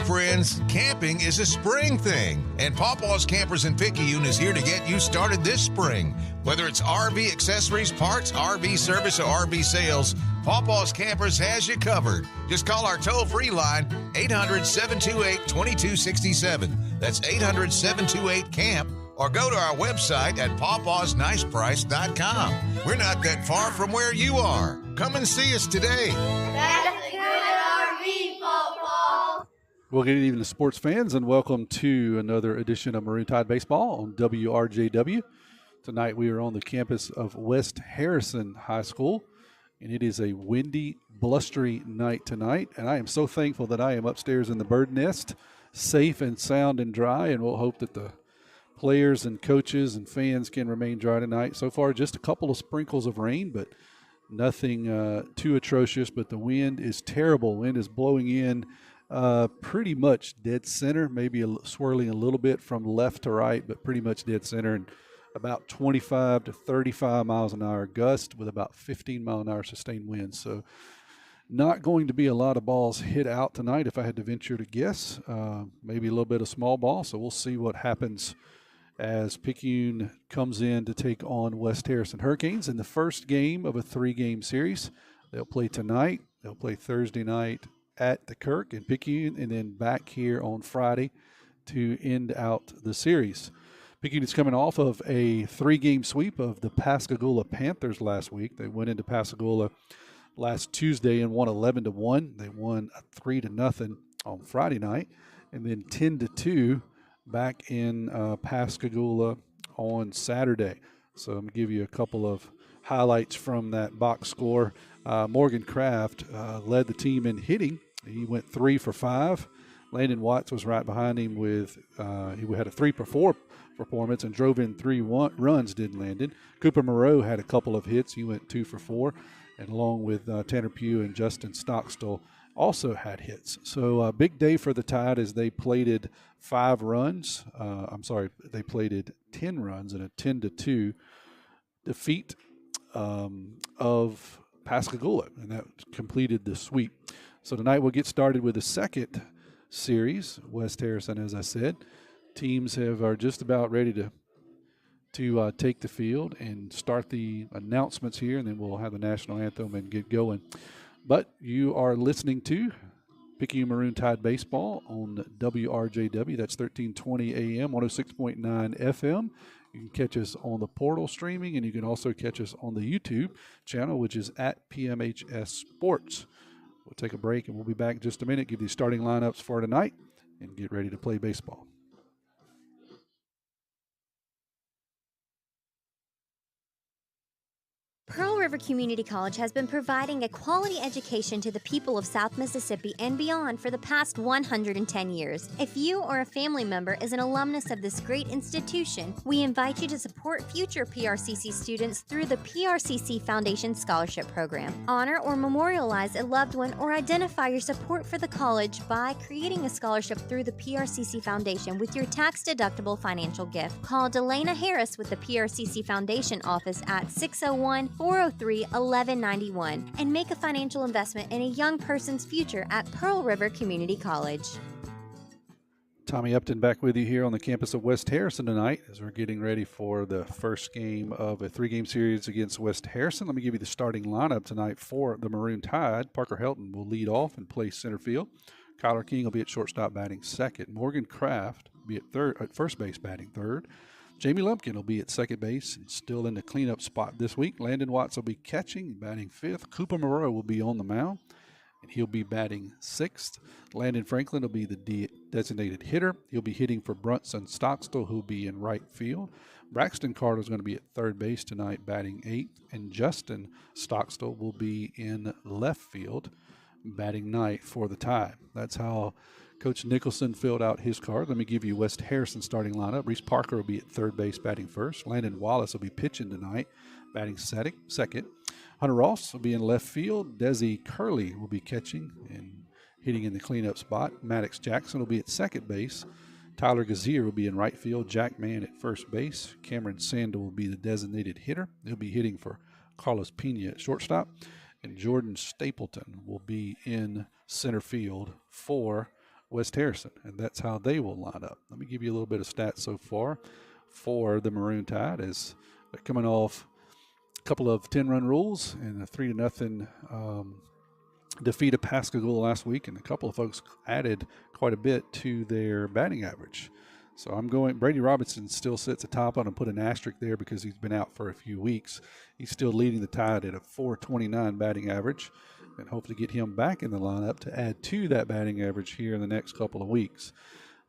friends, camping is a spring thing, and Pawpaw's Campers in Picayune is here to get you started this spring. Whether it's RV accessories, parts, RV service, or RV sales, Pawpaw's Campers has you covered. Just call our toll-free line, 800-728-2267. That's 800-728-CAMP. Or go to our website at pawpawsniceprice.com. We're not that far from where you are. Come and see us today. That's a good RV, Pawpaw. Well, good evening to sports fans, and welcome to another edition of Maroon Tide Baseball on WRJW. Tonight we are on the campus of West Harrison High School, and it is a windy, blustery night tonight. And I am so thankful that I am upstairs in the bird nest, safe and sound and dry, and we'll hope that the players and coaches and fans can remain dry tonight. So far, just a couple of sprinkles of rain, but nothing too atrocious. But the wind is terrible. Wind is blowing in pretty much dead center, maybe swirling a little bit from left to right, but pretty much dead center, and about 25 to 35 miles an hour gust with about 15 mile an hour sustained winds. So not going to be a lot of balls hit out tonight if I had to venture to guess. Maybe a little bit of small ball, so we'll see what happens as Picayune comes in to take on West Harrison Hurricanes in the first game of a 3-game series. They'll play tonight. They'll play Thursday night at the Kirk in Picayune, and then back here on Friday to end out the series. Picayune is coming off of a 3-game sweep of the Pascagoula Panthers last week. They went into Pascagoula last Tuesday and won 11-1. They won 3-0 on Friday night, and then 10-2 back in Pascagoula on Saturday. So I'm going to give you a couple of highlights from that box score. Morgan Kraft led the team in hitting. He went 3 for 5. Landon Watts was right behind him with he had a 3 for 4 performance and drove in 3 runs, did Landon. Cooper Moreau had a couple of hits. He went 2 for 4. And along with Tanner Pugh and Justin Stockstill also had hits. So a big day for the Tide as they plated 5 runs. They plated 10 runs in a 10-2 defeat of Pascagoula, and that completed the sweep. So tonight we'll get started with the second series. West Harrison, as I said, teams are just about ready to take the field and start the announcements here, and then we'll have the national anthem and get going. But you are listening to Picayune Maroon Tide Baseball on WRJW. That's 1320 AM, 106.9 FM. You can catch us on the portal streaming, and you can also catch us on the YouTube channel, which is at PMHS Sports. We'll take a break, and we'll be back in just a minute, give you starting lineups for tonight, and get ready to play baseball. Pearl River Community College has been providing a quality education to the people of South Mississippi and beyond for the past 110 years. If you or a family member is an alumnus of this great institution, we invite you to support future PRCC students through the PRCC Foundation Scholarship Program. Honor or memorialize a loved one or identify your support for the college by creating a scholarship through the PRCC Foundation with your tax-deductible financial gift. Call Delana Harris with the PRCC Foundation office at 601-403-1191 and make a financial investment in a young person's future at Pearl River Community College. Tommy Upton back with you here on the campus of West Harrison tonight as we're getting ready for the first game of a 3-game series against West Harrison. Let me give you the starting lineup tonight for the Maroon Tide. Parker Helton will lead off and play center field. Kyler King will be at shortstop batting second. Morgan Kraft will be at first base batting third. Jamie Lumpkin will be at second base and still in the cleanup spot this week. Landon Watts will be catching, batting fifth. Cooper Moreau will be on the mound, and he'll be batting sixth. Landon Franklin will be the designated hitter. He'll be hitting for Brunson Stockstill, who'll be in right field. Braxton Carter is going to be at third base tonight, batting eighth. And Justin Stockstill will be in left field, batting ninth for the Tide. That's how Coach Nicholson filled out his card. Let me give you West Harrison starting lineup. Reese Parker will be at third base batting first. Landon Wallace will be pitching tonight, batting second. Hunter Ross will be in left field. Desi Curley will be catching and hitting in the cleanup spot. Maddox Jackson will be at second base. Tyler Gazier will be in right field. Jack Mann at first base. Cameron Sandel will be the designated hitter. He'll be hitting for Carlos Pena at shortstop. And Jordan Stapleton will be in center field for West Harrison, and that's how they will line up. Let me give you a little bit of stats so far for the Maroon Tide as they're coming off a couple of 10-run rules and a 3-0 defeat of Pascagoula last week, and a couple of folks added quite a bit to their batting average. So I'm going, Brady Robinson still sits atop on and put an asterisk there because he's been out for a few weeks. He's still leading the Tide at a 429 batting average, and hopefully get him back in the lineup to add to that batting average here in the next couple of weeks.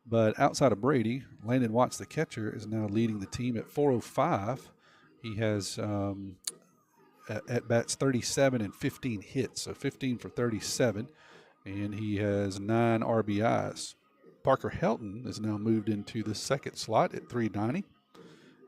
But outside of Brady, Landon Watts, the catcher, is now leading the team at 405. He has at bats 37 and 15 hits, so 15 for 37, and he has 9 RBIs. Parker Helton is now moved into the second slot at 390.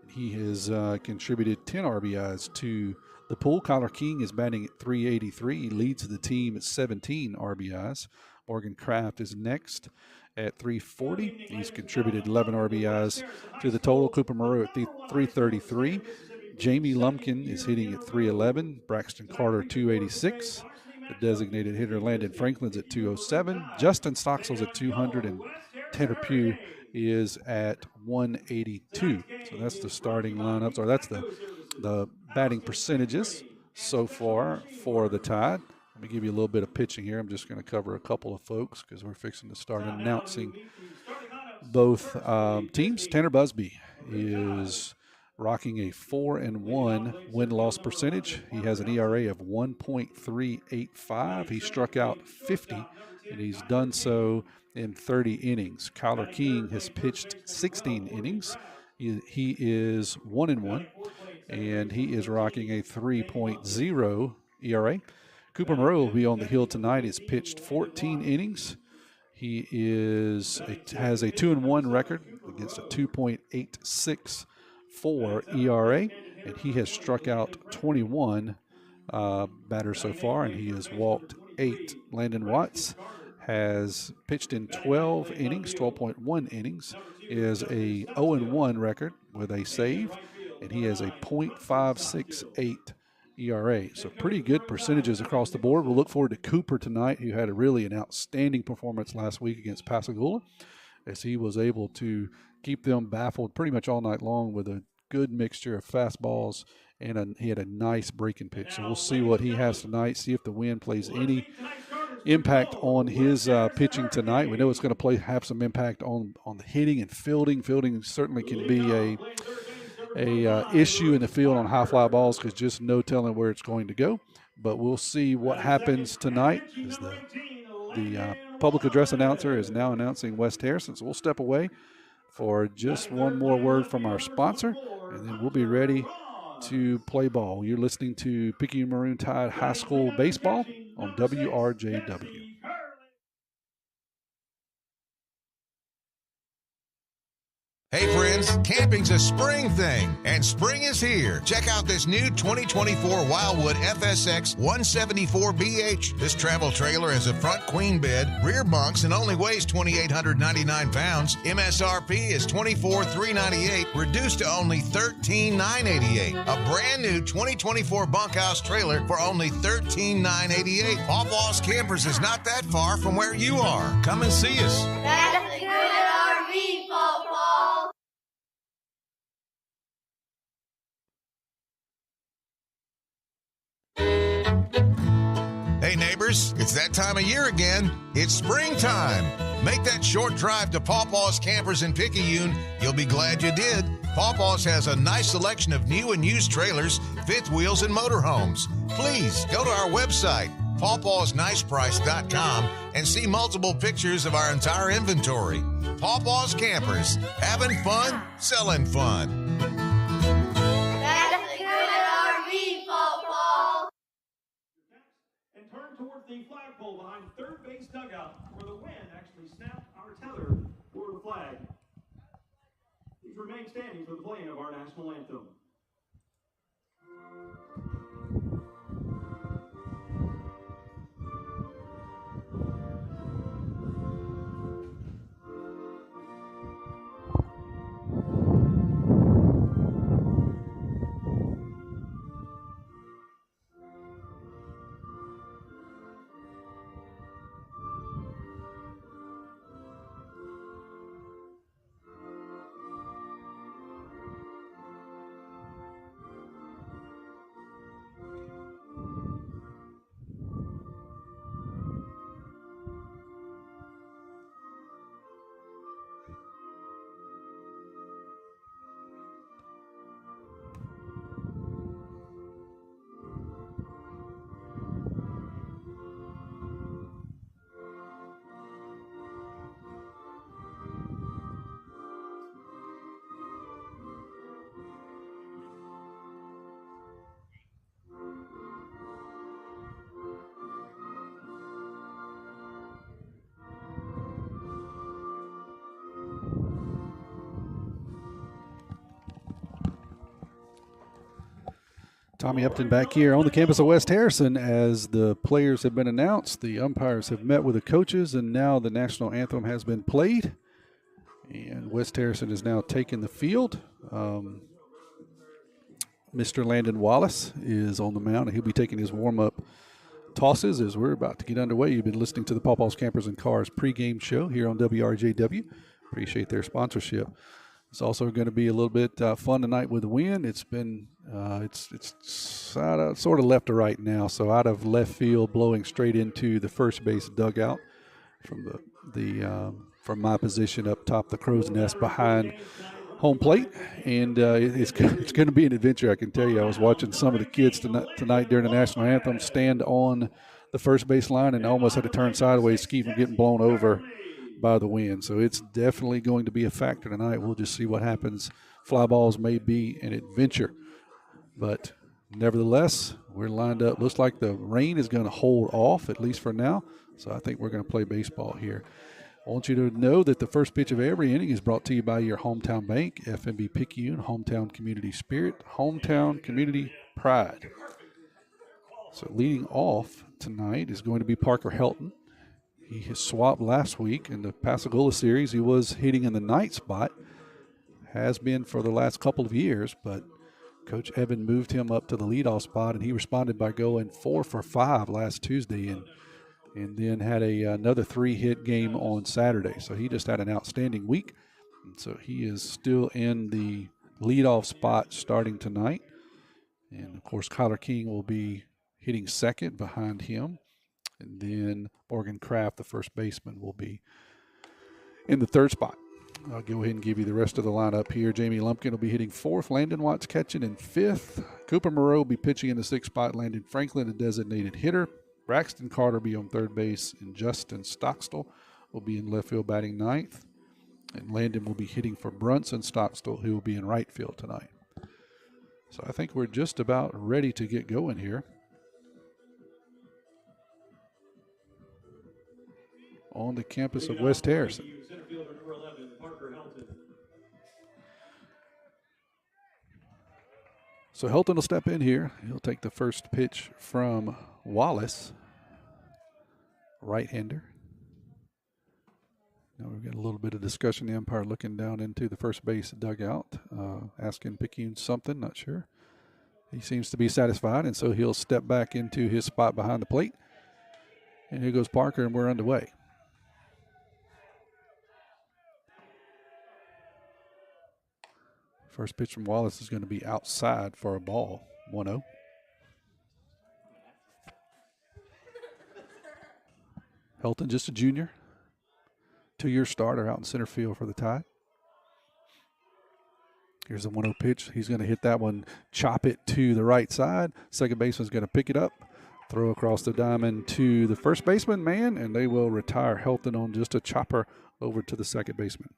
He has contributed 10 RBIs to the pool. Kyler King is batting at 383. He leads the team at 17 RBIs. Morgan Kraft is next at 340. He's contributed 11 RBIs to the total. Cooper Moreau at 333. Jamie Lumpkin is hitting at 311. Braxton Carter, 286. The designated hitter Landon Franklin's at 207. Justin Stoxel's at 200. And Tanner Pugh is at 182. So that's the starting lineups, or that's the batting percentages so far for the Tide. Let me give you a little bit of pitching here. I'm just going to cover a couple of folks because we're fixing to start announcing both teams. Tanner Busby is rocking a 4-1 win-loss percentage. He has an ERA of 1.385. He struck out 50, and he's done so in 30 innings. Kyler King has pitched 16 innings. He is 1-1, and he is rocking a 3.0 ERA. Cooper Moreau will be on the hill tonight. He's pitched 14 innings. He has a 2-1 record against a 2.86 ERA, and he has struck out 21 batters so far, and he has walked 8. Landon Watts has pitched in 12 innings, 12.1 innings, is a 0-1 record with a save, and he has a .568 ERA. So pretty good percentages across the board. We'll look forward to Cooper tonight, who had an outstanding performance last week against Pascagoula, as he was able to keep them baffled pretty much all night long with a good mixture of fastballs, and he had a nice breaking pitch. So we'll see what he has tonight, see if the wind plays any impact on his pitching tonight. We know it's going to have some impact on the hitting and fielding. Fielding certainly can be a issue in the field on high fly balls because just no telling where it's going to go. But we'll see what happens tonight as the public address announcer is now announcing West Harrison. So we'll step away for just one more word from our sponsor, and then we'll be ready to play ball. You're listening to Picayune Maroon Tide High School Baseball on WRJW. Hey friends, camping's a spring thing, and spring is here. Check out this new 2024 Wildwood FSX 174BH. This travel trailer has a front queen bed, rear bunks, and only weighs 2,899 pounds. MSRP is $24,398, reduced to only $13,988. A brand new 2024 bunkhouse trailer for only $13,988. Pawpaw's Campers is not that far from where you are. Come and see us. That's a good RV, Pawpaw. Hey neighbors, it's that time of year again. It's springtime. Make that short drive to Pawpaw's Campers in Picayune. You'll be glad you did. Pawpaw's has a nice selection of new and used trailers, fifth wheels, and motorhomes. Please go to our website, pawpawsniceprice.com, and see multiple pictures of our entire inventory. Pawpaw's Campers, having fun, selling fun. That's a good RV, Pawpaw. And turn toward the flagpole behind third base dugout where the wind actually snapped our tether for the flag. Please remain standing for the playing of our national anthem. Tommy Upton back here on the campus of West Harrison as the players have been announced. The umpires have met with the coaches, and now the national anthem has been played. And West Harrison is now taking the field. Mr. Landon Wallace is on the mound, and he'll be taking his warm-up tosses as we're about to get underway. You've been listening to the Pawpaws Campers and Cars pregame show here on WRJW. Appreciate their sponsorship. It's also going to be a little bit fun tonight with the wind. It's been it's sort of left to right now, so out of left field, blowing straight into the first base dugout from from my position up top the crow's nest behind home plate, and it's going to be an adventure. I can tell you. I was watching some of the kids tonight during the national anthem stand on the first base line and almost had to turn sideways to keep from getting blown over by the wind. So it's definitely going to be a factor tonight. We'll just see what happens. Fly balls may be an adventure, but nevertheless, we're lined up. Looks like the rain is going to hold off, at least for now. So I think we're going to play baseball here. I want you to know that the first pitch of every inning is brought to you by your hometown bank, FNB Picayune, hometown community spirit, hometown community pride. So leading off tonight is going to be Parker Helton. He has swapped last week in the Pascagoula series. He was hitting in the night spot, has been for the last couple of years, but Coach Evan moved him up to the leadoff spot, and he responded by going 4 for 5 last Tuesday and then had another 3-hit game on Saturday. So he just had an outstanding week. And so he is still in the leadoff spot starting tonight. And, of course, Kyler King will be hitting second behind him. And then Morgan Kraft, the first baseman, will be in the third spot. I'll go ahead and give you the rest of the lineup here. Jamie Lumpkin will be hitting fourth. Landon Watts catching in fifth. Cooper Moreau will be pitching in the sixth spot. Landon Franklin, a designated hitter. Braxton Carter will be on third base. And Justin Stockstill will be in left field batting ninth. And Landon will be hitting for Brunson Stockstill, who will be in right field tonight. So I think we're just about ready to get going here. On the campus of West Harrison. So Helton will step in here. He'll take the first pitch from Wallace, right-hander. Now we've got a little bit of discussion. The umpire looking down into the first base dugout, asking Picayune something, not sure. He seems to be satisfied, and so he'll step back into his spot behind the plate. And here goes Parker, and we're underway. First pitch from Wallace is going to be outside for a ball, 1-0. Helton, just a junior, 2-year starter out in center field for the Tide. Here's a 1-0 pitch. He's going to hit that one, chop it to the right side. Second baseman's going to pick it up, throw across the diamond to the first baseman, and they will retire Helton on just a chopper over to the second baseman.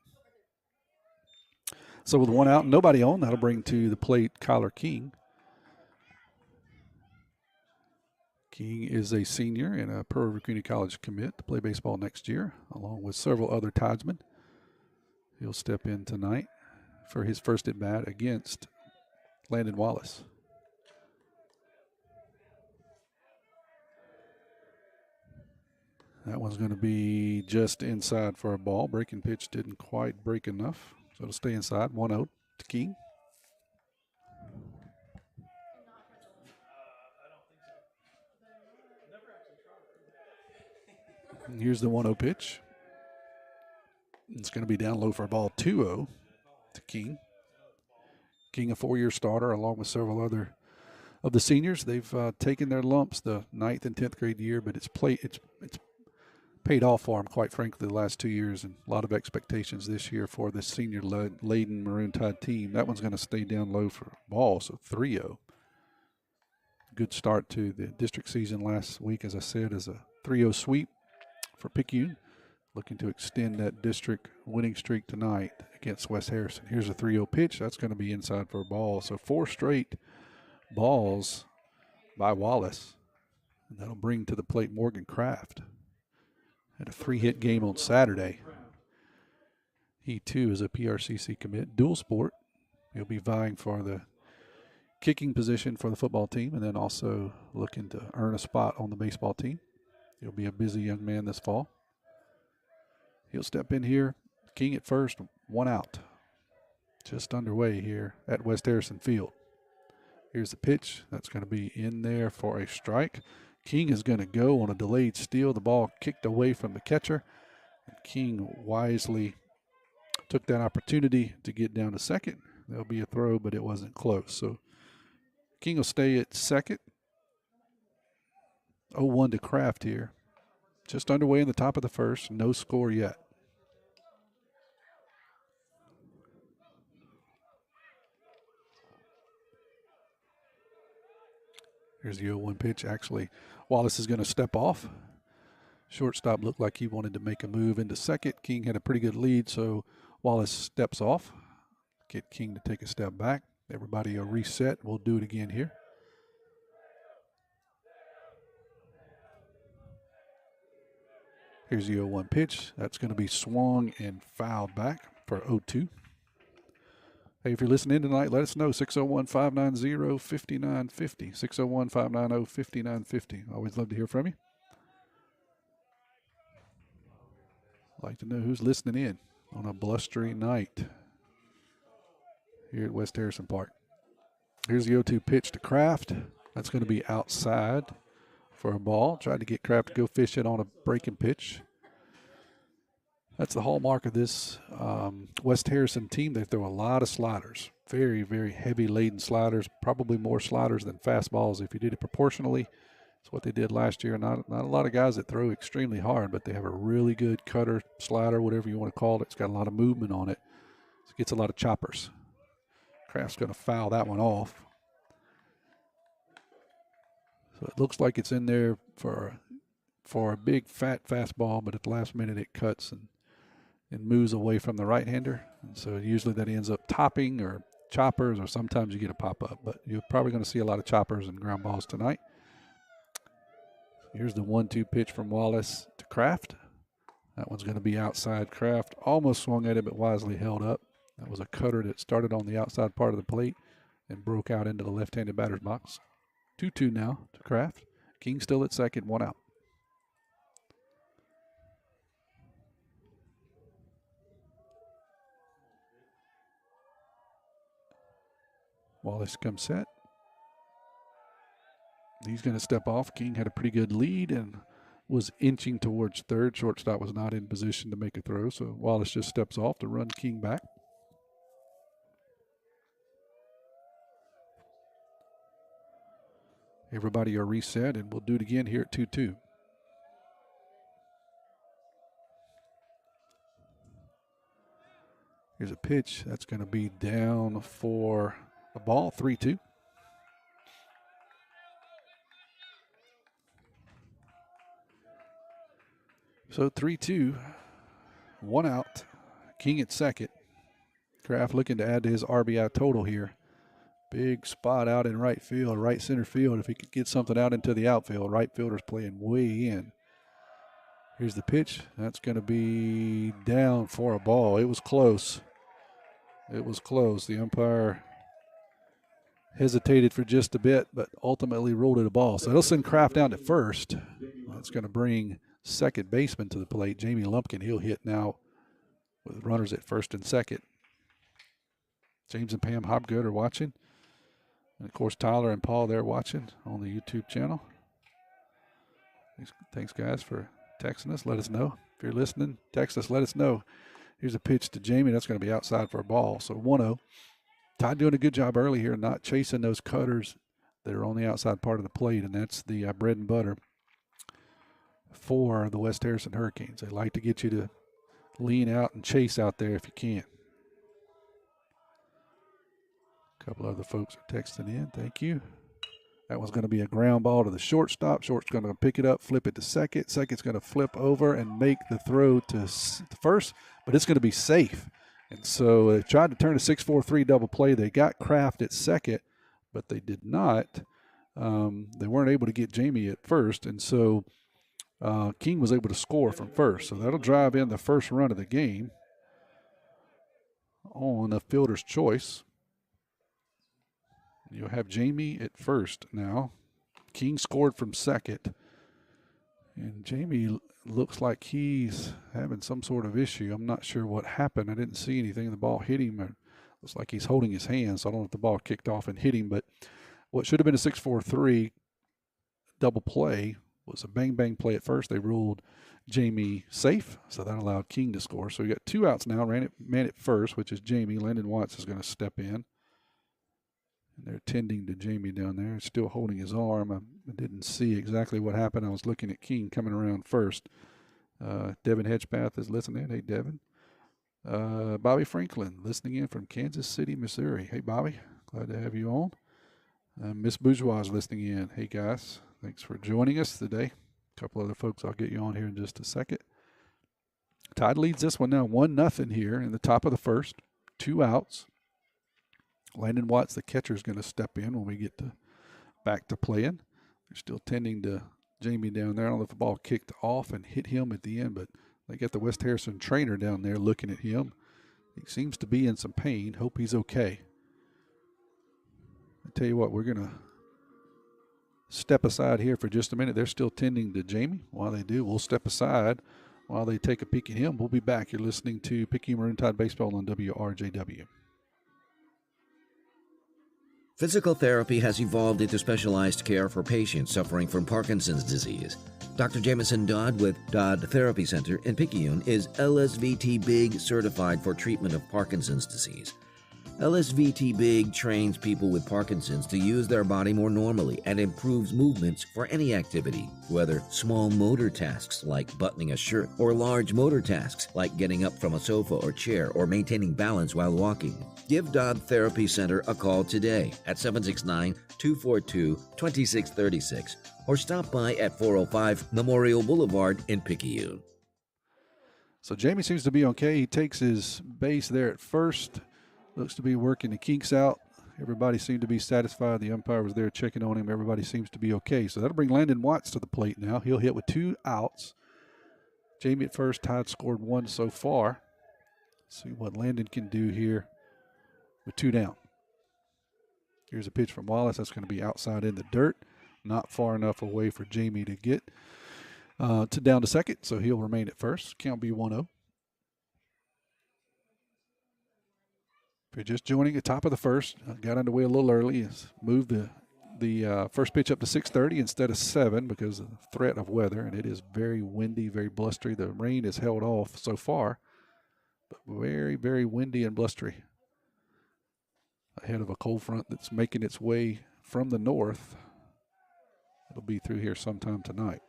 So with one out and nobody on, that'll bring to the plate Kyler King. King is a senior and a Pearl River Community College commit to play baseball next year, along with several other Tidesmen. He'll step in tonight for his first at-bat against Landon Wallace. That one's going to be just inside for a ball. Breaking pitch didn't quite break enough. So it'll stay inside, 1-0 to King. And here's the 1-0 pitch. It's going to be down low for a ball, 2-0 to King. King, a 4-year starter, along with several other of the seniors. They've taken their lumps the 9th and 10th grade year, but it's paid off for him, quite frankly, the last 2 years, and a lot of expectations this year for the senior-laden Maroon Tide team. That one's going to stay down low for ball, so 3-0. Good start to the district season last week, as I said, as a 3-0 sweep for Picayune. Looking to extend that district winning streak tonight against West Harrison. Here's a 3-0 pitch. That's going to be inside for a ball. So 4 straight balls by Wallace. And that'll bring to the plate Morgan Kraft. Had a 3-hit game on Saturday. He, too, is a PRCC commit, dual sport. He'll be vying for the kicking position for the football team and then also looking to earn a spot on the baseball team. He'll be a busy young man this fall. He'll step in here. King at first, 1 out. Just underway here at West Harrison Field. Here's the pitch. That's going to be in there for a strike. King is going to go on a delayed steal. The ball kicked away from the catcher. And King wisely took that opportunity to get down to second. There'll be a throw, but it wasn't close. So King will stay at second. 0-1 to Kraft here. Just underway in the top of the first. No score yet. Here's the 0-1 pitch. Actually, Wallace is going to step off. Shortstop looked like he wanted to make a move into second. King had a pretty good lead, so Wallace steps off. Get King to take a step back. Everybody will reset. We'll do it again here. Here's the 0-1 pitch. That's going to be swung and fouled back for 0-2. Hey, if you're listening tonight, let us know. 601-590-5950. 601-590-5950. Always love to hear from you. Like to know who's listening in on a blustery night here at West Harrison Park. Here's the 0-2 pitch to Kraft. That's going to be outside for a ball. Tried to get Kraft to go fish it on a breaking pitch. That's the hallmark of this West Harrison team. They throw a lot of sliders. Very, very heavy laden sliders. Probably more sliders than fastballs if you did it proportionally. That's what they did last year. Not a lot of guys that throw extremely hard, but they have a really good cutter, slider, whatever you want to call it. It's got a lot of movement on it. So it gets a lot of choppers. Kraft's going to foul that one off. So it looks like it's in there for a big fat fastball, but at the last minute it cuts and moves away from the right-hander. And so usually that ends up topping or choppers, or sometimes you get a pop-up. But you're probably going to see a lot of choppers and ground balls tonight. Here's the 1-2 pitch from Wallace to Kraft. That one's going to be outside. Kraft almost swung at it, but wisely held up. That was a cutter that started on the outside part of the plate and broke out into the left-handed batter's box. 2-2 now to Kraft. King still at second, 1 out. Wallace comes set. He's going to step off. King had a pretty good lead and was inching towards third. Shortstop was not in position to make a throw, so Wallace just steps off to run King back. Everybody are reset, and we'll do it again here at 2-2. Here's a pitch. That's going to be down for a ball, 3-2. So 3-2, 1 out. King at second. Kraft looking to add to his RBI total here. Big spot out in right field, right center field. If he could get something out into the outfield, right fielder's playing way in. Here's the pitch. That's going to be down for a ball. It was close. It was close. The umpire hesitated for just a bit, but ultimately ruled it a ball. So it'll send Kraft down to first. That's going to bring second baseman to the plate, Jamie Lumpkin. He'll hit now with runners at first and second. James and Pam Hopgood are watching. And, of course, Tyler and Paul, they're watching on the YouTube channel. Thanks, guys, for texting us. Let us know. If you're listening, text us. Let us know. Here's a pitch to Jamie. That's going to be outside for a ball. So 1-0. Todd doing a good job early here, not chasing those cutters that are on the outside part of the plate, and that's the bread and butter for the West Harrison Hurricanes. They like to get you to lean out and chase out there if you can. A couple other folks are texting in. Thank you. That one's going to be a ground ball to the shortstop. Short's going to pick it up, flip it to second. Second's going to flip over and make the throw to first, but it's going to be safe. And so they tried to turn a 6-4-3 double play. They got Kraft at second, but they did not. They weren't able to get Jamie at first, and so King was able to score from first. So that'll drive in the first run of the game on a fielder's choice. You'll have Jamie at first now. King scored from second. And Jamie looks like he's having some sort of issue. I'm not sure what happened. I didn't see anything. The ball hit him. It looks like he's holding his hand, so I don't know if the ball kicked off and hit him. But what should have been a 6-4-3 double play was a bang-bang play at first. They ruled Jamie safe, so that allowed King to score. So we got 2 outs now. Man at first, which is Jamie. Landon Watts is going to step in. And they're tending to Jamie down there. He's still holding his arm. I didn't see exactly what happened. I was looking at King coming around first. Devin Hedgepath is listening. Hey, Devin. Bobby Franklin listening in from Kansas City, Missouri. Hey, Bobby. Glad to have you on. Miss Bourgeois is listening in. Hey, guys. Thanks for joining us today. A couple other folks I'll get you on here in just a second. Tide leads this one now 1-0 here in the top of the first. 2 outs. Landon Watts, the catcher, is going to step in when we get back to playing. They're still tending to Jamie down there. I don't know if the ball kicked off and hit him at the end, but they got the West Harrison trainer down there looking at him. He seems to be in some pain. Hope he's okay. I tell you what, we're going to step aside here for just a minute. They're still tending to Jamie. While they do, we'll step aside while they take a peek at him. We'll be back. You're listening to Picayune Maroon Tide Baseball on WRJW. Physical therapy has evolved into specialized care for patients suffering from Parkinson's disease. Dr. Jameson Dodd with Dodd Therapy Center in Picayune is LSVT Big certified for treatment of Parkinson's disease. LSVT Big trains people with Parkinson's to use their body more normally and improves movements for any activity, whether small motor tasks like buttoning a shirt or large motor tasks like getting up from a sofa or chair or maintaining balance while walking. Give Dodd Therapy Center a call today at 769-242-2636 or stop by at 405 Memorial Boulevard in Picayune. So Jamie seems to be okay. He takes his base there at first. Looks to be working the kinks out. Everybody seemed to be satisfied. The umpire was there checking on him. Everybody seems to be okay. So that'll bring Landon Watts to the plate now. He'll hit with 2 outs. Jamie at first. Tide scored 1 so far. Let's see what Landon can do here with 2 down. Here's a pitch from Wallace. That's going to be outside in the dirt. Not far enough away for Jamie to get down to second. So he'll remain at first. Count be 1-0. If you're just joining the top of the first, got underway a little early, moved the first pitch up to 6:30 instead of 7 because of the threat of weather, and it is very windy, very blustery. The rain has held off so far, but very, very windy and blustery. Ahead of a cold front that's making its way from the north. It'll be through here sometime tonight.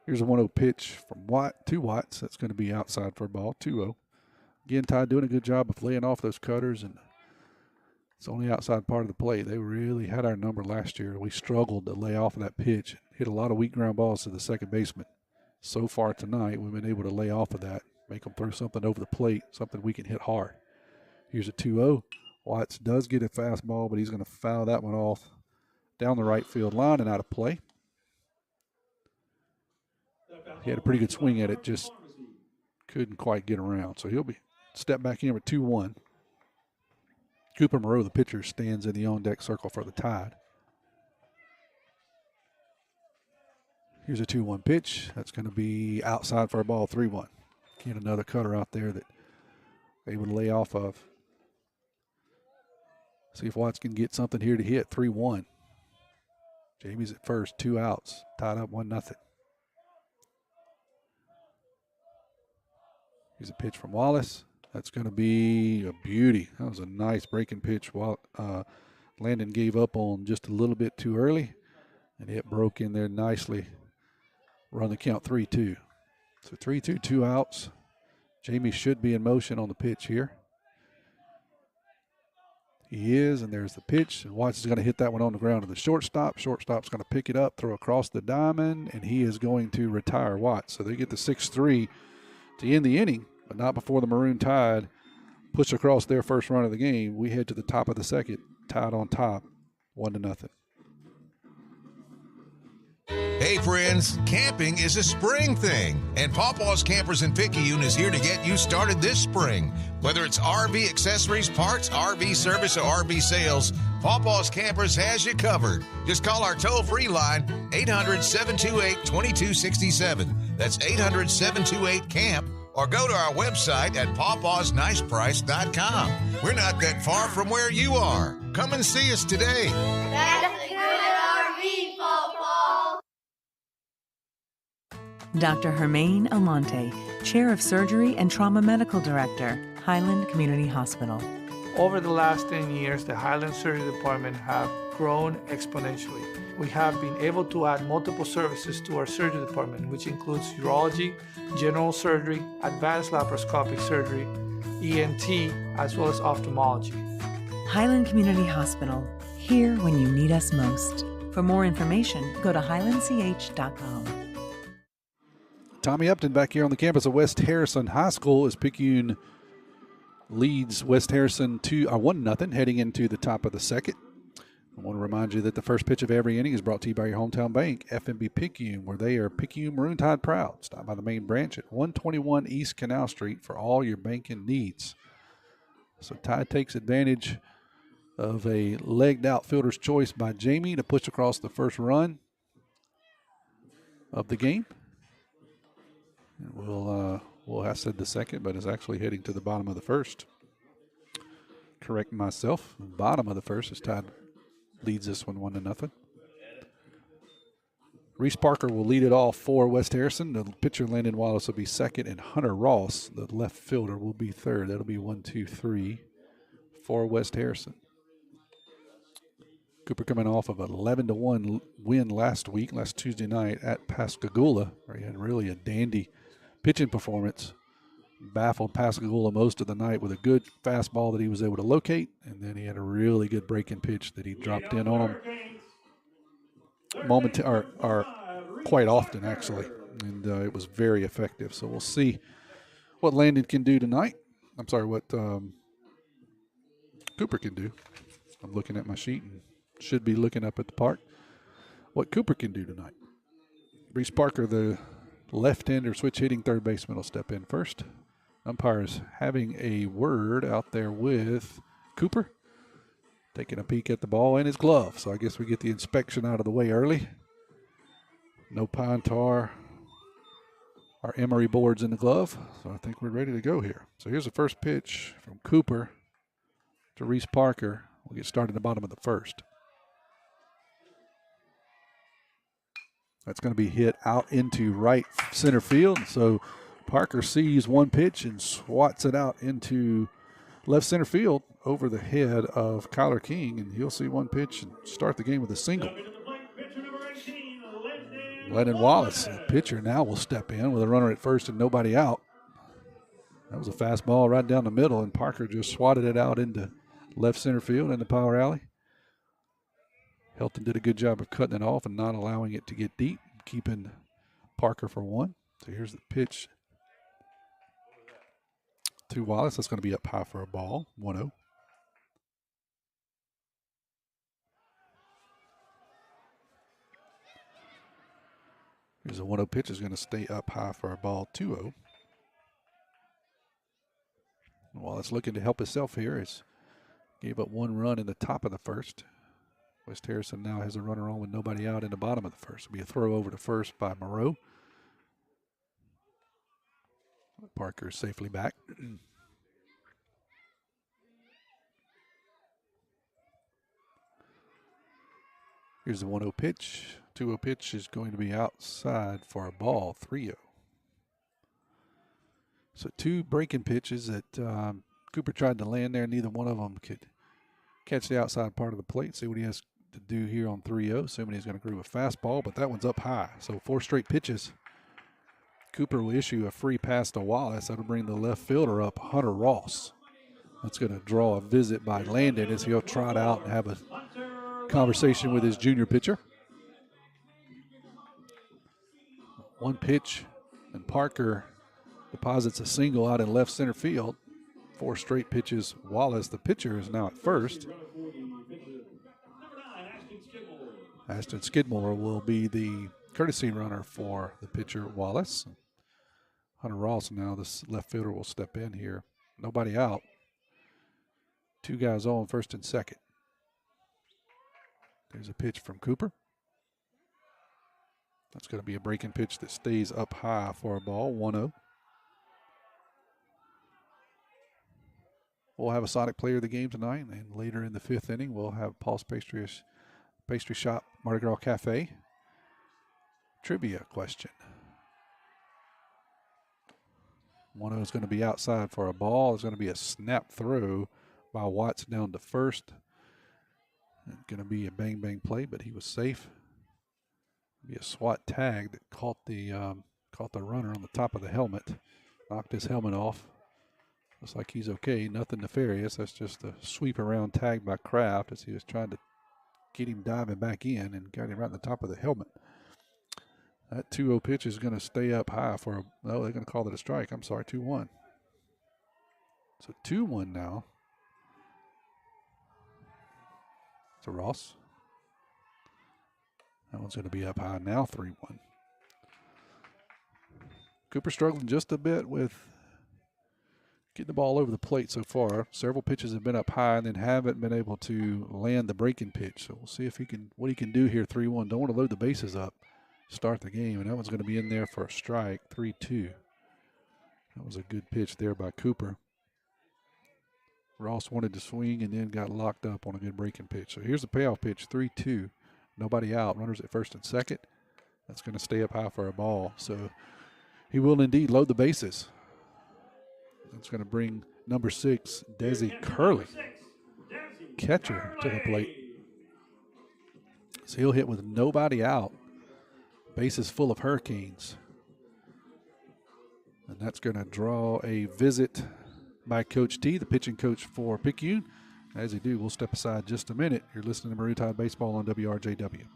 Here's a 1-0 pitch from Watt to Watts. That's going to be outside for a ball, 2-0. Again, Tide doing a good job of laying off those cutters, and it's only outside part of the plate. They really had our number last year. We struggled to lay off of that pitch, hit a lot of weak ground balls to the second baseman. So far tonight, we've been able to lay off of that, make them throw something over the plate, something we can hit hard. Here's a 2-0. Watts does get a fastball, but he's going to foul that one off down the right field line and out of play. He had a pretty good swing at it, just couldn't quite get around. So he'll be step back in with 2-1. Cooper Moreau, the pitcher, stands in the on-deck circle for the Tide. Here's a 2-1 pitch. That's going to be outside for a ball, 3-1. Get another cutter out there that they would lay off of. See if Watts can get something here to hit, 3-1. Jamie's at first, 2 outs, tied up 1-0. Here's a pitch from Wallace. That's going to be a beauty. That was a nice breaking pitch. Landon gave up on just a little bit too early, and it broke in there nicely. Run the count 3-2. So 3-2, 2 outs. Jamie should be in motion on the pitch here. He is, and there's the pitch. And Watts is going to hit that one on the ground to the shortstop. Shortstop's going to pick it up, throw across the diamond, and he is going to retire Watts. So they get the 6-3 to end the inning, but not before the Maroon Tide push across their first run of the game. We head to the top of the second, Tide on top, 1-0. Hey friends, camping is a spring thing, and Pawpaw's Campers in Picayune is here to get you started this spring. Whether it's RV accessories, parts, RV service, or RV sales, Pawpaw's Campers has you covered. Just call our toll-free line, 800-728-2267. That's 800-728-CAMP. Or go to our website at pawpawsniceprice.com. We're not that far from where you are. Come and see us today. That's a good RV, Pawpaw. Dr. Hermaine Almonte, Chair of Surgery and Trauma Medical Director, Highland Community Hospital. Over the last 10 years, the Highland Surgery Department have grown exponentially. We have been able to add multiple services to our surgery department, which includes urology, general surgery, advanced laparoscopic surgery, ENT, as well as ophthalmology. Highland Community Hospital, here when you need us most. For more information, go to highlandch.com. Tommy Upton back here on the campus of West Harrison High School as Picayune leads West Harrison 1-0 heading into the top of the second. I want to remind you that the first pitch of every inning is brought to you by your hometown bank, FNB Picayune, where they are Picayune Maroon Tide proud. Stop by the main branch at 121 East Canal Street for all your banking needs. So Tide takes advantage of a legged outfielder's choice by Jamie to push across the first run of the game. And I said the second, but it's actually heading to the bottom of the first. Correct myself. The bottom of the first as Tide leads this one 1-0. Reese Parker will lead it off for West Harrison. The pitcher, Landon Wallace, will be second, and Hunter Ross, the left fielder, will be third. That'll be 1-2-3 for West Harrison. Cooper coming off of an 11-1 win last Tuesday night at Pascagoula, where he had really a dandy pitching performance. Baffled Pascagoula most of the night with a good fastball that he was able to locate, and then he had a really good breaking pitch that he dropped in on him quite often, actually, and it was very effective. So we'll see what Landon can do tonight. I'm sorry, what Cooper can do. I'm looking at my sheet and should be looking up at the park. What Cooper can do tonight. Reese Parker, the left-hander switch-hitting third baseman, will step in first. Umpires having a word out there with Cooper. Taking a peek at the ball and his glove. So I guess we get the inspection out of the way early. No pine tar or emery boards in the glove. So I think we're ready to go here. So here's the first pitch from Cooper to Reese Parker. We'll get started at the bottom of the first. That's going to be hit out into right center field. So Parker sees one pitch and swats it out into left center field over the head of Kyler King, and he'll see one pitch and start the game with a single. Landon Wallace, the pitcher, now will step in with a runner at first and nobody out. That was a fastball right down the middle, and Parker just swatted it out into left center field in the power alley. Helton did a good job of cutting it off and not allowing it to get deep, keeping Parker for one. So here's the pitch to Wallace. That's going to be up high for a ball, 1-0. Here's a 1-0 pitch. Is going to stay up high for a ball, 2-0. Wallace looking to help himself here. He's gave up one run in the top of the first. West Harrison now has a runner on with nobody out in the bottom of the first. It'll be a throw over to first by Moreau. Parker is safely back. Here's the 1-0 pitch. 2-0 pitch is going to be outside for a ball, 3-0. So two breaking pitches that Cooper tried to land there. Neither one of them could catch the outside part of the plate. See what he has to do here on 3-0. Assuming he's going to groove a fastball, but that one's up high. So 4 straight pitches. Cooper will issue a free pass to Wallace. That'll bring the left fielder up, Hunter Ross. That's going to draw a visit by Landon as he'll trot out and have a conversation with his junior pitcher. One pitch, and Parker deposits a single out in left center field. 4 straight pitches. Wallace, the pitcher, is now at first. Ashton Skidmore will be the courtesy runner for the pitcher, Wallace. Hunter Ross now, this left fielder, will step in here. Nobody out. 2 guys on, first and second. There's a pitch from Cooper. That's going to be a breaking pitch that stays up high for a ball, 1-0. We'll have a Sonic Player of the Game tonight, and later in the 5th inning, we'll have Paul's Pastry Shop Mardi Gras Cafe trivia question. 1-0 is going to be outside for a ball. It's going to be a snap throw by Watts down to first. It's going to be a bang-bang play, but he was safe. Be a SWAT tag that caught the runner on the top of the helmet, knocked his helmet off. Looks like he's okay, nothing nefarious. That's just a sweep around tag by Kraft as he was trying to get him diving back in and got him right on the top of the helmet. That 2-0 pitch is going to stay up high for they're going to call it a strike. I'm sorry, 2-1. So 2-1 now. To Ross. That one's going to be up high now, 3-1. Cooper struggling just a bit with getting the ball over the plate so far. Several pitches have been up high and then haven't been able to land the breaking pitch. So we'll see if what he can do here, 3-1. Don't want to load the bases up, start the game. And that one's going to be in there for a strike, 3-2. That was a good pitch there by Cooper. Ross wanted to swing and then got locked up on a good breaking pitch. So here's the payoff pitch, 3-2. Nobody out. Runners at first and second. That's going to stay up high for a ball. So he will indeed load the bases. That's going to bring number 6, Desi Curley, catcher, to the plate. So he'll hit with nobody out. Bases full of Hurricanes. And that's going to draw a visit by Coach T, the pitching coach for Picayune. As you do, we'll step aside just a minute. You're listening to Maroon Tide Baseball on WRJW.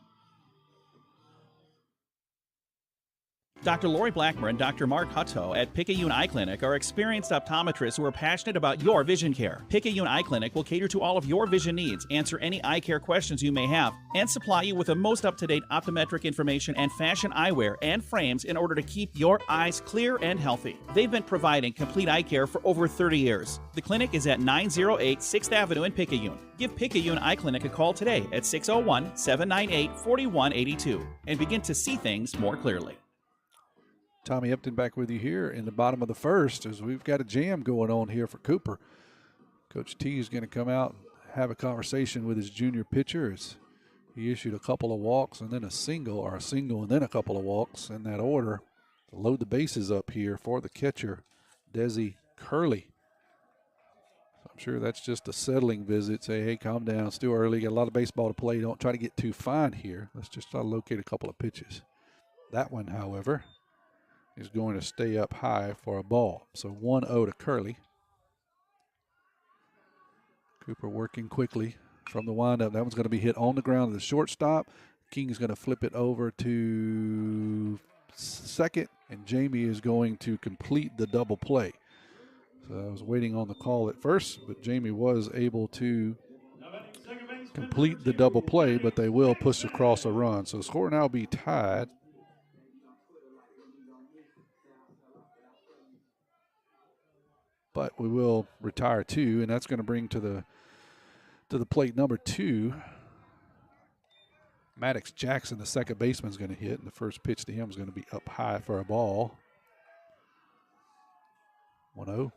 Dr. Lori Blackmer and Dr. Mark Hutto at Picayune Eye Clinic are experienced optometrists who are passionate about your vision care. Picayune Eye Clinic will cater to all of your vision needs, answer any eye care questions you may have, and supply you with the most up-to-date optometric information and fashion eyewear and frames in order to keep your eyes clear and healthy. They've been providing complete eye care for over 30 years. The clinic is at 908 6th Avenue in Picayune. Give Picayune Eye Clinic a call today at 601-798-4182 and begin to see things more clearly. Tommy Upton back with you here in the bottom of the first as we've got a jam going on here for Cooper. Coach T is going to come out and have a conversation with his junior pitcher as he issued a couple of walks and then a single and then a couple of walks in that order to load the bases up here for the catcher, Desi Curley. So I'm sure that's just a settling visit. Say, hey, calm down, it's too early, got a lot of baseball to play. Don't try to get too fine here. Let's just try to locate a couple of pitches. That one, however, is going to stay up high for a ball. So 1-0 to Curley. Cooper working quickly from the windup. That one's going to be hit on the ground to the shortstop. King's going to flip it over to second, and Jamie is going to complete the double play. So I was waiting on the call at first, but Jamie was able to complete the double play, but they will push across a run. So the score now will be tied. But we will retire 2, and that's going to bring to the plate number 2. Maddox Jackson, the second baseman, is going to hit, and the first pitch to him is going to be up high for a ball. 1-0.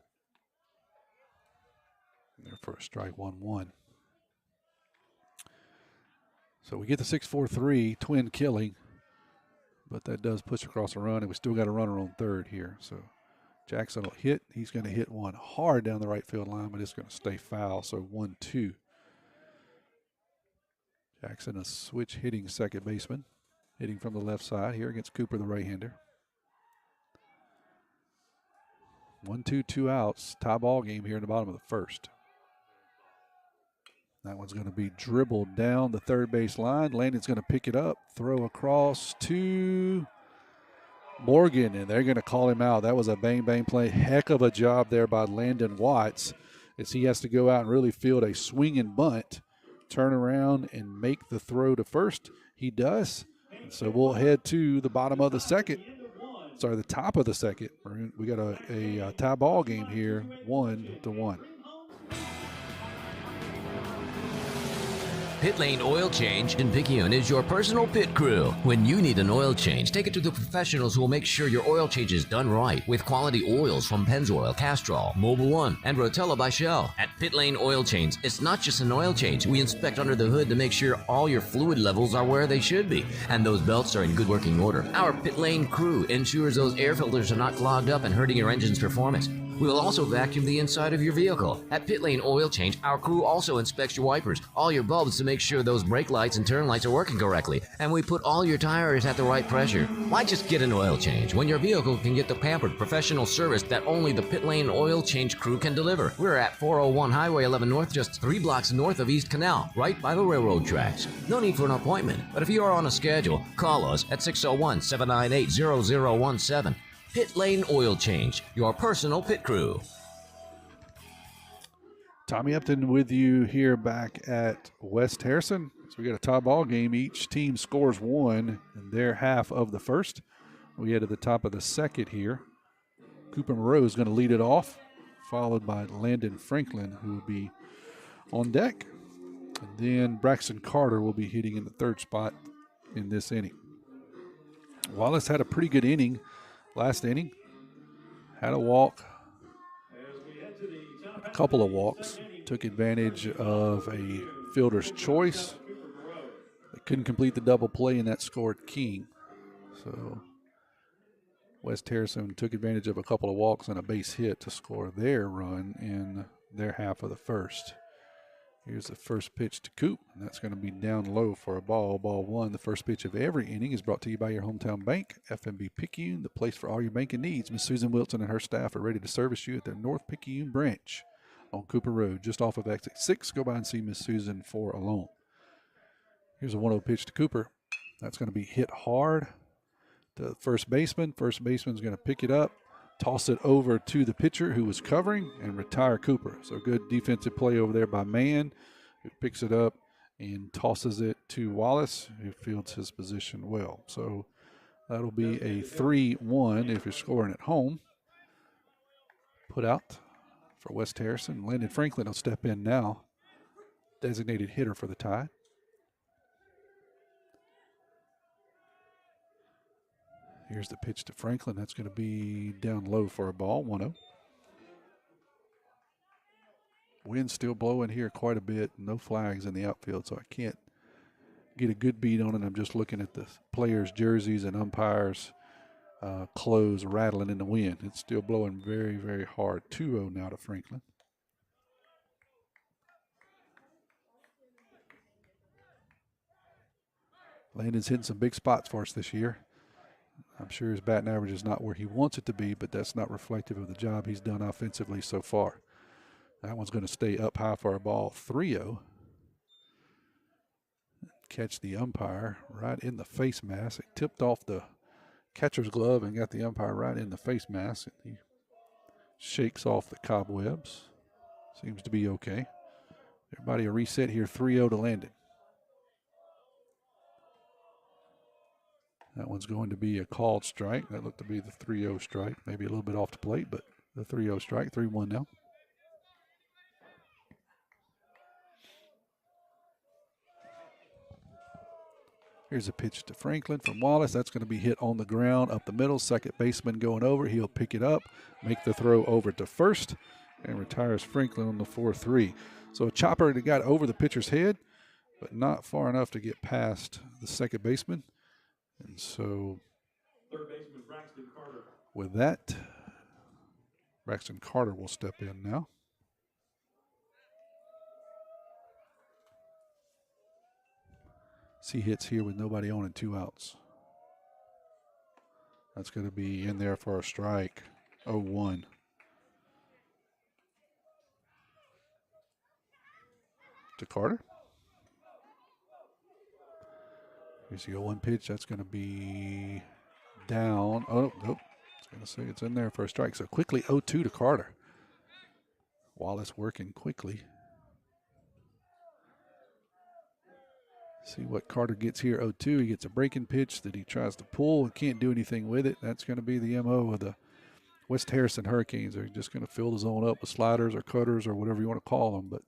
There for a strike, 1-1. So we get the 6-4-3 twin killing, but that does push across a run, and we still got a runner on third here. So Jackson will hit. He's going to hit one hard down the right field line, but it's going to stay foul. So 1-2. Jackson, a switch hitting second baseman, hitting from the left side here against Cooper, the right-hander. 1-2, 2 outs. Tie ball game here in the bottom of the first. That one's going to be dribbled down the third base line. Landon's going to pick it up, throw across to Morgan, and they're going to call him out. That was a bang-bang play. Heck of a job there by Landon Watts as he has to go out and really field a swing and bunt, turn around and make the throw to first. He does. And so we'll head to the bottom of the second. Sorry, the top of the second. We got a tie ball game here, 1-1. Pit Lane Oil Change in Picayune is your personal pit crew. When you need an oil change, take it to the professionals who will make sure your oil change is done right with quality oils from Pennzoil, Castrol, Mobil 1, and Rotella by Shell. At Pit Lane Oil Change, it's not just an oil change. We inspect under the hood to make sure all your fluid levels are where they should be, and those belts are in good working order. Our Pit Lane crew ensures those air filters are not clogged up and hurting your engine's performance. We will also vacuum the inside of your vehicle. At Pit Lane Oil Change, our crew also inspects your wipers, all your bulbs to make sure those brake lights and turn lights are working correctly, and we put all your tires at the right pressure. Why just get an oil change when your vehicle can get the pampered professional service that only the Pit Lane Oil Change crew can deliver? We're at 401 Highway 11 North, just 3 blocks north of East Canal, right by the railroad tracks. No need for an appointment, but if you are on a schedule, call us at 601-798-0017. Pit Lane Oil Change, your personal pit crew. Tommy Upton with you here back at West Harrison. So we got a tie ball game. Each team scores one in their half of the first. We head to the top of the second here. Cooper Moreau is going to lead it off, followed by Landon Franklin, who will be on deck. And then Braxton Carter will be hitting in the third spot in this inning. Wallace had a pretty good inning last inning. Had a walk, a couple of walks. Took advantage of a fielder's choice. They couldn't complete the double play, and that scored King. So West Harrison took advantage of a couple of walks and a base hit to score their run in their half of the first. Here's the first pitch to Coop, and that's going to be down low for a ball. Ball one. The first pitch of every inning is brought to you by your hometown bank, FNB Picayune, the place for all your banking needs. Miss Susan Wilson and her staff are ready to service you at their North Picayune branch on Cooper Road, just off of exit 6. Go by and see Miss Susan for a loan. Here's a 1-0 pitch to Cooper. That's going to be hit hard to first baseman. First baseman's going to pick it up, toss it over to the pitcher who was covering, and retire Cooper. So good defensive play over there by Mann, who picks it up and tosses it to Wallace, who fields his position well. So that'll be a 3-1 if you're scoring at home. Put out for West Harrison. Landon Franklin will step in now, designated hitter for the Tide. Here's the pitch to Franklin. That's going to be down low for a ball, 1-0. Wind's still blowing here quite a bit. No flags in the outfield, so I can't get a good beat on it. I'm just looking at the players' jerseys and umpires' clothes rattling in the wind. It's still blowing very, very hard. 2-0 now to Franklin. Landon's hitting some big spots for us this year. I'm sure his batting average is not where he wants it to be, but that's not reflective of the job he's done offensively so far. That one's going to stay up high for a ball, 3-0. Catch the umpire right in the face mask. It tipped off the catcher's glove and got the umpire right in the face mask. He shakes off the cobwebs. Seems to be okay. Everybody a reset here, 3-0 to Landon. That one's going to be a called strike. That looked to be the 3-0 strike. Maybe a little bit off the plate, but the 3-0 strike, 3-1 now. Here's a pitch to Franklin from Wallace. That's going to be hit on the ground up the middle. Second baseman going over. He'll pick it up, make the throw over to first, and retires Franklin on the 4-3. So a chopper that got over the pitcher's head, but not far enough to get past the second baseman. And so Third baseman Braxton Carter. With that, Braxton Carter will step in now. He hits here with nobody on and 2 outs. That's going to be in there for a strike. 0-1. To Carter. Here's the 0-1 pitch. That's going to be down. Oh, nope. I was going to say it's in there for a strike. So quickly 0-2 to Carter. Wallace working quickly. See what Carter gets here, 0-2. He gets a breaking pitch that he tries to pull and can't do anything with it. That's going to be the MO of the West Harrison Hurricanes. They're just going to fill the zone up with sliders or cutters or whatever you want to call them. But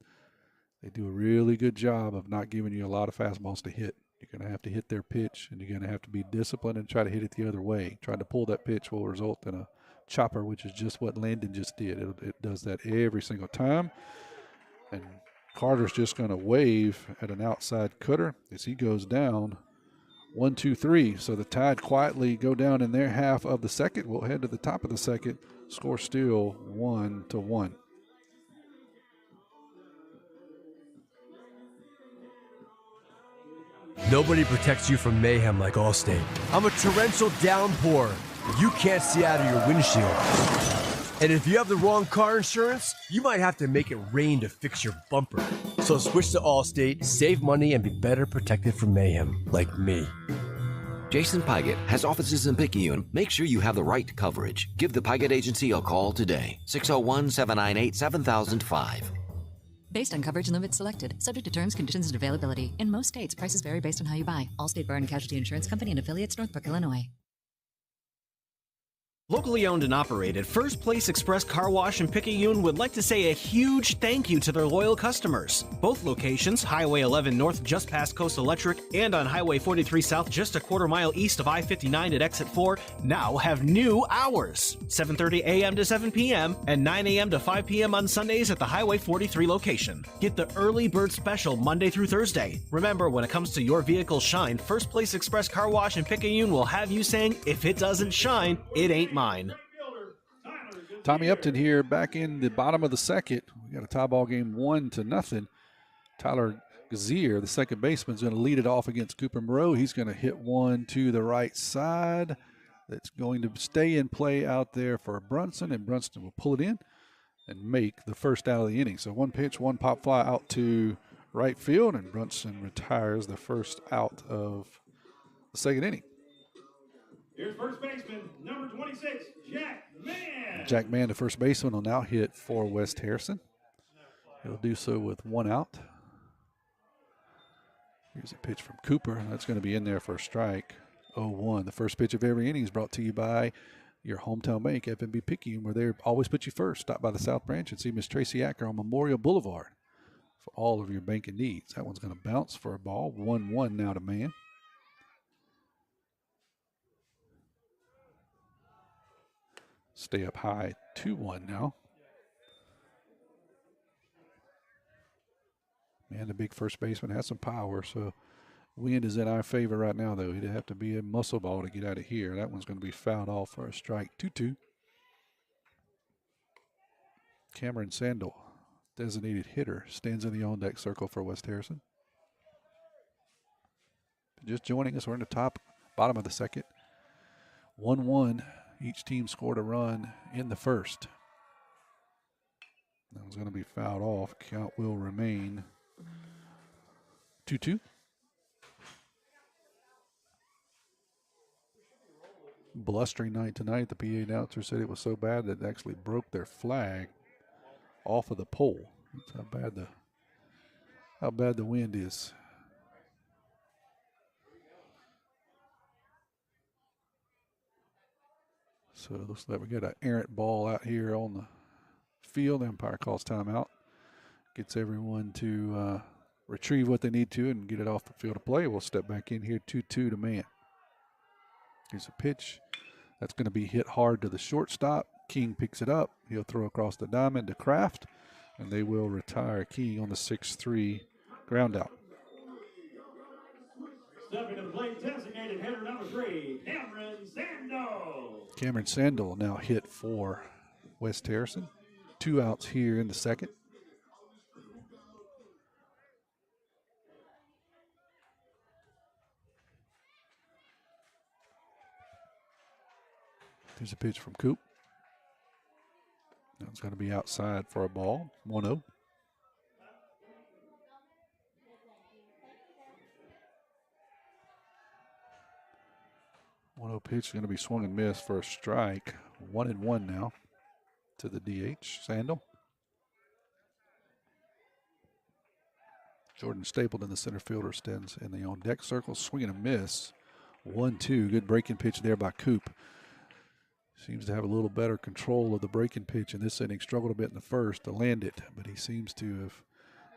They do a really good job of not giving you a lot of fastballs to hit. You're going to have to hit their pitch, and you're going to have to be disciplined and try to hit it the other way. Trying to pull that pitch will result in a chopper, which is just what Landon just did. It does that every single time. And Carter's just going to wave at an outside cutter as he goes down 1, 2, 3. So the Tide quietly go down in their half of the second. We'll head to the top of the second. Score still 1-1. Nobody protects you from mayhem like Allstate. I'm a torrential downpour you can't see out of your windshield. And if you have the wrong car insurance, you might have to make it rain to fix your bumper. So switch to Allstate, save money, and be better protected from mayhem like me. Jason Pygott has offices in Picayune. Make sure you have the right coverage. Give the Pygott Agency a call today. 601-798-7005. Based on coverage and limits selected, subject to terms, conditions, and availability. In most states, prices vary based on how you buy. Allstate Bar and Casualty Insurance Company and affiliates, Northbrook, Illinois. Locally owned and operated, First Place Express Car Wash in Picayune would like to say a huge thank you to their loyal customers. Both locations, Highway 11 North just past Coast Electric and on Highway 43 South just a quarter mile east of I-59 at Exit 4, now have new hours. 7:30 a.m. to 7 p.m. and 9 a.m. to 5 p.m. on Sundays at the Highway 43 location. Get the early bird special Monday through Thursday. Remember, when it comes to your vehicle's shine, First Place Express Car Wash in Picayune will have you saying, if it doesn't shine, it ain't mine. Tommy Upton here back in the bottom of the second. We got a tie ball game 1-0. Tyler Gazier, the second baseman, is going to lead it off against Cooper Moreau. He's going to hit one to the right side. That's going to stay in play out there for Brunson, and Brunson will pull it in and make the first out of the inning. So one pitch, one pop fly out to right field, and Brunson retires the first out of the second inning. Here's first baseman, number 26, Jack Mann. Jack Mann, the first baseman, will now hit for West Harrison. He'll do so with one out. Here's a pitch from Cooper. That's going to be in there for a strike. 0-1. The first pitch of every inning is brought to you by your hometown bank, FNB Picayune, where they always put you first. Stop by the South Branch and see Miss Tracy Acker on Memorial Boulevard for all of your banking needs. That one's going to bounce for a ball. 1-1 now to Mann. Stay up high, 2-1 now. Man, the big first baseman has some power, so wind is in our favor right now, though. He'd have to be a muscle ball to get out of here. That one's going to be fouled off for a strike. 2-2. Cameron Sandel, designated hitter, stands in the on-deck circle for West Harrison. Just joining us, we're in the bottom of the second. 1-1. Each team scored a run in the first. That was going to be fouled off. Count will remain 2-2. Blustering night tonight. The PA announcer said it was so bad that it actually broke their flag off of the pole. That's how bad the wind is. So it looks like we got an errant ball out here on the field. Umpire calls timeout. Gets everyone to retrieve what they need to and get it off the field of play. We'll step back in here, 2-2 to Mann. Here's a pitch. That's going to be hit hard to the shortstop. King picks it up. He'll throw across the diamond to Kraft, and they will retire King on the 6-3 ground out. Stepping to the plate, designated hitter number 3, Cameron Sandel. Cameron Sandel now hit for West Harrison. 2 outs here in the second. There's a pitch from Coop. That's going to be outside for a ball. 1-0. Pitch is going to be swung and missed for a strike. 1-1 now to the DH, Sandel. Jordan Stapleton, the center fielder, stands in the on-deck circle, swinging a miss. 1-2, good breaking pitch there by Coop. Seems to have a little better control of the breaking pitch in this inning. Struggled a bit in the first to land it, but he seems to have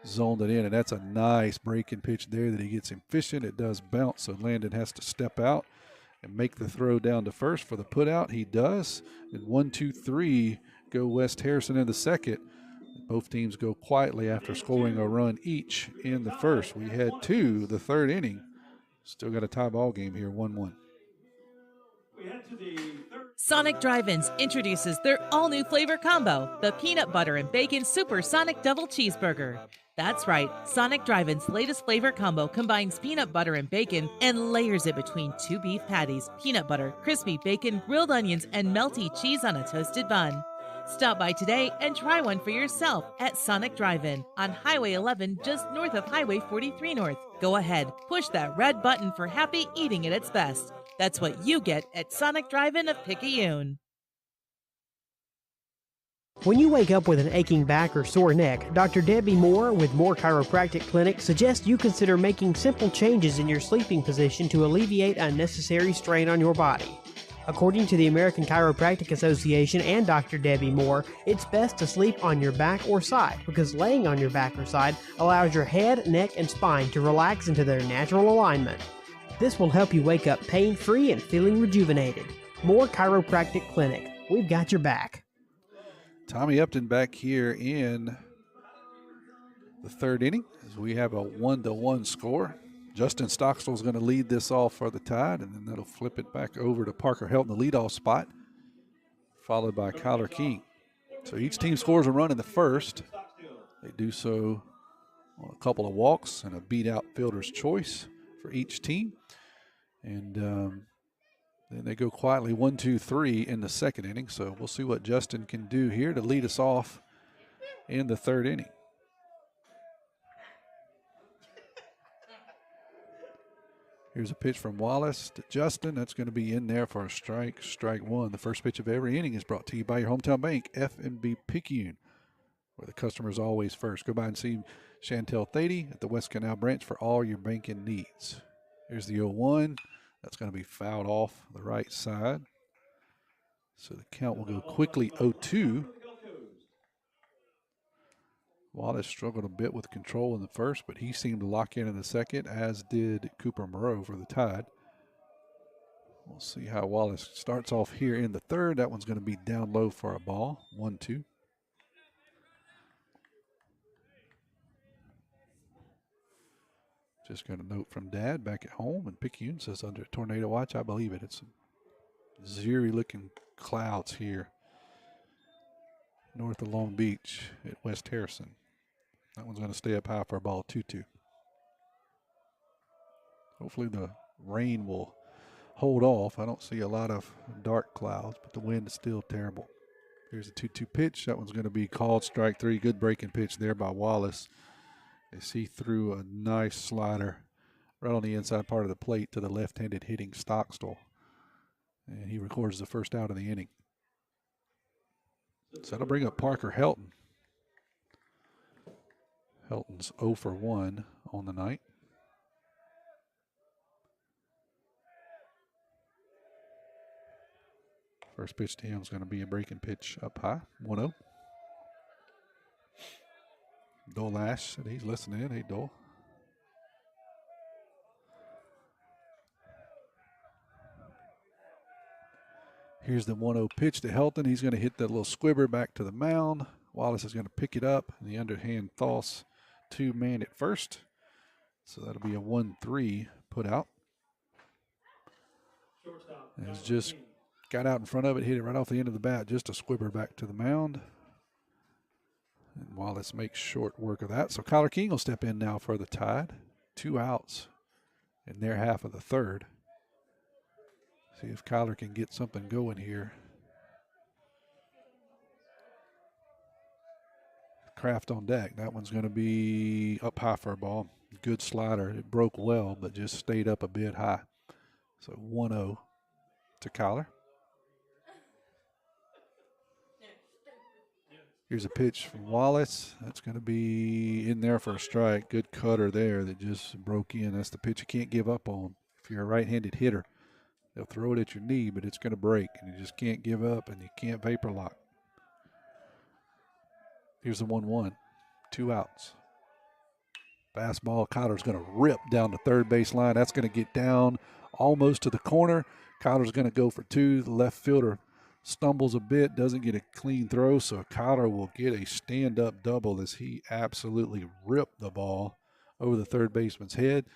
zoned it in, and that's a nice breaking pitch there that he gets him fishing. It does bounce, so Landon has to step out and make the throw down to first for the put out. He does. And 1, 2, 3 go West Harrison in the second. Both teams go quietly after scoring a run each in the first. We head to the third inning. Still got a tie ball game here, 1-1. Sonic Drive-Ins introduces their all-new flavor combo, the Peanut Butter and Bacon Super Sonic Double Cheeseburger. That's right, Sonic Drive-In's latest flavor combo combines peanut butter and bacon and layers it between 2 beef patties, peanut butter, crispy bacon, grilled onions, and melty cheese on a toasted bun. Stop by today and try one for yourself at Sonic Drive-In on Highway 11 just north of Highway 43 North. Go ahead, push that red button for happy eating at its best. That's what you get at Sonic Drive-In of Picayune. When you wake up with an aching back or sore neck, Dr. Debbie Moore with Moore Chiropractic Clinic suggests you consider making simple changes in your sleeping position to alleviate unnecessary strain on your body. According to the American Chiropractic Association and Dr. Debbie Moore, it's best to sleep on your back or side because laying on your back or side allows your head, neck, and spine to relax into their natural alignment. This will help you wake up pain-free and feeling rejuvenated. Moore Chiropractic Clinic. We've got your back. Tommy Upton back here in the third inning as we have a 1-1 score. Justin Stockstill is going to lead this off for the Tide, and then that'll flip it back over to Parker Helton, the leadoff spot, followed by Kyler King. So each team scores a run in the first. They do so on a couple of walks and a beat-out fielder's choice for each team. And then they go quietly 1, 2, 3 in the second inning. So we'll see what Justin can do here to lead us off in the third inning. Here's a pitch from Wallace to Justin. That's going to be in there for a strike, strike one. The first pitch of every inning is brought to you by your hometown bank, F&B Picayune, where the customer is always first. Go by and see Chantel Thady at the West Canal branch for all your banking needs. Here's the 0-1. That's going to be fouled off the right side. So the count will go quickly 0-2. Wallace struggled a bit with control in the first, but he seemed to lock in the second, as did Cooper Moreau for the Tide. We'll see how Wallace starts off here in the third. That one's going to be down low for a ball, 1-2. Just got a note from Dad back at home, and Picayune says under tornado watch. I believe it. It's some zeary-looking clouds here north of Long Beach at West Harrison. That one's going to stay up high for a ball, 2-2. Hopefully the rain will hold off. I don't see a lot of dark clouds, but the wind is still terrible. Here's a 2-2 pitch. That one's going to be called strike three. Good breaking pitch there by Wallace. They see through a nice slider right on the inside part of the plate to the left-handed hitting Stockstill. And he records the first out of the inning. So that'll bring up Parker Helton. Helton's 0 for 1 on the night. First pitch to him is going to be a breaking pitch up high, 1-0. Dole Ash said he's listening in. Hey, Dole. Here's the 1-0 pitch to Helton. He's going to hit that little squibber back to the mound. Wallace is going to pick it up, and the underhand toss to man at first. So that'll be a 1-3 put out. And it's just got out in front of it, hit it right off the end of the bat, just a squibber back to the mound. And Wallace makes short work of that. So Kyler King will step in now for the Tide. 2 outs in their half of the third. See if Kyler can get something going here. Kraft on deck. That one's going to be up high for a ball. Good slider. It broke well, but just stayed up a bit high. So 1-0 to Kyler. Here's a pitch from Wallace. That's going to be in there for a strike. Good cutter there that just broke in. That's the pitch you can't give up on. If you're a right-handed hitter, they'll throw it at your knee, but it's going to break, and you just can't give up, and you can't vapor lock. Here's the 1-1. 2 outs. Fastball, Kyler's going to rip down the third base line. That's going to get down almost to the corner. Kyler's going to go for two. The left fielder stumbles a bit, doesn't get a clean throw, so Kyler will get a stand-up double as he absolutely ripped the ball over the third baseman's head.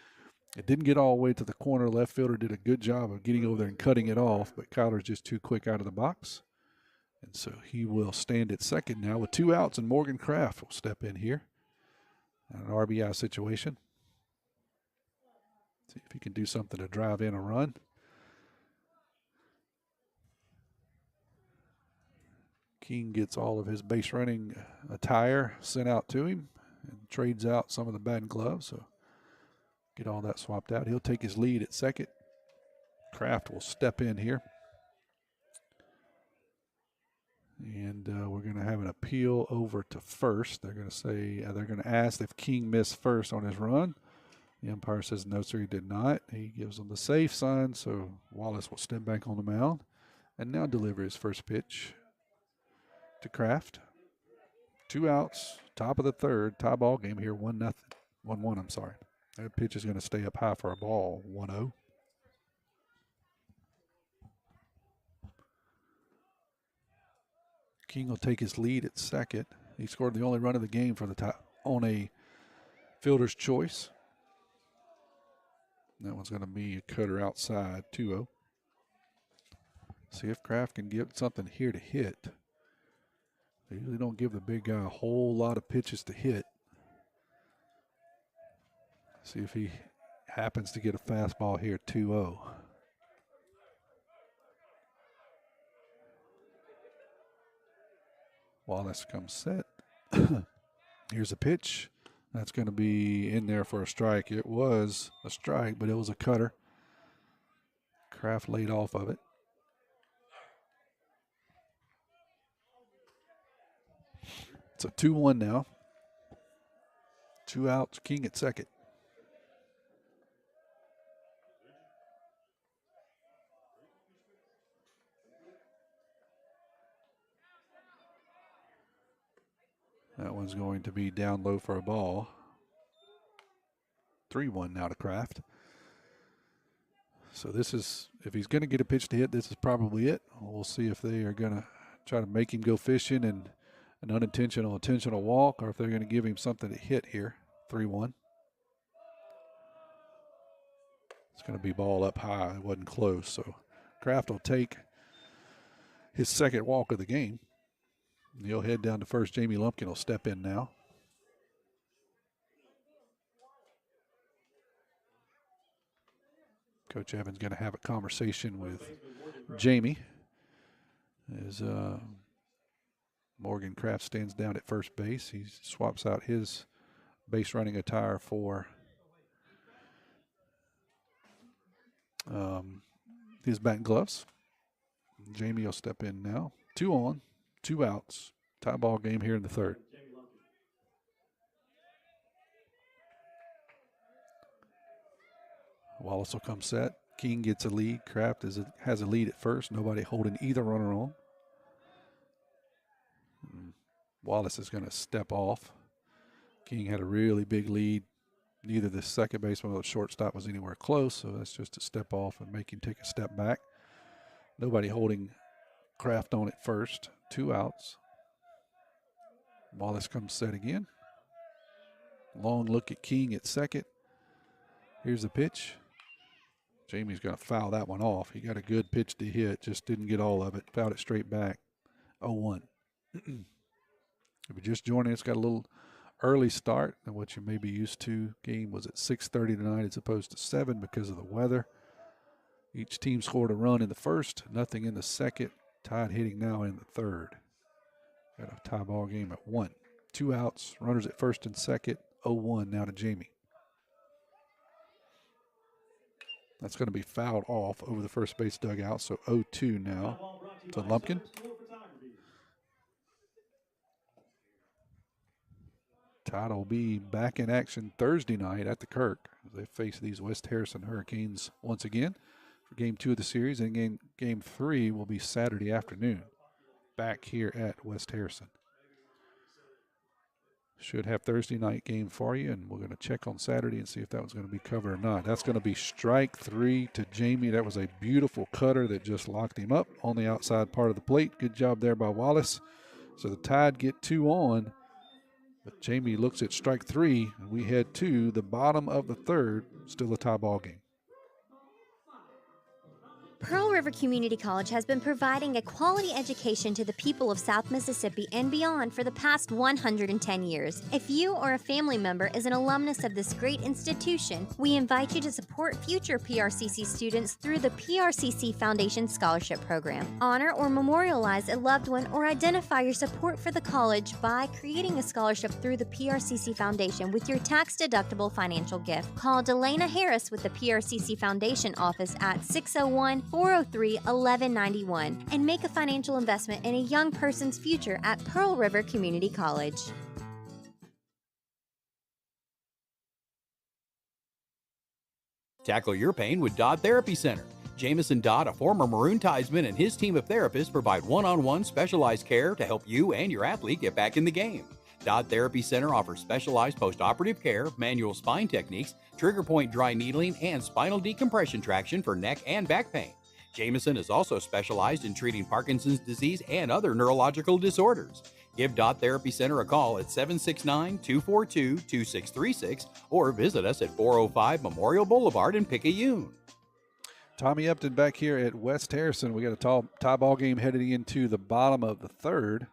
It didn't get all the way to the corner. Left fielder did a good job of getting over there and cutting it off, but Kyler's just too quick out of the box. And so he will stand at second now with 2 outs, and Morgan Kraft will step in here. An RBI situation. See if he can do something to drive in a run. King gets all of his base running attire sent out to him and trades out some of the batting gloves. So get all that swapped out. He'll take his lead at second. Kraft will step in here. And we're going to have an appeal over to first. They're going to say, they're going to ask if King missed first on his run. The umpire says no, sir, he did not. He gives them the safe sign, so Wallace will step back on the mound and now deliver his first pitch to Kraft. 2 outs, top of the third, tie ball game here, 1-1, I'm sorry. That pitch is going to stay up high for a ball, 1-0. King will take his lead at second. He scored the only run of the game for the top on a fielder's choice. That one's going to be a cutter outside, 2-0. See if Kraft can get something here to hit. They usually don't give the big guy a whole lot of pitches to hit. See if he happens to get a fastball here, 2-0. Wallace comes set. Here's a pitch. That's going to be in there for a strike. It was a strike, but it was a cutter. Kraft laid off of it. It's a 2-1 now. 2 outs, King at second. That one's going to be down low for a ball. 3-1 now to Kraft. So this is, if he's going to get a pitch to hit, this is probably it. We'll see if they are going to try to make him go fishing and an intentional walk, or if they're going to give him something to hit here. 3-1. It's going to be ball up high. It wasn't close. So Kraft will take his second walk of the game. He'll head down to first. Jamie Lumpkin will step in now. Coach Evans going to have a conversation with Jamie as Morgan Kraft stands down at first base. He swaps out his base running attire for his batting gloves. Jamie will step in now. 2 on, 2 outs. Tie ball game here in the third. Wallace will come set. King gets a lead. Kraft has a lead at first. Nobody holding either runner on. Wallace is going to step off. King had a really big lead. Neither the second baseman or the shortstop was anywhere close, so that's just a step off and make him take a step back. Nobody holding Kraft on at first. 2 outs. Wallace comes set again. Long look at King at second. Here's the pitch. Jamie's going to foul that one off. He got a good pitch to hit, just didn't get all of it. Fouled it straight back. 0-1. If you're just joining us, got a little early start than what you may be used to. Game was at 6:30 tonight as opposed to 7 because of the weather. Each team scored a run in the first, nothing in the second. Tide hitting now in the third. Got a tie ball game at 1. 2 outs, runners at first and second. 0-1 now to Jamie. That's going to be fouled off over the first base dugout, so 0-2 now to Lumpkin. Tide will be back in action Thursday night at the Kirk as they face these West Harrison Hurricanes once again for Game 2 of the series, and Game 3 will be Saturday afternoon back here at West Harrison. Should have Thursday night game for you, and we're going to check on Saturday and see if that was going to be covered or not. That's going to be strike 3 to Jamie. That was a beautiful cutter that just locked him up on the outside part of the plate. Good job there by Wallace. So the Tide get 2 on, but Jamie looks at strike 3, and we head to the bottom of the third. Still a tie ball game. Pearl River Community College has been providing a quality education to the people of South Mississippi and beyond for the past 110 years. If you or a family member is an alumnus of this great institution, we invite you to support future PRCC students through the PRCC Foundation Scholarship Program. Honor or memorialize a loved one or identify your support for the college by creating a scholarship through the PRCC Foundation with your tax-deductible financial gift. Call Delana Harris with the PRCC Foundation office at 601-403-1191 and make a financial investment in a young person's future at Pearl River Community College. Tackle your pain with Dodd Therapy Center. Jamison Dodd, a former Maroon Tidesman, and his team of therapists provide one-on-one specialized care to help you and your athlete get back in the game. Dodd Therapy Center offers specialized post-operative care, manual spine techniques, trigger point dry needling, and spinal decompression traction for neck and back pain. Jamison is also specialized in treating Parkinson's disease and other neurological disorders. Give Dodd Therapy Center a call at 769-242-2636 or visit us at 405 Memorial Boulevard in Picayune. Tommy Upton back here at West Harrison. We got a tie ball game heading into the bottom of the third.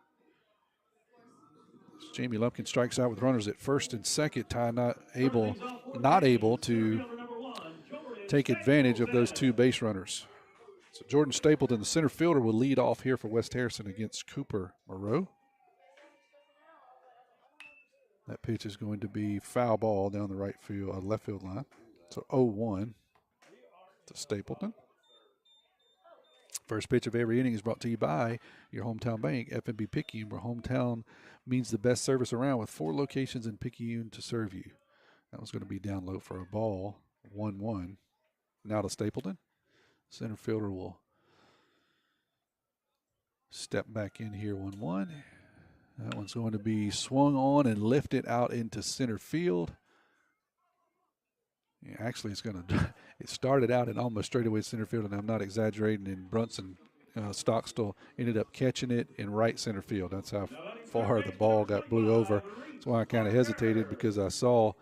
Jamie Lumpkin strikes out with runners at first and second. Ty not able to take advantage of those two base runners. So Jordan Stapleton, the center fielder, will lead off here for West Harrison against Cooper Moreau. That pitch is going to be foul ball down the left field line. So 0-1 to Stapleton. First pitch of every inning is brought to you by your hometown bank, F&B Picayune, where hometown means the best service around, with 4 locations in Picayune to serve you. That was going to be down low for a ball, 1-1. Now to Stapleton. Center fielder will step back in here, 1-1. That one's going to be swung on and lifted out into center field. Yeah, actually, it started out in almost straightaway center field, and I'm not exaggerating, and Brunson Stockstill ended up catching it in right center field. That's how far the ball blew over. That's why I kind of hesitated, because I saw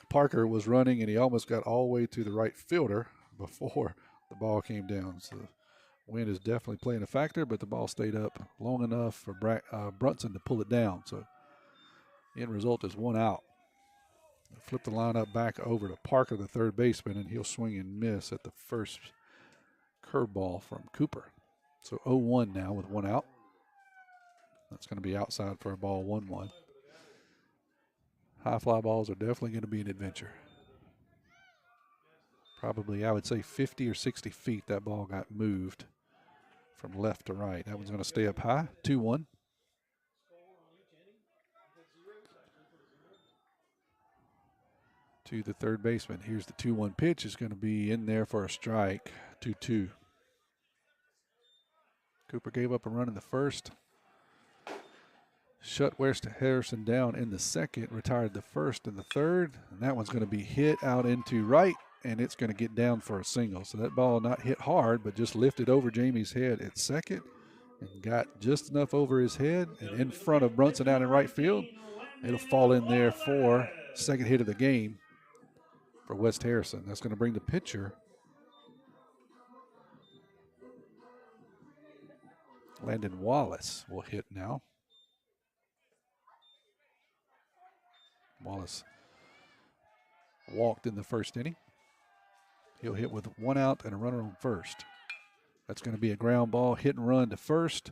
Parker was running, and he almost got all the way to the right fielder before the ball came down. So wind is definitely playing a factor, but the ball stayed up long enough for Brunson to pull it down. So the end result is 1 out. Flip the lineup back over to Parker, the third baseman, and he'll swing and miss at the first curveball from Cooper. So 0-1 now with 1 out. That's going to be outside for a ball, 1-1. High fly balls are definitely going to be an adventure. Probably, I would say 50 or 60 feet that ball got moved from left to right. That one's going to stay up high, 2-1. To the third baseman. Here's the 2-1 pitch. Is going to be in there for a strike, 2-2. Cooper gave up a run in the first. Shut West Harrison down in the second, retired the first and the third, and that one's going to be hit out into right, and it's going to get down for a single. So that ball not hit hard, but just lifted over Jamie's head at second and got just enough over his head and in front of Brunson out in right field. It'll fall in there for second hit of the game for West Harrison. That's going to bring the pitcher Landon Wallace will hit now. Wallace walked in the first inning. He'll hit with 1 out and a runner on first. That's going to be a ground ball, hit and run to first.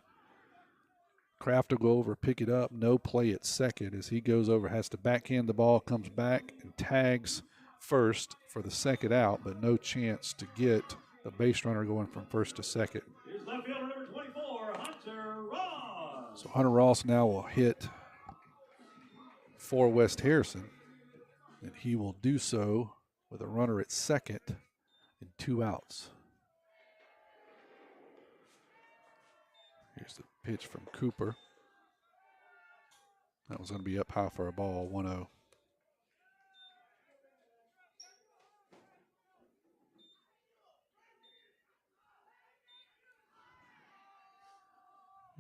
Kraft will go over, pick it up, no play at second as he goes over, has to backhand the ball, comes back and tags first for the second out, but no chance to get the base runner going from first to second. Here's left fielder number 24, Hunter Ross. So Hunter Ross now will hit for West Harrison, and he will do so with a runner at second and 2 outs. Here's the pitch from Cooper. That was going to be up high for a ball, 1-0.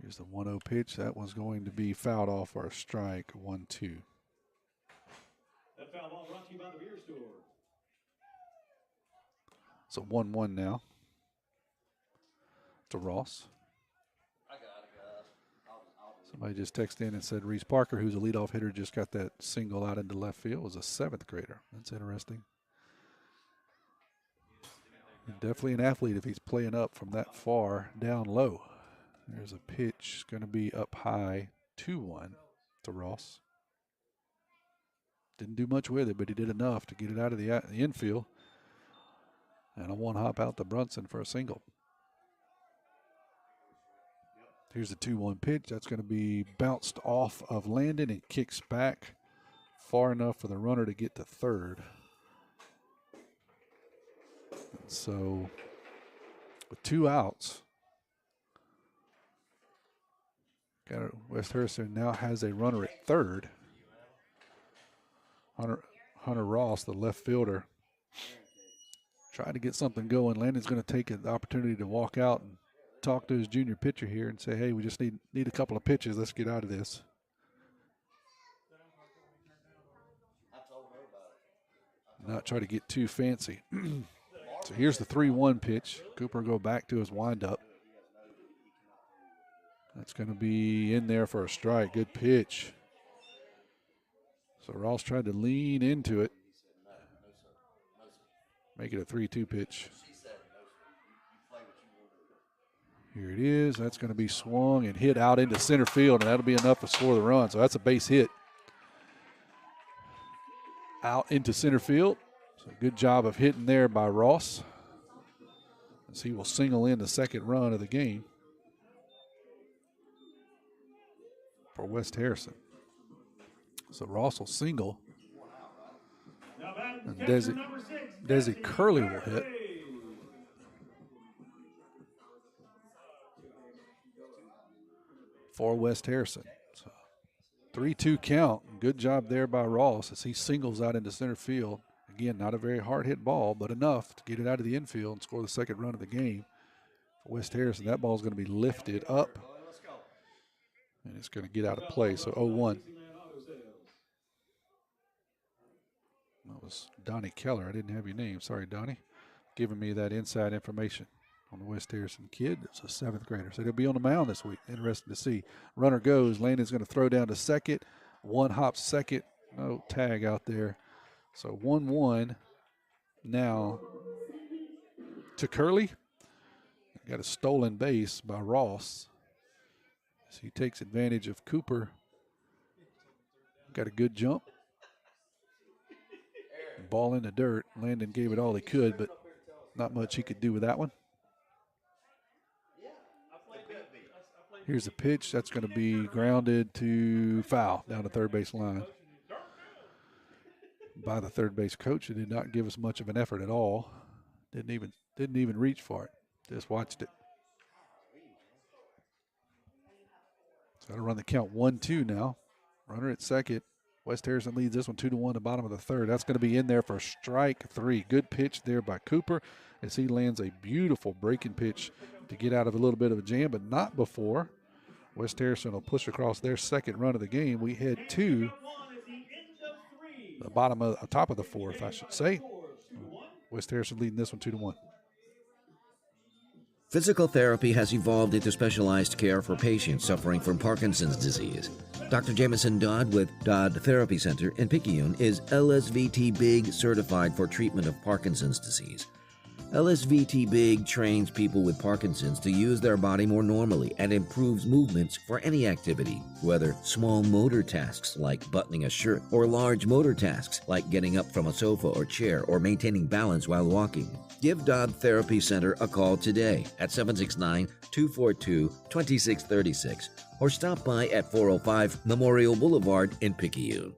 Here's the 1-0 pitch. That was going to be fouled off for a strike, 1-2. That foul ball brought to you by the beer store. So 1-1 now to Ross. Somebody just texted in and said Reese Parker, who's a leadoff hitter, just got that single out into left field, was a 7th grader. That's interesting. And definitely an athlete if he's playing up from that far down low. There's a pitch going to be up high, 2-1 to Ross. Didn't do much with it, but he did enough to get it out of the infield. And a 1-hop out to Brunson for a single. Here's the 2-1 pitch. That's going to be bounced off of Landon and kicks back far enough for the runner to get to third. And so with 2 outs, West Harrison now has a runner at third. Hunter Ross, the left fielder, trying to get something going. Landon's going to take the opportunity to walk out and talk to his junior pitcher here and say, hey, we just need a couple of pitches. Let's get out of this. Not try to get too fancy. So here's the 3-1 pitch. Cooper will go back to his windup. That's going to be in there for a strike. Good pitch. So Ross tried to lean into it. Make it a 3-2 pitch. Here it is. That's going to be swung and hit out into center field, and that'll be enough to score the run. So that's a base hit. Out into center field. So good job of hitting there by Ross, as he will single in the second run of the game for West Harrison. So Ross will single. And Desi Curley will hit. For West Harrison. So 3-2 count. Good job there by Ross as he singles out into center field. Again, not a very hard hit ball, but enough to get it out of the infield and score the second run of the game. For West Harrison, that ball is going to be lifted up, and it's going to get out of play. So 0-1. That was Donnie Keller. I didn't have your name. Sorry, Donnie. Giving me that inside information on the West Harrison kid. It's a 7th grader. So he'll be on the mound this week. Interesting to see. Runner goes. Landon's going to throw down to second. 1-hop second. No tag out there. So 1-1 now to Curley. Got a stolen base by Ross. So he takes advantage of Cooper. Got a good jump. Ball in the dirt. Landon gave it all he could, but not much he could do with that one. Here's the pitch. That's going to be grounded to foul down the third base line by the third base coach, who did not give us much of an effort at all. Didn't even reach for it. Just watched it. So that'll run the count 1-2 now. Runner at second. West Harrison leads this one 2-1, the bottom of the third. That's going to be in there for strike 3. Good pitch there by Cooper as he lands a beautiful breaking pitch to get out of a little bit of a jam, but not before. West Harrison will push across their second run of the game. We head to the top of the fourth, I should say. West Harrison leading this one 2-1. Physical therapy has evolved into specialized care for patients suffering from Parkinson's disease. Dr. Jamison Dodd with Dodd Therapy Center in Picayune is LSVT Big certified for treatment of Parkinson's disease. LSVT Big trains people with Parkinson's to use their body more normally and improves movements for any activity, whether small motor tasks like buttoning a shirt or large motor tasks like getting up from a sofa or chair or maintaining balance while walking. Give Dodd Therapy Center a call today at 769-242-2636 or stop by at 405 Memorial Boulevard in Picayune.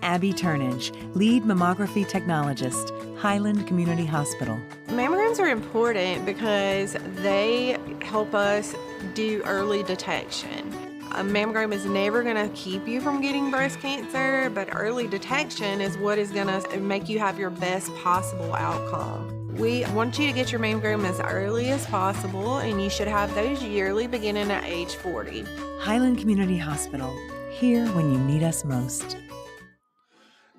Abby Turnage, lead mammography technologist, Highland Community Hospital. Mammograms mammograms are important because they help us do early detection. A mammogram is never going to keep you from getting breast cancer, but early detection is what is going to make you have your best possible outcome. We want you to get your mammogram as early as possible, and you should have those yearly beginning at age 40. Highland Community Hospital, here when you need us most.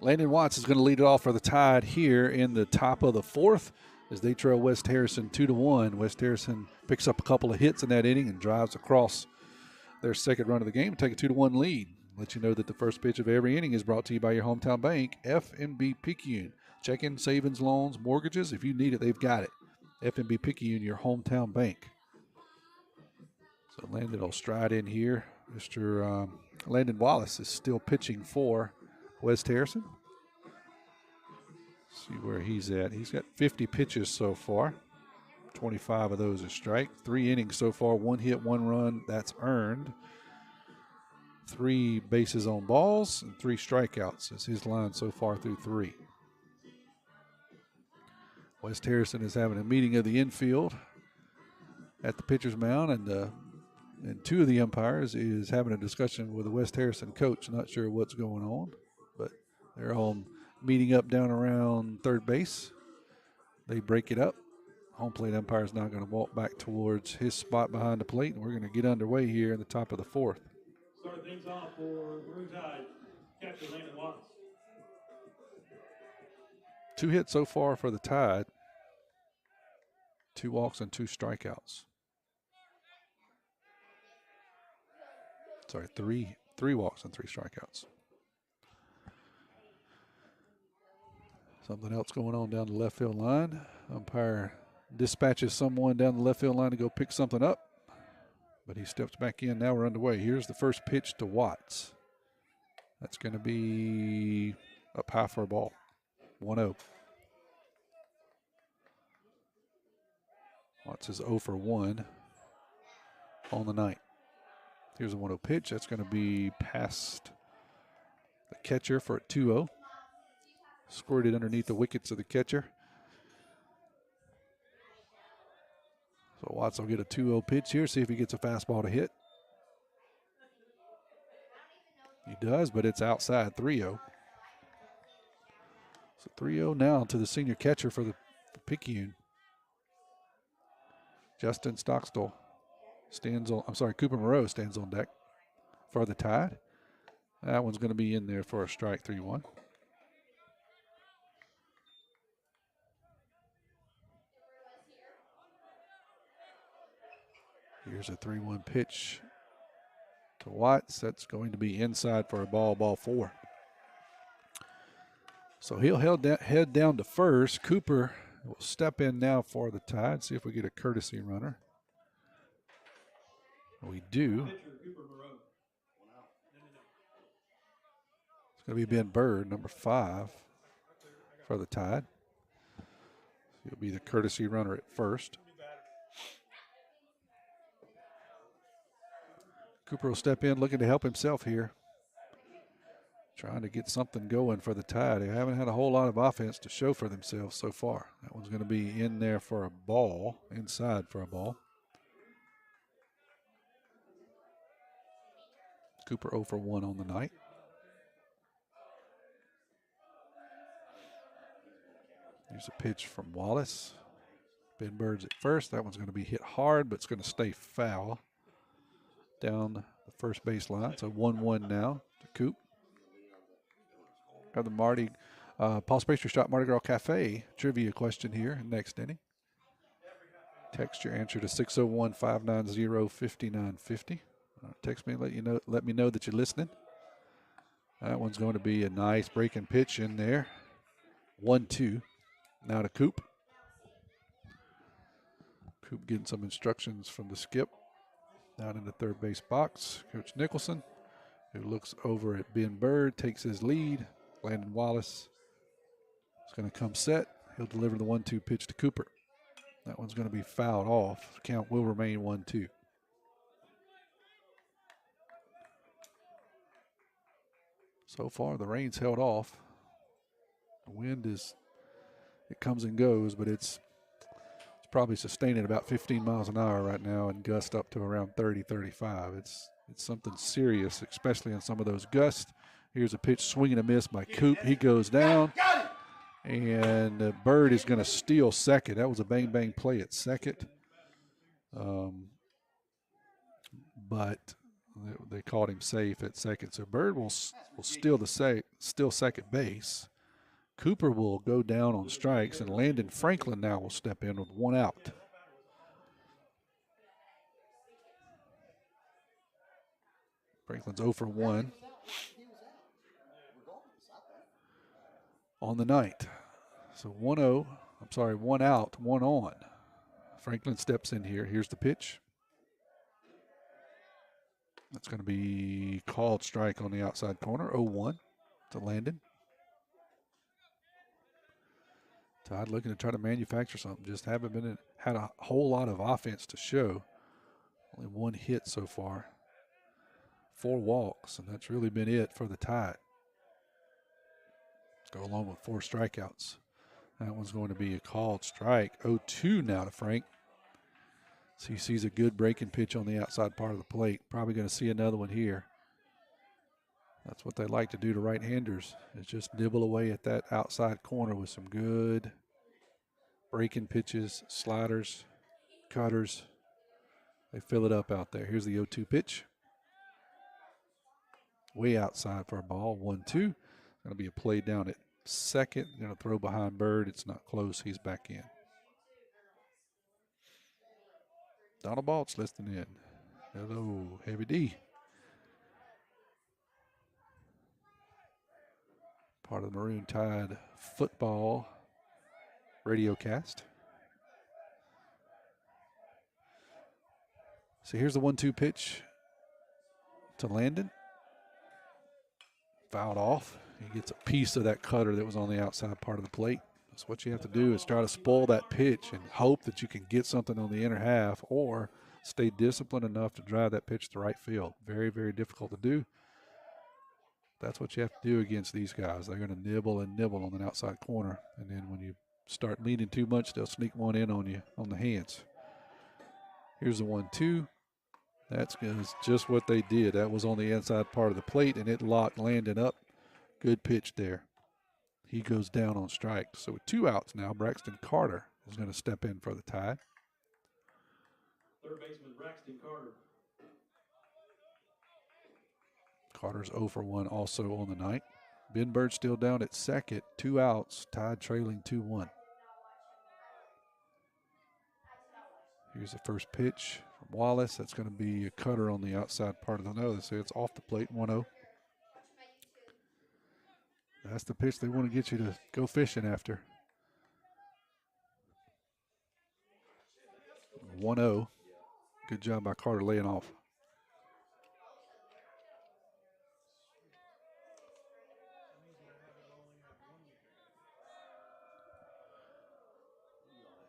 Landon Watts is going to lead it off for the Tide here in the top of the fourth as they trail West Harrison 2-1. West Harrison picks up a couple of hits in that inning and drives across their second run of the game and take a 2-1 lead. Let you know that the first pitch of every inning is brought to you by your hometown bank, FNB Picayune. Checking, savings, loans, mortgages. If you need it, they've got it. FNB Picayune, your hometown bank. So Landon will stride in here. Mr. Landon Wallace is still pitching for West Harrison. See where he's at. He's got 50 pitches so far. 25 of those are strike. 3 innings so far. 1 hit, 1 run. That's earned. 3 bases on balls and 3 strikeouts is his line so far through 3. West Harrison is having a meeting of the infield at the pitcher's mound, and 2 of the umpires is having a discussion with the West Harrison coach. Not sure what's going on, but they're all meeting up down around third base. They break it up. Home plate umpire is now going to walk back towards his spot behind the plate, and we're going to get underway here in the top of the fourth. Start things off for Maroon Tide, catcher Landon Watts. 2 hits so far for the Tide. 2 walks and 2 strikeouts. Sorry, three walks and 3 strikeouts. Something else going on down the left field line. Umpire dispatches someone down the left field line to go pick something up, but he steps back in. Now we're underway. Here's the first pitch to Watts. That's going to be up high for a ball. 1-0. Watts is 0 for 1 on the night. Here's a 1-0 pitch. That's going to be past the catcher for a 2-0. Squirted underneath the wickets of the catcher. So Watts will get a 2-0 pitch here, see if he gets a fastball to hit. He does, but it's outside, 3-0. So 3-0 now to the senior catcher for the Picayune. Justin Stockstill Cooper Moreau stands on deck for the Tide. That one's going to be in there for a strike, 3-1. Here's a 3-1 pitch to Watts. That's going to be inside for a ball 4. So he'll head down to first. Cooper will step in now for the Tide. See if we get a courtesy runner. We do. It's going to be Ben Bird, number 5 for the Tide. He'll be the courtesy runner at first. Cooper will step in looking to help himself here. Trying to get something going for the Tide. They haven't had a whole lot of offense to show for themselves so far. That one's going to be in there for a ball, inside for a ball. Cooper 0 for 1 on the night. Here's a pitch from Wallace. Ben Bird's at first. That one's going to be hit hard, but it's going to stay foul down the first base line. So 1-1 now to Coop. Got the Paul's Pastry Shop Mardi Gras Cafe trivia question here next inning. Text your answer to 601-590-5950. Text me, let me know that you're listening. That one's going to be a nice breaking pitch in there. 1-2. Now to Coop. Coop getting some instructions from the skip down in the third base box. Coach Nicholson, who looks over at Ben Bird, takes his lead. Landon Wallace is going to come set. He'll deliver the 1-2 pitch to Cooper. That one's going to be fouled off. Count will remain 1-2. So far, the rain's held off. The wind it comes and goes, but it's probably sustaining about 15 miles an hour right now and gust up to around 30, 35. It's something serious, especially in some of those gusts. Here's a pitch, swing and a miss by Coop. He goes down, and Bird is going to steal second. That was a bang-bang play at second. But they called him safe at second. So Bird will steal second base. Cooper will go down on strikes, and Landon Franklin now will step in with one out. Franklin's 0 for 1 on the night. So 1 out, 1 on. Franklin steps in here. Here's the pitch. That's going to be called strike on the outside corner, 0-1 to Landon. Tide looking to try to manufacture something. Just haven't had a whole lot of offense to show. Only 1 hit so far. 4 walks, and that's really been it for the Tide. Go along with 4 strikeouts. That one's going to be a called strike. 0-2 now to Frank. So he sees a good breaking pitch on the outside part of the plate. Probably going to see another one here. That's what they like to do to right-handers, is just nibble away at that outside corner with some good breaking pitches, sliders, cutters. They fill it up out there. Here's the 0-2 pitch. Way outside for a ball, 1-2. Going to be a play down at second. Going to throw behind Bird. It's not close. He's back in. Donald Baltz listening in. Hello, Heavy D. Part of the Maroon Tide football radio cast. So here's the 1-2 pitch to Landon. Fouled off. He gets a piece of that cutter that was on the outside part of the plate. That's what you have to do, is try to spoil that pitch and hope that you can get something on the inner half, or stay disciplined enough to drive that pitch to right field. Very, very difficult to do. That's what you have to do against these guys. They're going to nibble and nibble on the outside corner, and then when you start leaning too much, they'll sneak one in on you on the hands. Here's the 1-2. That's just what they did. That was on the inside part of the plate, and it locked Landon up. Good pitch there. He goes down on strike. So with 2 outs now, Braxton Carter is going to step in for the Tide. Third baseman Braxton Carter. Carter's 0 for 1 also on the night. Ben Bird still down at second. 2 outs. Tide trailing 2-1. Here's the first pitch from Wallace. That's going to be a cutter on the outside part of the nose. So it's off the plate, 1-0. That's the pitch they want to get you to go fishing after. 1-0. Good job by Carter laying off.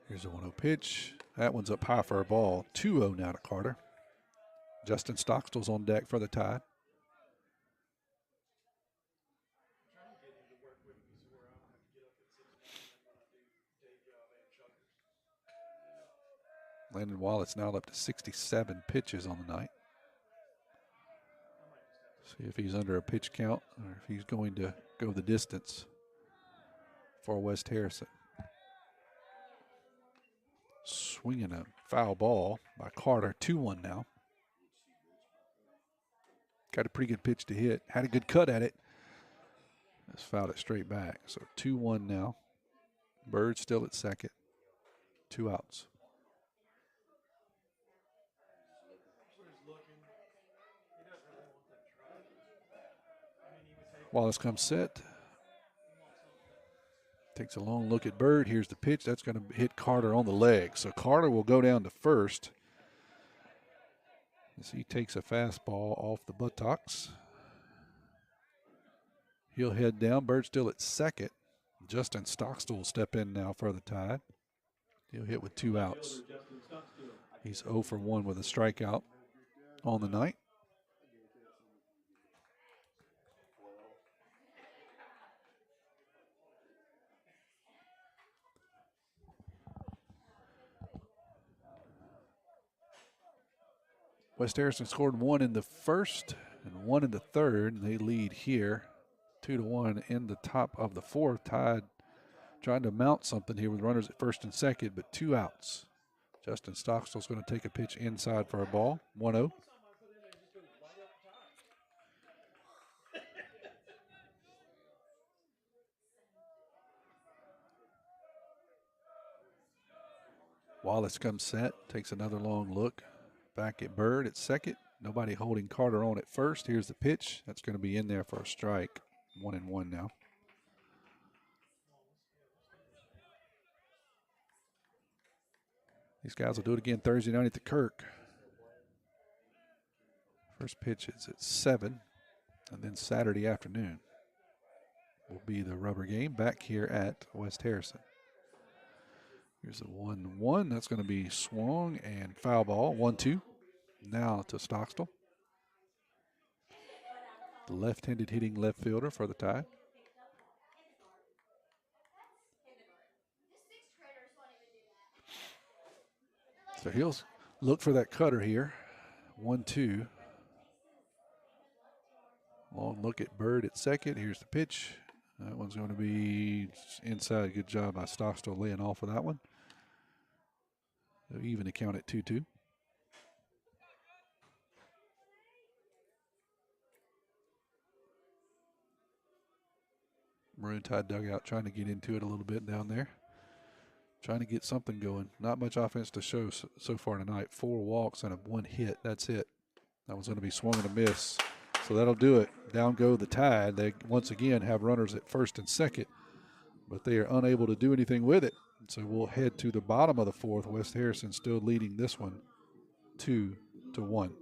Here's a 1-0 pitch. That one's up high for a ball. 2-0 now to Carter. Justin Stockstill's on deck for the Tide. Landon Wallace now up to 67 pitches on the night. See if he's under a pitch count or if he's going to go the distance for West Harrison. Swinging a foul ball by Carter. 2-1 now. Got a pretty good pitch to hit. Had a good cut at it. Just fouled it straight back. So 2-1 now. Bird still at second. 2 outs. Wallace comes set. Takes a long look at Bird. Here's the pitch. That's going to hit Carter on the leg. So Carter will go down to first as he takes a fastball off the buttocks. He'll head down. Bird still at second. Justin Stockstill will step in now for the Tide. He'll hit with 2 outs. He's 0 for 1 with a strikeout on the night. West Harrison scored 1 in the first and 1 in the third, and they lead here 2-1 in the top of the fourth. Tide trying to mount something here with runners at first and second, but 2 outs. Justin Stockstill's going to take a pitch inside for a ball, 1-0. Wallace comes set, takes another long look. Back at Bird at second. Nobody holding Carter on at first. Here's the pitch. That's going to be in there for a strike. 1-1 now. These guys will do it again Thursday night at the Kirk. First pitch is at 7, and then Saturday afternoon will be the rubber game back here at West Harrison. Here's a 1-1. That's going to be swung and foul ball. 1-2. Now to Stockstill. The left-handed hitting left fielder for the Tide. So he'll look for that cutter here. 1-2. Long look at Bird at second. Here's the pitch. That one's going to be inside. Good job by Stockstill laying off of that one. Even to count at 2-2. Maroon Tide dugout trying to get into it a little bit down there. Trying to get something going. Not much offense to show so far tonight. 4 walks and a 1 hit. That's it. That one's going to be swung and a miss. So that'll do it. Down go the Tide. They once again have runners at first and second, but they are unable to do anything with it. So we'll head to the bottom of the fourth. West Harrison still leading this one 2-1.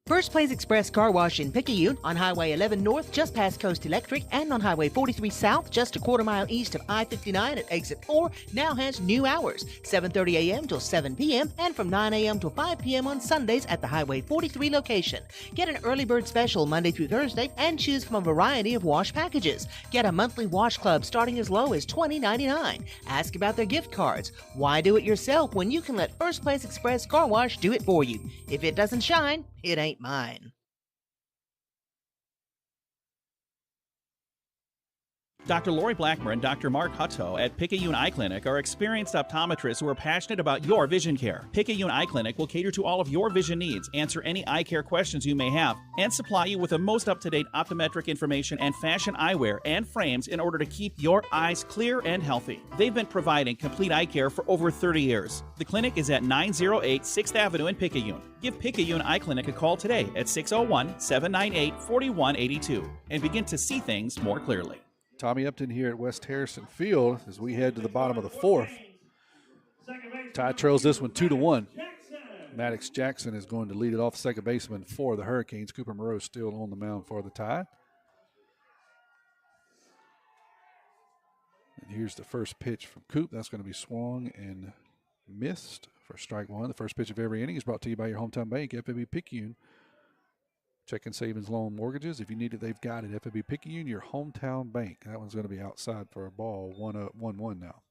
First Place Express Car Wash in Picayune on Highway 11 North just past Coast Electric and on Highway 43 South just a quarter-mile east of I-59 at Exit 4 now has new hours, 7:30 a.m. till 7 p.m. and from 9 a.m. till 5 p.m. on Sundays at the Highway 43 location. Get an early bird special Monday through Thursday and choose from a variety of wash packages. Get a monthly wash club starting as low as $20.99. Ask about their gift cards. Why do it yourself when you can let First Place Express Car Wash do it for you? If it doesn't shine, it ain't mine. Dr. Lori Blackmer and Dr. Mark Hutto at Picayune Eye Clinic are experienced optometrists who are passionate about your vision care. Picayune Eye Clinic will cater to all of your vision needs, answer any eye care questions you may have, and supply you with the most up-to-date optometric information and fashion eyewear and frames in order to keep your eyes clear and healthy. They've been providing complete eye care for over 30 years. The clinic is at 908 6th Avenue in Picayune. Give Picayune Eye Clinic a call today at 601-798-4182 and begin to see things more clearly. Tommy Upton here at West Harrison Field as we head to the bottom of the fourth. Tide trails this one 2-1. Maddox Jackson is going to lead it off, second baseman for the Hurricanes. Cooper Moreau still on the mound for the Tide. And here's the first pitch from Coop. That's going to be swung and missed for strike one. The first pitch of every inning is brought to you by your hometown bank, FAB Picayune. Checking savings, loan, mortgages. If you need it, they've got it. FAB Picayune, your hometown bank. That one's going to be outside for a ball. 1-1 now.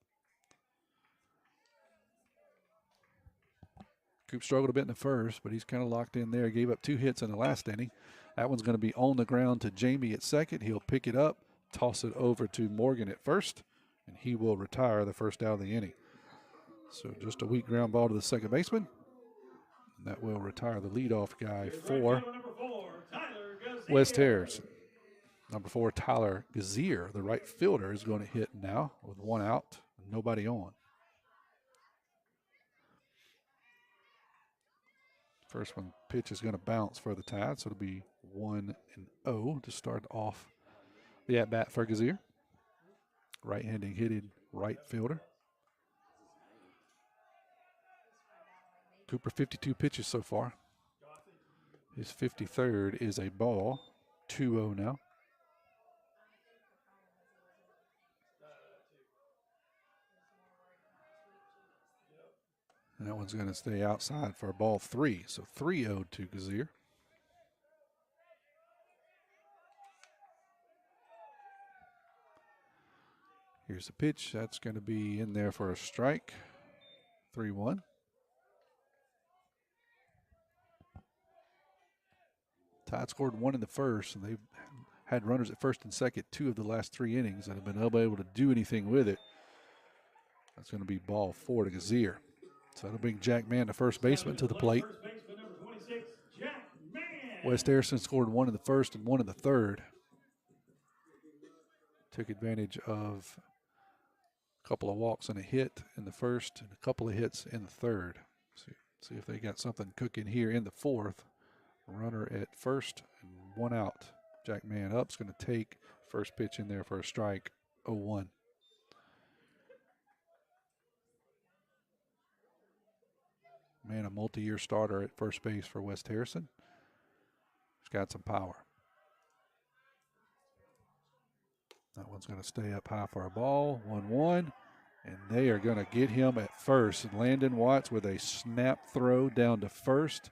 Coop struggled a bit in the first, but he's kind of locked in there. Gave up 2 hits in the last inning. That one's going to be on the ground to Jamie at second. He'll pick it up, toss it over to Morgan at first, and he will retire the first out of the inning. So just a weak ground ball to the second baseman. And that will retire the leadoff guy for West Harrison. Number 4, Tyler Gazier, the right fielder, is going to hit now with 1 out, nobody on. First one pitch is going to bounce for the Tide, so it'll be 1-0 to start off the at-bat for Gazier. Right-handed hitting right fielder. Cooper 52 pitches so far. His 53rd is a ball. 2-0 now. And that one's going to stay outside for a ball 3. So 3-0 to Gazier. Here's the pitch. That's going to be in there for a strike. 3-1. Tide scored 1 in the first, and they've had runners at first and second 2 of the last 3 innings and have been unable to do anything with it. That's going to be ball 4 to Gazier. So that'll bring Jack Mann, the first baseman, to the plate. West Harrison scored 1 in the first and 1 in the third. Took advantage of a couple of walks and a hit in the first and a couple of hits in the third. See if they got something cooking here in the fourth. Runner at first and 1 out. Jack Mann up's going to take first pitch in there for a strike, 0-1. Man, a multi-year starter at first base for West Harrison. He's got some power. That one's going to stay up high for a ball, 1-1. And they are going to get him at first. Landon Watts with a snap throw down to first.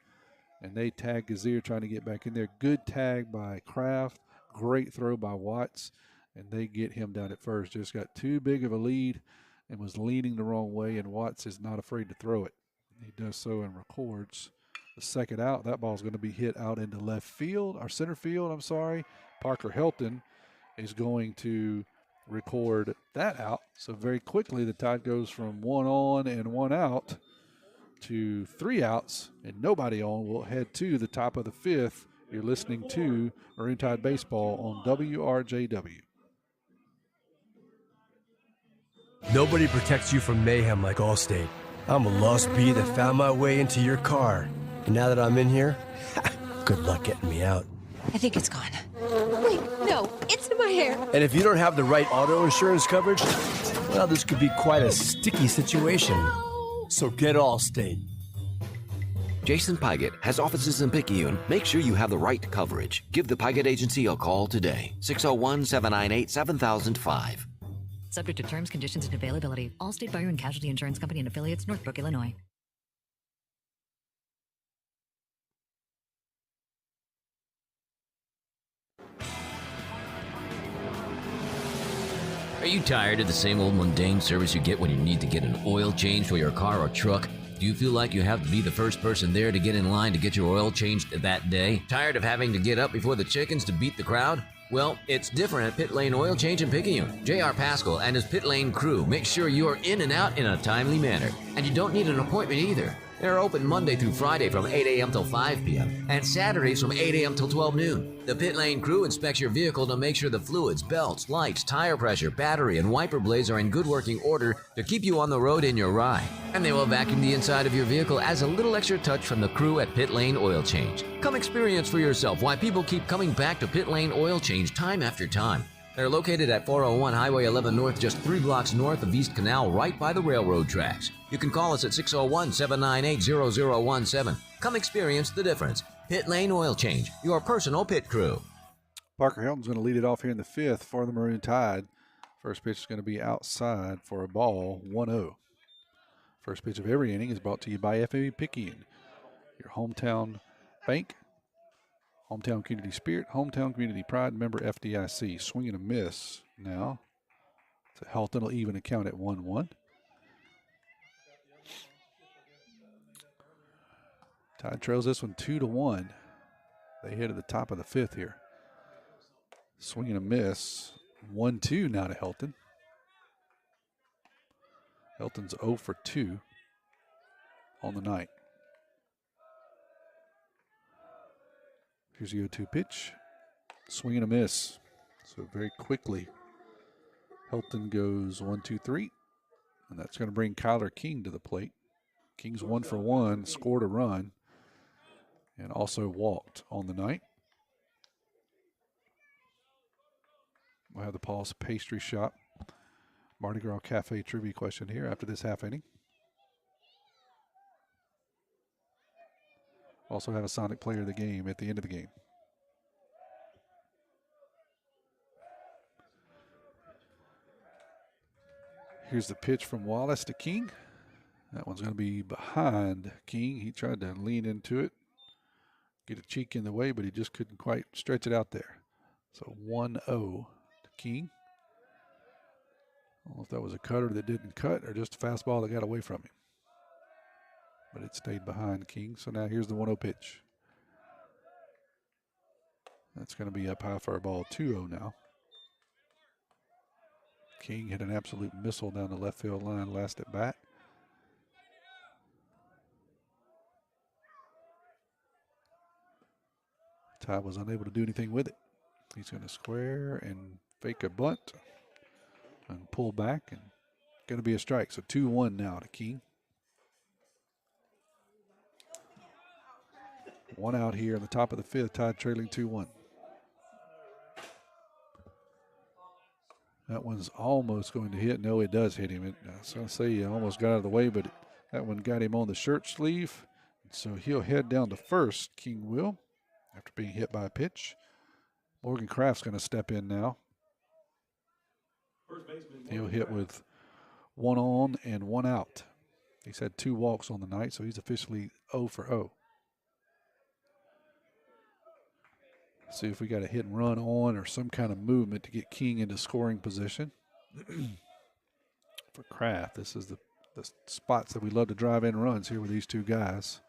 And they tag Gazier trying to get back in there. Good tag by Kraft. Great throw by Watts. And they get him down at first. Just got too big of a lead and was leaning the wrong way. And Watts is not afraid to throw it. He does so and records the second out. That ball's going to be hit out into left field, or center field, I'm sorry. Parker Helton is going to record that out. So very quickly the Tide goes from 1 on and 1 out to 3 outs and nobody on. We'll head to the top of the 5th. You're listening to Maroon Tide Baseball on WRJW. Nobody protects you from mayhem like Allstate. I'm a lost bee that found my way into your car. And now that I'm in here, good luck getting me out. I think it's gone. Wait, no, it's in my hair. And if you don't have the right auto insurance coverage, well, this could be quite a sticky situation. So get Allstate. Jason Pygott has offices in Picayune. Make sure you have the right coverage. Give the Pygott Agency a call today. 601-798-7005. Subject to terms, conditions, and availability. Allstate Fire and Casualty Insurance Company and affiliates, Northbrook, Illinois. Are you tired of the same old mundane service you get when you need to get an oil change for your car or truck? Do you feel like you have to be the first person there to get in line to get your oil changed that day? Tired of having to get up before the chickens to beat the crowd? Well, it's different at Pit Lane Oil Change in Picayune. J.R. Pascal and his Pit Lane crew make sure you are in and out in a timely manner. And you don't need an appointment either. They're open Monday through Friday from 8 a.m. till 5 p.m. and Saturdays from 8 a.m. till 12 noon. The Pit Lane crew inspects your vehicle to make sure the fluids, belts, lights, tire pressure, battery, and wiper blades are in good working order to keep you on the road in your ride. And they will vacuum the inside of your vehicle as a little extra touch from the crew at Pit Lane Oil Change. Come experience for yourself why people keep coming back to Pit Lane Oil Change time after time. They're located at 401 Highway 11 North, just 3 blocks north of East Canal, right by the railroad tracks. You can call us at 601-798-0017. Come experience the difference. Pit Lane Oil Change, your personal pit crew. Parker Helton's going to lead it off here in the 5th for the Maroon Tide. First pitch is going to be outside for a ball, 1-0. First pitch of every inning is brought to you by FAB Picayune, your hometown bank, hometown community spirit, hometown community pride, member FDIC. Swing and a miss now. So Helton will even account at 1-1. Tide trails this one 2-1. They hit at the top of the 5th here. Swing and a miss. 1-2 now to Helton. Helton's 0 for 2 on the night. Here's the 0-2 pitch. Swing and a miss. So very quickly, Helton goes 1-2-3. And that's going to bring Kyler King to the plate. King's 1 for 1, scored a run, and also walked on the night. We'll have the Paul's Pastry Shop Mardi Gras Cafe trivia question here after this half inning. Also have a Sonic Player of the Game at the end of the game. Here's the pitch from Wallace to King. That one's going to be behind King. He tried to lean into it, get a cheek in the way, but he just couldn't quite stretch it out there. So 1-0 to King. I don't know if that was a cutter that didn't cut or just a fastball that got away from him. but it stayed behind King. So now here's the 1-0 pitch. That's going to be up high for a ball 2-0 now. King hit an absolute missile down the left field line last at bat. Tide was unable to do anything with it. He's going to square and fake a bunt and pull back, and going to be a strike. So 2-1 now to King. One out here in the top of the fifth, Tide trailing 2-1. That one's almost going to hit. No, it does hit him. I was going to say he almost got out of the way, but that one got him on the shirt sleeve. So he'll head down to first, King will, after being hit by a pitch. Morgan Kraft's going to step in now. He'll hit with 1 on and 1 out. He's had 2 walks on the night, so he's officially 0 for 0. See if we got a hit and run on or some kind of movement to get King into scoring position. For Kraft, this is the spots that we love to drive in runs here with these 2 guys.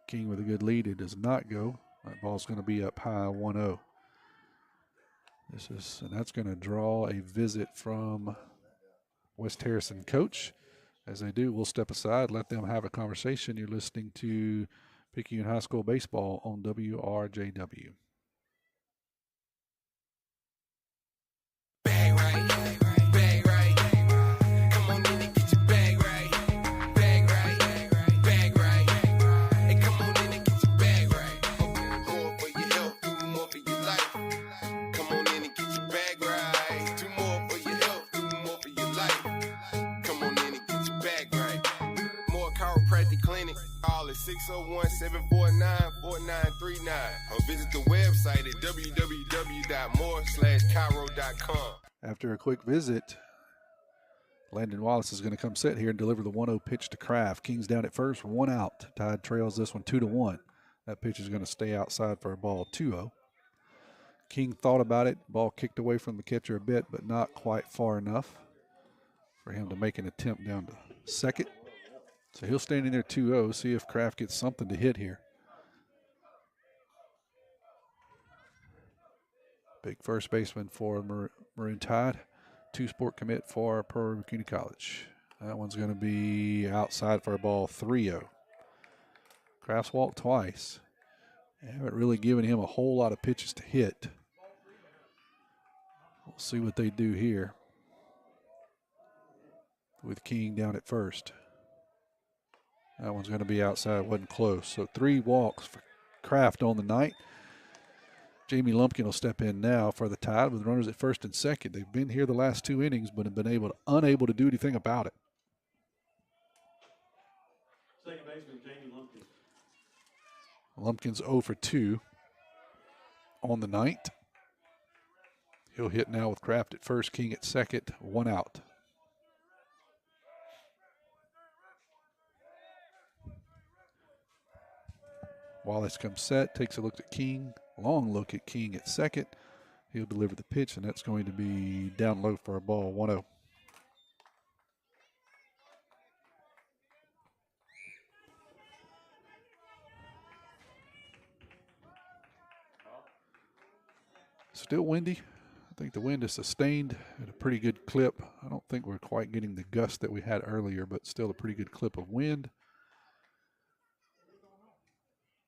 King with a good lead. It does not go. That ball's going to be up high 1-0. And that's going to draw a visit from West Harrison coach. As they do, we'll step aside, let them have a conversation. You're listening to Picayune High School Baseball on WRJW. More chiropractic clinic. Call it 601-749-4939 or visit the website at www.more/chiro.com. After a quick visit, Landon Wallace is going to come sit here and deliver the 1-0 pitch to Kraft. King's down at first, 1 out. Tide trails this one 2-1. That pitch is going to stay outside for a ball 2-0. King thought about it. Ball kicked away from the catcher a bit, but not quite far enough for him to make an attempt down to second. So he'll stand in there 2-0, see if Kraft gets something to hit here. Big first baseman for Maroon Tide. 2-sport commit for Pearl River Community College. That one's going to be outside for a ball 3-0. Kraft's walked twice. They haven't really given him a whole lot of pitches to hit. We'll see what they do here with King down at first. That one's going to be outside, wasn't close. So 3 walks for Kraft on the night. Jamie Lumpkin will step in now for the Tide with runners at first and second. They've been here the last 2 innings, but have been unable to do anything about it. Second baseman Jamie Lumpkin. Lumpkin's 0 for 2 on the night. He'll hit now with Kraft at first, King at second, 1 out. Wallace comes set, takes a look at King. Long look at King at second. He'll deliver the pitch, and that's going to be down low for a ball, 1-0. Still windy. I think the wind is sustained at a pretty good clip. I don't think we're quite getting the gust that we had earlier, but still a pretty good clip of wind.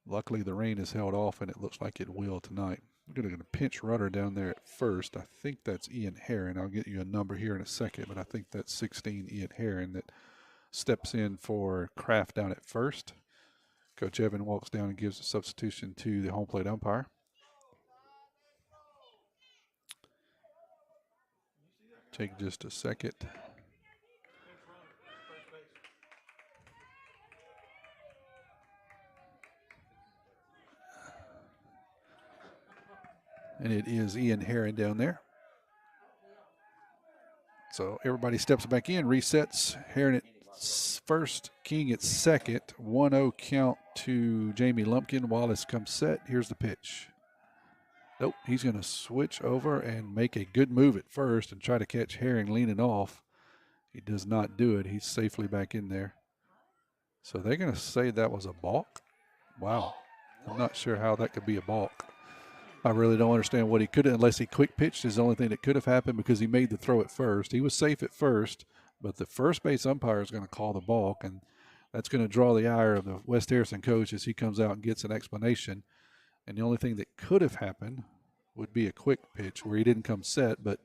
Luckily, the rain is held off, and it looks like it will tonight. We're going to pinch runner down there at first. I think that's Ian Herron. I'll get you a number here in a second, but I think that's 16 Ian Herron that steps in for Kraft down at first. Coach Evan walks down and gives a substitution to the home plate umpire. Take just a second. And it is Ian Herron down there. So everybody steps back in, resets. Herron at first, King at second. 1-0 count to Jamie Lumpkin. Wallace comes set. Here's the pitch. Nope, he's going to switch over and make a good move at first and try to catch Herring leaning off. He does not do it. He's safely back in there. So they're going to say that was a balk. Wow. I'm not sure how that could be a balk. I really don't understand what he could have, unless he quick pitched is the only thing that could have happened because he made the throw at first. He was safe at first, but the first base umpire is going to call the balk, and that's going to draw the ire of the West Harrison coach as he comes out and gets an explanation. And the only thing that could have happened would be a quick pitch where he didn't come set, but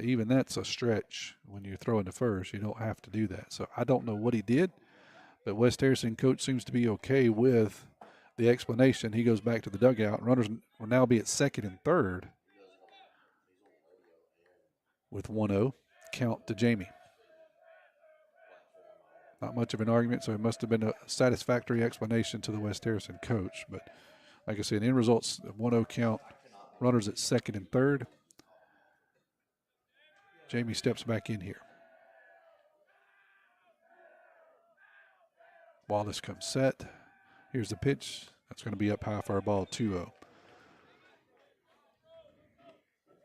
even that's a stretch when you're throwing to first. You don't have to do that. So I don't know what he did, but West Harrison coach seems to be okay with the explanation. He goes back to the dugout. Runners will now be at second and third with 1-0. Count to Jamie. Not much of an argument, so it must have been a satisfactory explanation to the West Harrison coach. But like I said, end results 1-0 count. Runners at second and third. Jamie steps back in here. Wallace comes set. Here's the pitch. That's going to be up high for our ball, 2-0.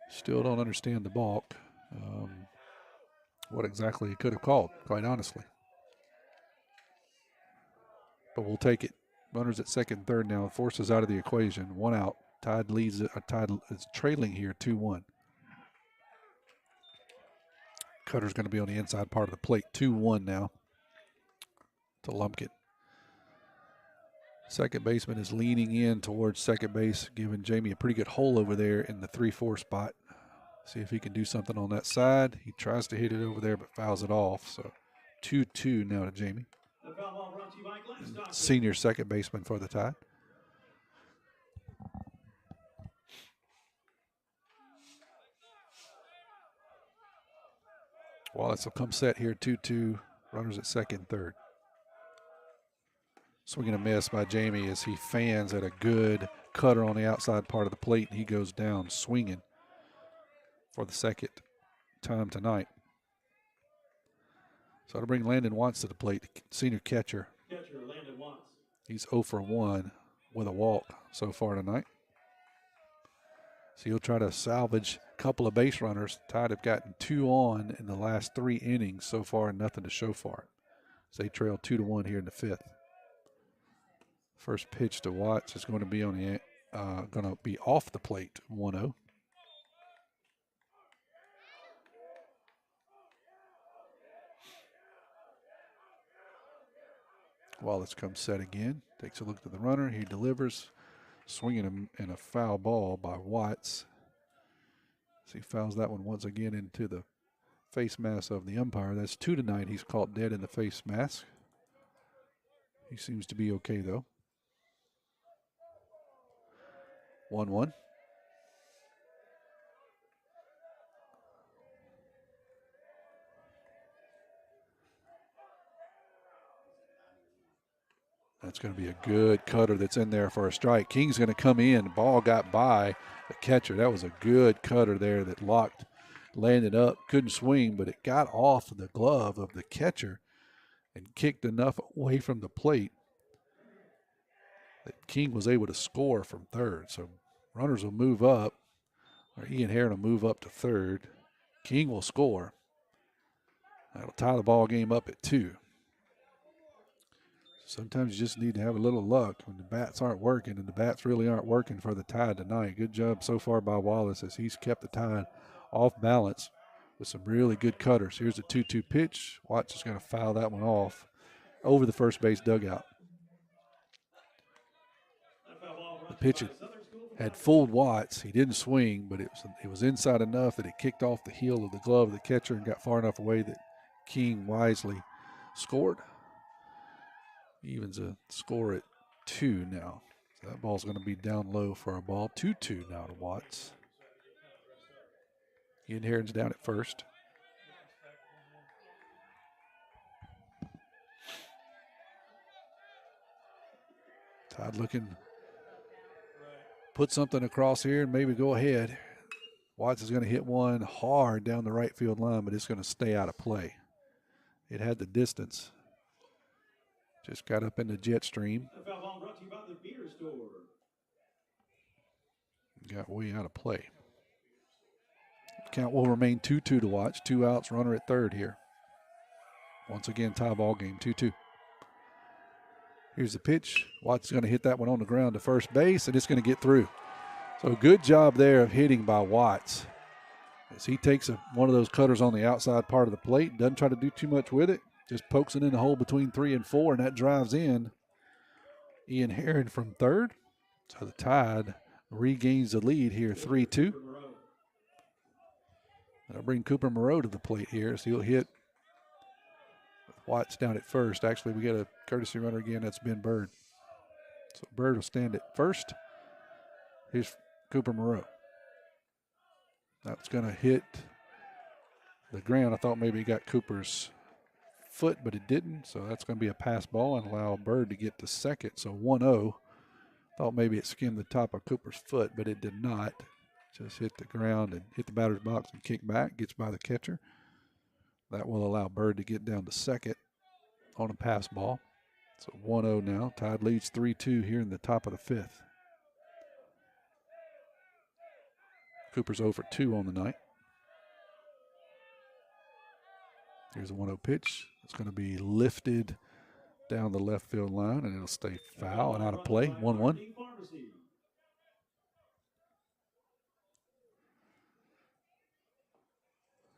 Still don't understand the balk. What exactly he could have called, quite honestly. But we'll take it. Runners at second and third now. Forces out of the equation. 1 out. Tide leads. Tide is trailing here, 2-1. Cutter's going to be on the inside part of the plate. 2-1 now to Lumpkin. Second baseman is leaning in towards second base, giving Jamie a pretty good hole over there in the 3-4 spot. See if he can do something on that side. He tries to hit it over there, but fouls it off. So 2-2 now to Jamie. Senior second baseman for the Tide. Wallace will come set here, 2-2. Runners at second, third. Swinging a miss by Jamie as he fans at a good cutter on the outside part of the plate, and he goes down swinging for the second time tonight. So to bring Landon Watts to the plate, senior catcher. Landon Watts. He's 0 for 1 with a walk so far tonight. So he'll try to salvage a couple of base runners. Tide have gotten 2 on in the last 3 innings so far, and nothing to show for it. So they trail 2-1 here in the 5th. First pitch to Watts is going to be off the plate, 1-0. Wallace comes set again, takes a look at the runner. He delivers, swinging him in a foul ball by Watts. So he fouls that one once again into the face mask of the umpire. That's 2 tonight. He's caught dead in the face mask. He seems to be okay, though. 1-1. That's going to be a good cutter that's in there for a strike. King's going to come in. The ball got by the catcher. That was a good cutter there that landed up. Couldn't swing, but it got off the glove of the catcher and kicked enough away from the plate that King was able to score from third. So runners will move up, or Ian Heron will move up to third. King will score. That'll tie the ball game up at 2. Sometimes you just need to have a little luck when the bats aren't working, and the bats really aren't working for the Tide tonight. Good job so far by Wallace as he's kept the Tide off balance with some really good cutters. Here's a 2-2 pitch. Watts is going to foul that one off over the first base dugout. The pitch had fooled Watts. He didn't swing, but it was inside enough that it kicked off the heel of the glove of the catcher and got far enough away that King wisely scored. Evens a score at 2 now. So that ball's going to be down low for a ball. 2-2 now to Watts. Ian Heron's down at first. Tide looking, put something across here and maybe go ahead. Watts is going to hit one hard down the right field line, but it's going to stay out of play. It had the distance. Just got up in the jet stream. Got way out of play. Count will remain 2-2 to Watts. 2 outs, runner at third here. Once again, tie ball game, 2-2. Here's the pitch. Watts is going to hit that one on the ground to first base, and it's going to get through. So good job there of hitting by Watts. As he takes one of those cutters on the outside part of the plate, doesn't try to do too much with it, just pokes it in the hole between 3 and 4, and that drives in Ian Herron from third. So the Tide regains the lead here, 3-2. That'll bring Cooper Moreau to the plate here, so he'll hit with Watts down at first. Actually, we got a courtesy runner again. That's Ben Bird. So Bird will stand at first. Here's Cooper Moreau. That's going to hit the ground. I thought maybe he got Cooper's foot, but it didn't. So that's going to be a pass ball and allow Bird to get to second. So 1-0. Thought maybe it skimmed the top of Cooper's foot, but it did not. Just hit the ground and hit the batter's box and kick back. Gets by the catcher. That will allow Bird to get down to second on a pass ball. So 1-0 now. Tide leads 3-2 here in the top of the fifth. Cooper's 0 for 2 on the night. Here's a 1-0 pitch. It's going to be lifted down the left field line, and it'll stay foul and out of play. 1-1.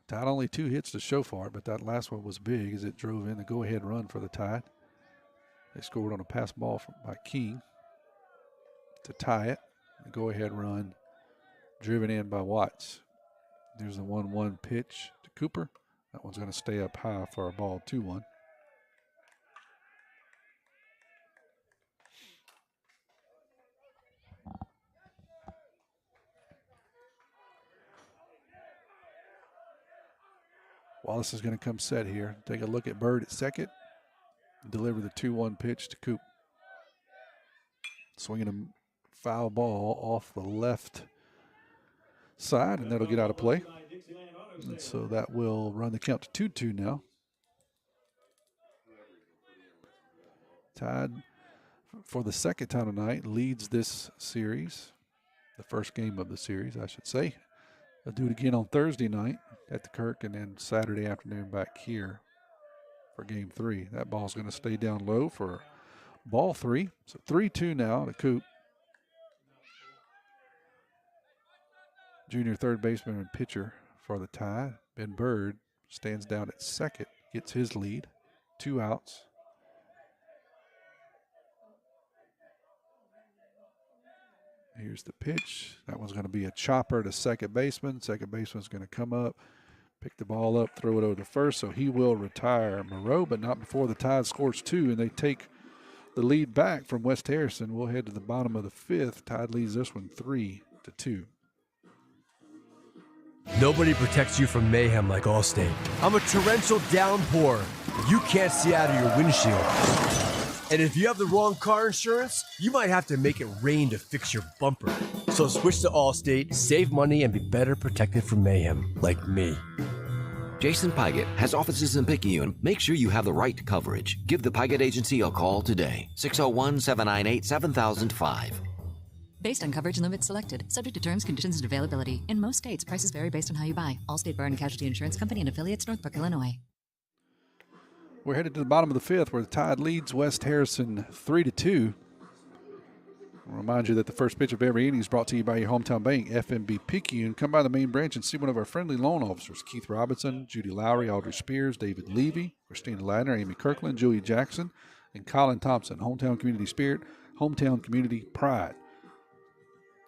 Tide only 2 hits to show for it, but that last one was big as it drove in the go-ahead run for the Tide. They scored on a pass ball by King to tie it. The go-ahead run driven in by Watts. There's the 1-1 pitch to Cooper. That one's going to stay up high for a ball 2-1. Wallace is going to come set here. Take a look at Bird at second. Deliver the 2-1 pitch to Coop. Swinging a foul ball off the left side, and that'll get out of play. And so that will run the count to 2-2 now. Tide, for the second time tonight, leads this series, the first game of the series, I should say. They'll do it again on Thursday night at the Kirk, and then Saturday afternoon back here for game 3. That ball's going to stay down low for ball 3. So 3-2 now to Coop. Junior third baseman and pitcher for the Tide. Ben Bird stands down at second, gets his lead. 2 outs. Here's the pitch. That one's going to be a chopper to second baseman. Second baseman's going to come up, pick the ball up, throw it over to first. So he will retire Moreau, but not before the Tide scores 2, and they take the lead back from West Harrison. We'll head to the bottom of the fifth. Tide leads this one 3-2. Nobody protects you from mayhem like Allstate. I'm a torrential downpour. You can't see out of your windshield. And if you have the wrong car insurance, you might have to make it rain to fix your bumper. So switch to Allstate, save money, and be better protected from mayhem, like me. Jason Pygott has offices in Picayune. Make sure you have the right coverage. Give the Pygott Agency a call today. 601-798-7005. Based on coverage and limits selected, subject to terms, conditions, and availability. In most states, prices vary based on how you buy. Allstate Bar and Casualty Insurance Company and affiliates, Northbrook, Illinois. We're headed to the bottom of the fifth where the Tide leads West Harrison 3-2. I'll remind you that the first pitch of every inning is brought to you by your hometown bank, FMB Picayune. Come by the main branch and see one of our friendly loan officers, Keith Robinson, Judy Lowry, Audrey Spears, David Levy, Christina Ladner, Amy Kirkland, Julie Jackson, and Colin Thompson. Hometown community spirit, hometown community pride.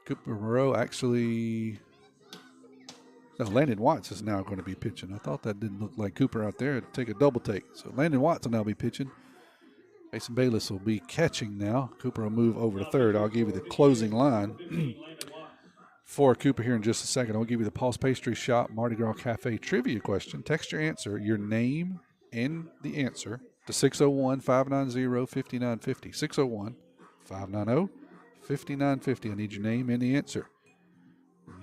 Cooper Moreau actually... No, Landon Watts is now going to be pitching. I thought that didn't look like Cooper out there. It'd take a double take. So Landon Watts will now be pitching. Mason Bayless will be catching now. Cooper will move over to third. I'll give you the closing line for Cooper here in just a second. I'll give you the Paul's Pastry Shop Mardi Gras Cafe trivia question. Text your answer, your name and the answer to 601-590-5950. 601-590-5950. I need your name and the answer.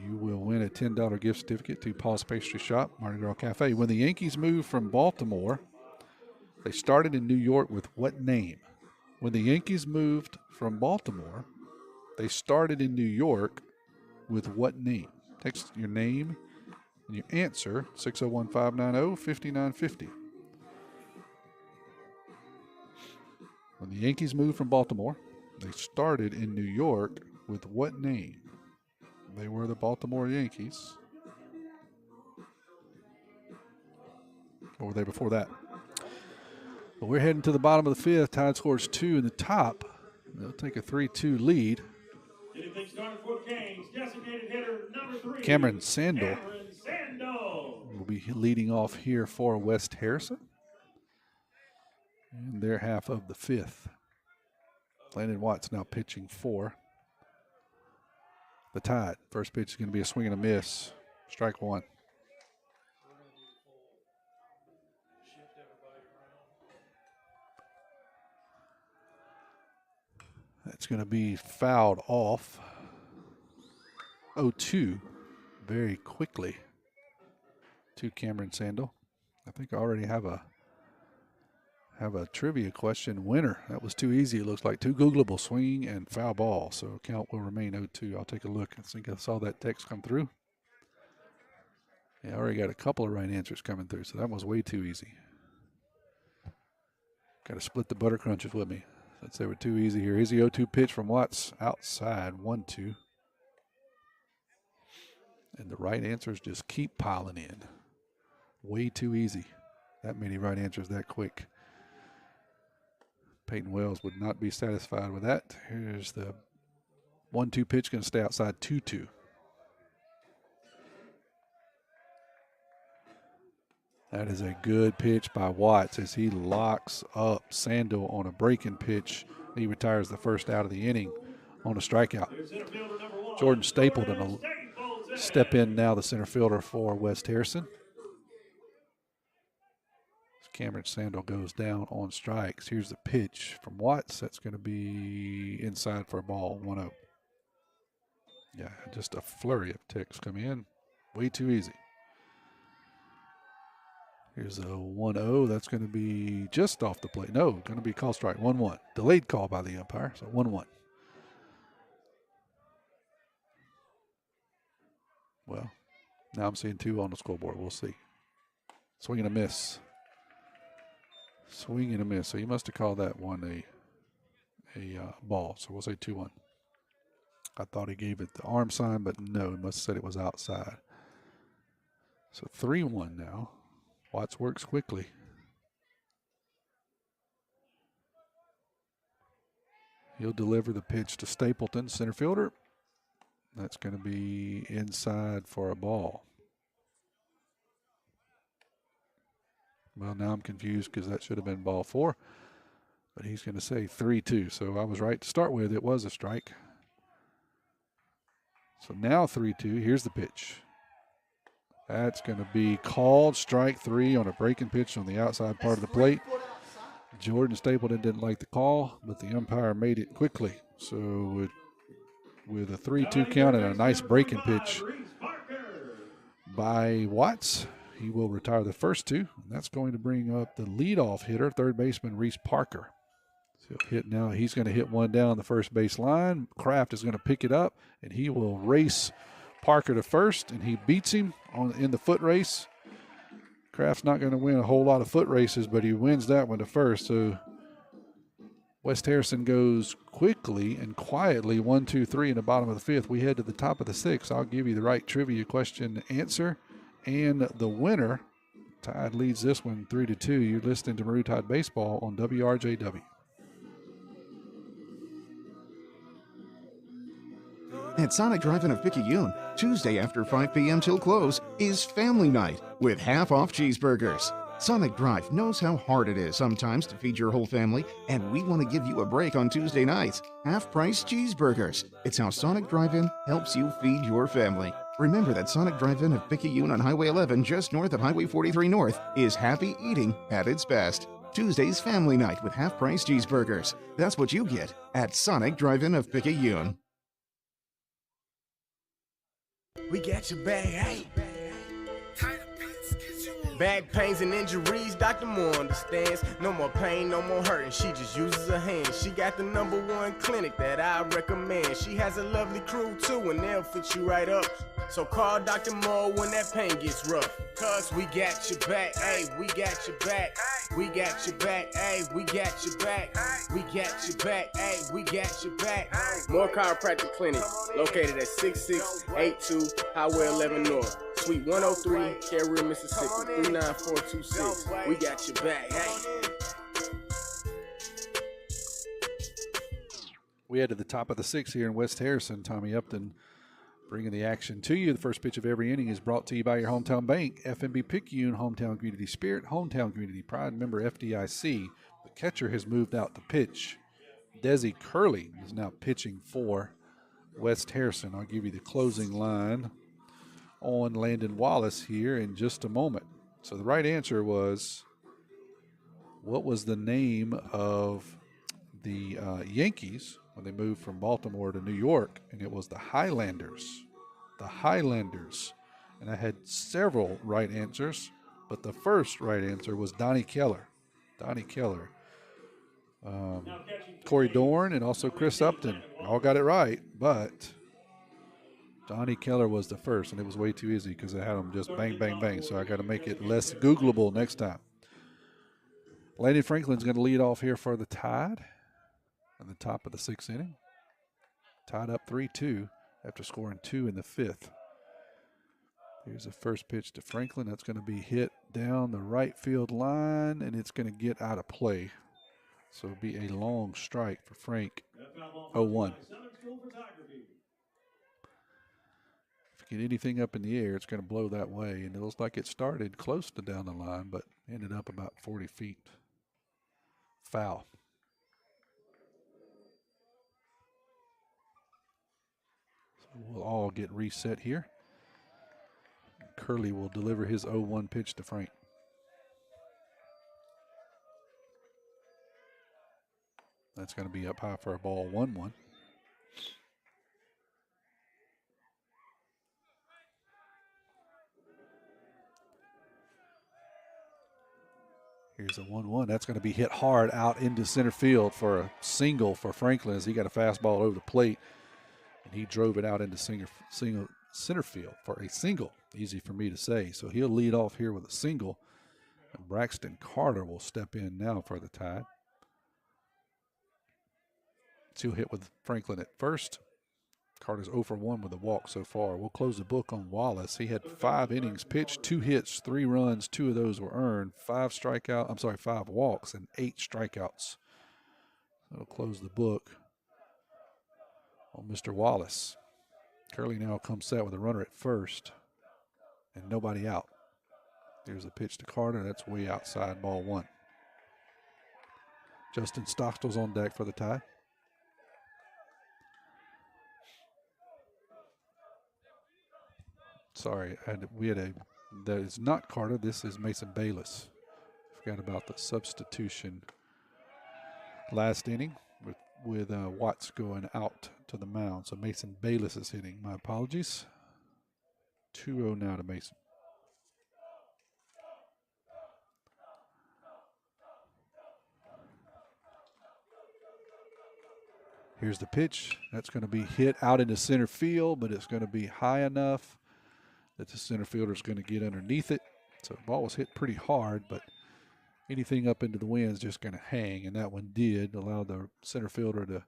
You will win a $10 gift certificate to Paul's Pastry Shop, Mardi Gras Cafe. When the Yankees moved from Baltimore, they started in New York with what name? When the Yankees moved from Baltimore, they started in New York with what name? Text your name and your answer, 601-590-5950. When the Yankees moved from Baltimore, they started in New York with what name? They were the Baltimore Yankees. Or were they before that? But we're heading to the bottom of the fifth. Tide scores 2 in the top. They'll take a 3-2 lead. Getting things started for the Canes, designated hitter number 3. Cameron Sandel will be leading off here for West Harrison. And their half of the fifth. Landon Watts now pitching for the Tide. First pitch is going to be a swing and a miss. Strike one. That's going to be fouled off. 0-2 very quickly to Cameron Sandel. I think I already have a trivia question winner. That was too easy. It looks like 2 Googleable, swing and foul ball. So count will remain 0-2. I'll take a look. I think I saw that text come through. Yeah, I already got a couple of right answers coming through, so that was way too easy. Got to split the butter crunches with me since they were too easy here. Here's the 0-2 pitch from Watts outside, 1-2. And the right answers just keep piling in. Way too easy. That many right answers that quick. Peyton Wells would not be satisfied with that. Here's the 1-2 pitch, going to stay outside, 2-2. That is a good pitch by Watts as he locks up Sandel on a breaking pitch. He retires the first out of the inning on a strikeout. Jordan Stapleton will step in now, the center fielder for West Harrison. Cameron Sandel goes down on strikes. Here's the pitch from Watts. That's going to be inside for a ball, 1-0. Yeah, just a flurry of ticks come in. Way too easy. Here's a 1-0. That's going to be just off the plate. No, going to be call strike, 1-1. Delayed call by the umpire, so 1-1. Well, now I'm seeing 2 on the scoreboard. We'll see. Swing and a miss. Swing and a miss. So you must have called that one a ball. So we'll say 2-1. I thought he gave it the arm sign, but no, he must have said it was outside. So 3-1 now. Watts works quickly. He'll deliver the pitch to Stapleton, center fielder. That's going to be inside for a ball. Well, now I'm confused because that should have been ball 4. But he's going to say 3-2. So I was right to start with. It was a strike. So now 3-2. Here's the pitch. That's going to be called strike 3 on a breaking pitch on the outside part of the plate. Jordan Stapleton didn't like the call, but the umpire made it quickly. So with a 3-2 count and a nice breaking pitch by Watts, he will retire the first 2. And that's going to bring up the leadoff hitter, third baseman Reese Parker. So he'll hit now. He's going to hit one down the first base line. Kraft is going to pick it up, and he will race Parker to first, and he beats him in the foot race. Kraft's not going to win a whole lot of foot races, but he wins that one to first. So West Harrison goes quickly and quietly 1, 2, 3 in the bottom of the 5th. We head to the top of the 6th. I'll give you the right trivia question answer and the winner. Tide leads this one 3-2. You're listening to Maroon Tide Baseball on WRJW. At Sonic Drive-In of Picayune, Tuesday after 5 p.m. till close is Family Night with half-off cheeseburgers. Sonic Drive knows how hard it is sometimes to feed your whole family, and we want to give you a break on Tuesday nights. Half-price cheeseburgers. It's how Sonic Drive-In helps you feed your family. Remember that Sonic Drive-In of Picayune on Highway 11 just north of Highway 43 North is happy eating at its best. Tuesday's Family Night with half-price cheeseburgers. That's what you get at Sonic Drive-In of Picayune. We got your bag, hey. Back pains and injuries, Dr. Moore understands. No more pain, no more hurting, she just uses her hands. She got the #1 clinic that I recommend. She has a lovely crew too, and they'll fix you right up. So call Dr. Moore when that pain gets rough. Cause we got your back, ayy, we got your back. We got your back, ayy, we got your back. We got your back, ayy, we got your back. More Chiropractic Clinic, located at 6682 Highway 11 North, Suite 103, Carrier, Mississippi, 39426. We got your back, ayy. We head to the top of the sixth here in West Harrison. Tommy Upton bringing the action to you. The first pitch of every inning is brought to you by your hometown bank, FNB Picayune, hometown community spirit, hometown community pride, member FDIC. The catcher has moved out to pitch. Desi Curley is now pitching for West Harrison. I'll give you the closing line on Landon Wallace here in just a moment. So the right answer was, what was the name of the Yankees when they moved from Baltimore to New York? And it was the Highlanders. The Highlanders. And I had several right answers, but the first right answer was Donnie Keller. Donnie Keller. Corey Dorn and also Chris Upton all got it right, but Donnie Keller was the first, and it was way too easy because I had them just bang, bang, bang. So I got to make it less Googleable next time. Landon Franklin's going to lead off here for the Tide at the top of the sixth inning. Tied up 3-2 after scoring 2 in the fifth. Here's the first pitch to Franklin. That's going to be hit down the right field line, and it's going to get out of play. So it'll be a long strike for Frank. 0-1. If you get anything up in the air, it's going to blow that way. And it looks like it started close to down the line, but ended up about 40 feet. Foul. So we'll all get reset here. Curley will deliver his 0-1 pitch to Frank. That's going to be up high for a ball, 1-1. Here's a 1-1. That's going to be hit hard out into center field for a single for Franklin as he got a fastball over the plate, and he drove it out into center field for a single. Easy for me to say. So he'll lead off here with a single, and Braxton Carter will step in now for the Tide. Two hit with Franklin at first. Carter's 0 for 1 with a walk so far. We'll close the book on Wallace. He had 5 innings pitched, 2 hits, 3 runs. 2 of those were earned. 5 walks and 8 strikeouts. That'll close the book on Mr. Wallace. Curley now comes set with a runner at first and nobody out. There's a pitch to Carter. That's way outside, ball 1. Justin Stockstill's on deck for the Tide. Sorry, that is not Carter. This is Mason Bayless. Forgot about the substitution last inning with Watts going out to the mound. So Mason Bayless is hitting. My apologies. 2-0 now to Mason. Here's the pitch. That's going to be hit out into center field, but it's going to be high enough that the center fielder is going to get underneath it. So the ball was hit pretty hard, but anything up into the wind is just going to hang, and that one did allow the center fielder to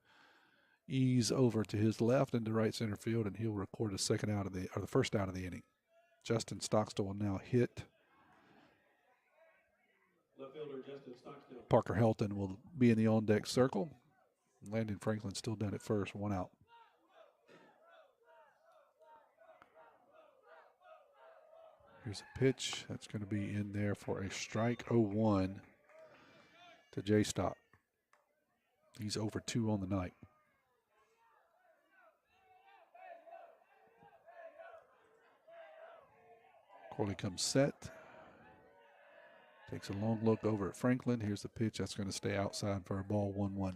ease over to his left into right center field, and he'll record the first out of the inning. Justin Stockstill will now hit. Left fielder Justin Stockstill. Parker Helton will be in the on-deck circle. Landon Franklin still down at first, 1 out. Here's a pitch. That's going to be in there for a strike. 0-1 to Jay Stock. He's over 2 on the night. Corley comes set. Takes a long look over at Franklin. Here's the pitch. That's going to stay outside for a ball, 1-1.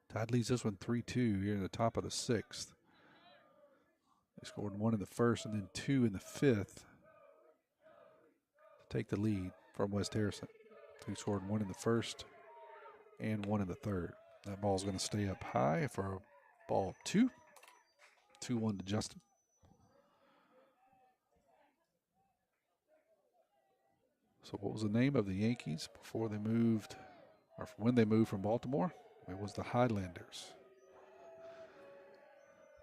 Tide leads this one 3-2 here in the top of the 6th. They scored 1 in the first and then 2 in the 5th to take the lead from West Harrison. He scored 1 in the first and 1 in the third. That ball's going to stay up high for ball 2. 2-1 to Justin. So what was the name of the Yankees before they moved, or when they moved from Baltimore? It was the Highlanders.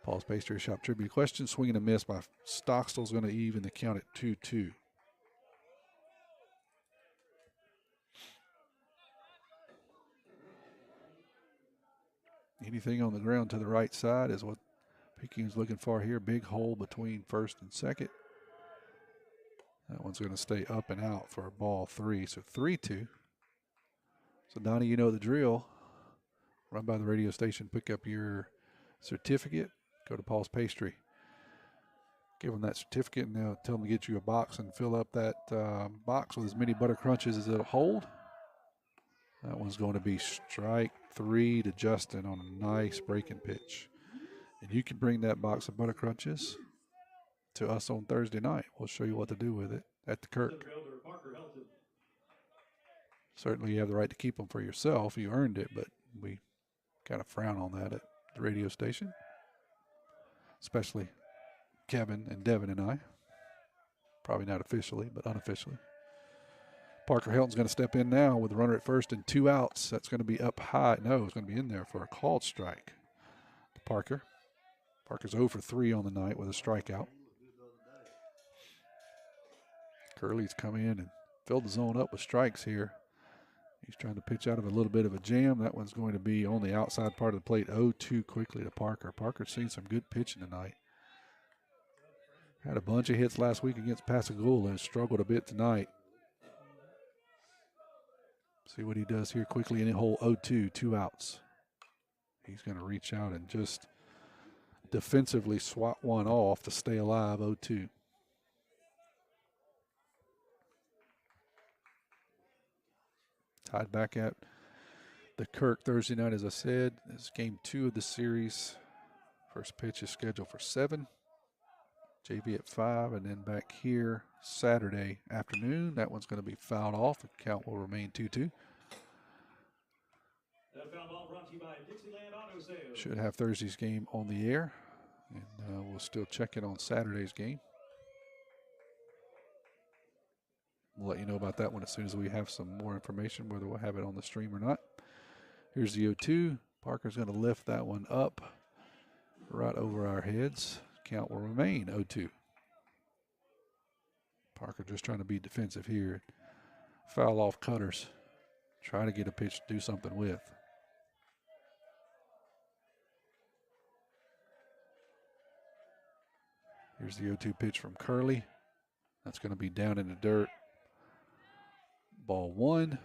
Paul's Pastry Shop tribute question. Swing and a miss by Stockstill's going to even the count at 2-2. Anything on the ground to the right side is what Picayune's looking for here. Big hole between first and second. That one's going to stay up and out for a ball 3. So 3-2. So Donnie, you know the drill. Run by the radio station, pick up your certificate, go to Paul's Pastry. Give them that certificate and they'll tell them to get you a box and fill up that box with as many butter crunches as it'll hold. That one's going to be strike 3 to Justin on a nice breaking pitch. And you can bring that box of butter crunches to us on Thursday night. We'll show you what to do with it at the Kirk. Certainly you have the right to keep them for yourself. You earned it, but we kind of frown on that at the radio station, especially Kevin and Devin and I. Probably not officially, but unofficially. Parker Helton's going to step in now with a runner at first and 2 outs. That's going to be up high. No, it's going to be in there for a called strike to Parker. Parker's 0 for 3 on the night with a strikeout. Curley's come in and filled the zone up with strikes here. He's trying to pitch out of a little bit of a jam. That one's going to be on the outside part of the plate. 0-2 quickly to Parker. Parker's seen some good pitching tonight. Had a bunch of hits last week against Pascagoula and struggled a bit tonight. See what he does here quickly in the hole 0-2, 2 outs. He's going to reach out and just defensively swat one off to stay alive, 0-2. Tied back at the Kirk Thursday night, as I said. This is game 2 of the series. First pitch is scheduled for 7. JV at 5, and then back here Saturday afternoon. That one's going to be fouled off. The count will remain 2-2. Should have Thursday's game on the air, and we'll still check it on Saturday's game. We'll let you know about that one as soon as we have some more information, whether we'll have it on the stream or not. Here's the 0-2. Parker's going to lift that one up right over our heads. Count will remain 0-2. Parker just trying to be defensive here. Foul off cutters. Try to get a pitch to do something with. Here's the 0-2 pitch from Curley. That's going to be down in the dirt. Ball 1.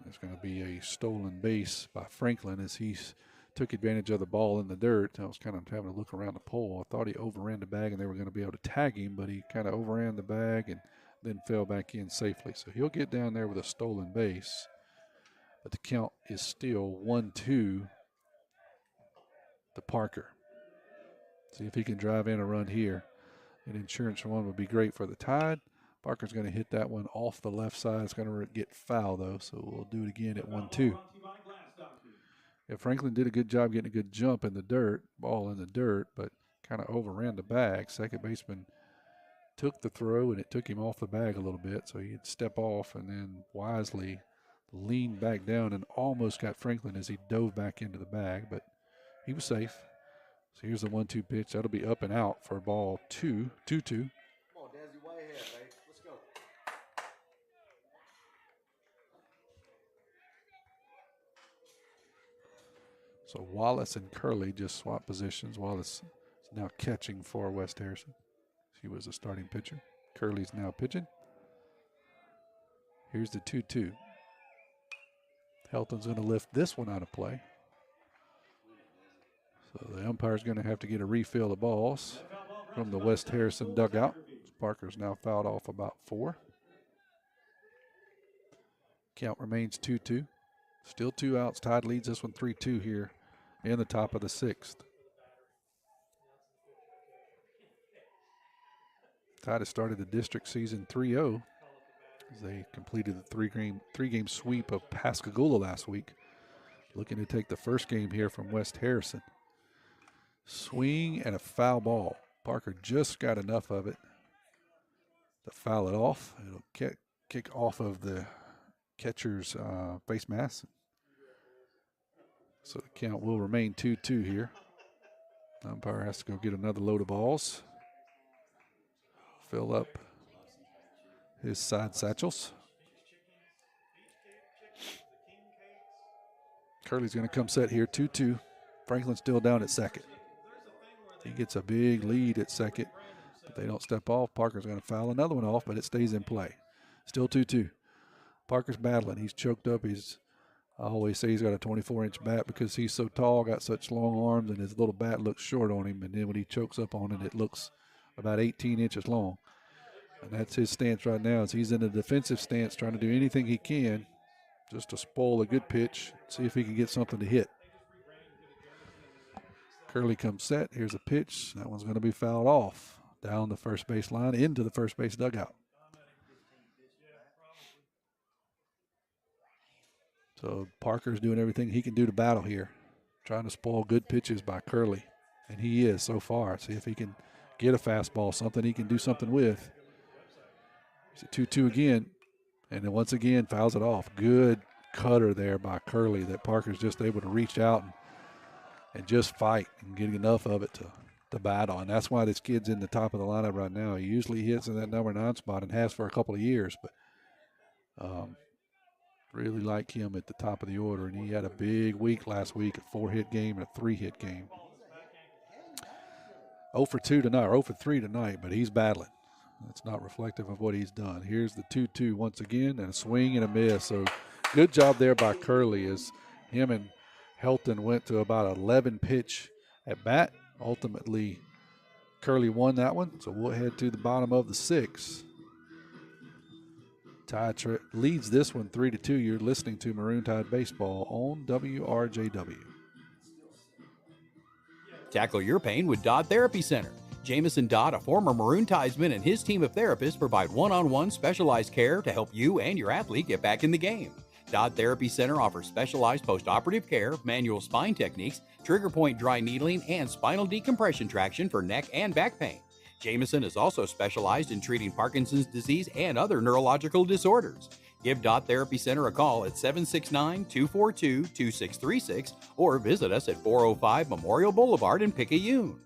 There's going to be a stolen base by Franklin as he took advantage of the ball in the dirt. I was kind of having to look around the pole. I thought he overran the bag and they were going to be able to tag him, but he kind of overran the bag and then fell back in safely. So he'll get down there with a stolen base. But the count is still 1-2 to Parker. See if he can drive in a run here. An insurance run would be great for the Tide. Parker's going to hit that one off the left side. It's going to get foul, though, so we'll do it again at 1-2. Yeah, Franklin did a good job getting a good jump in the dirt, ball in the dirt, but kind of overran the bag. Second baseman took the throw, and it took him off the bag a little bit, so he'd step off and then wisely lean back down and almost got Franklin as he dove back into the bag, but he was safe. So here's the 1-2 pitch. That'll be up and out for ball 2, 2-2. Come on, Dazzy, way ahead, babe. Let's go. So Wallace and Curley just swap positions. Wallace is now catching for West Harrison. He was a starting pitcher. Curley's now pitching. Here's the 2-2. Helton's going to lift this one out of play. So the umpire's going to have to get a refill of balls from the West Harrison dugout. Parker's now fouled off about 4. Count remains 2-2. Still 2 outs. Tide leads this one 3-2 here in the top of the 6th. Tide has started the district season 3-0 as they completed the three-game sweep of Pascagoula last week. looking to take the first game here from West Harrison. Swing and a foul ball. Parker just got enough of it to foul it off. It'll kick off of the catcher's face mask. So the count will remain 2-2 here. Umpire has to go get another load of balls. Fill up his side satchels. Curley's going to come set here, 2-2. Franklin's still down at second. He gets a big lead at second, but they don't step off. Parker's going to foul another one off, but it stays in play. Still 2-2. Parker's battling. He's choked up. I always say he's got a 24-inch bat because he's so tall, got such long arms, and his little bat looks short on him. And then when he chokes up on it, it looks about 18 inches long. And that's his stance right now, is he's in a defensive stance trying to do anything he can just to spoil a good pitch, see if he can get something to hit. Curley comes set. Here's a pitch. That one's going to be fouled off down the first base line into the first base dugout. So Parker's doing everything he can do to battle here, trying to spoil good pitches by Curley. And he is so far. See if he can get a fastball, something he can do something with. It's a 2-2 again. And then once again fouls it off. Good cutter there by Curley that Parker's just able to reach out and just fight and get enough of it to battle. And that's why this kid's in the top of the lineup right now. He usually hits in that number 9 spot and has for a couple of years. But really like him at the top of the order, and he had a big week last week, a 4-hit game and a 3-hit game. 0 for 2 tonight, or 0 for 3 tonight, but he's battling. That's not reflective of what he's done. Here's the 2-2 once again, and a swing and a miss. So good job there by Curley as him and Helton went to about 11 pitch at bat. Ultimately, Curley won that one, so we'll head to the bottom of the 6th. Tide leads this one 3-2. You're listening to Maroon Tide Baseball on WRJW. Tackle your pain with Dodd Therapy Center. Jamison Dodd, a former Maroon Tidesman, and his team of therapists provide one-on-one specialized care to help you and your athlete get back in the game. Dodd Therapy Center offers specialized post-operative care, manual spine techniques, trigger point dry needling, and spinal decompression traction for neck and back pain. Jamison is also specialized in treating Parkinson's disease and other neurological disorders. Give Dodd Therapy Center a call at 769-242-2636 or visit us at 405 Memorial Boulevard in Picayune.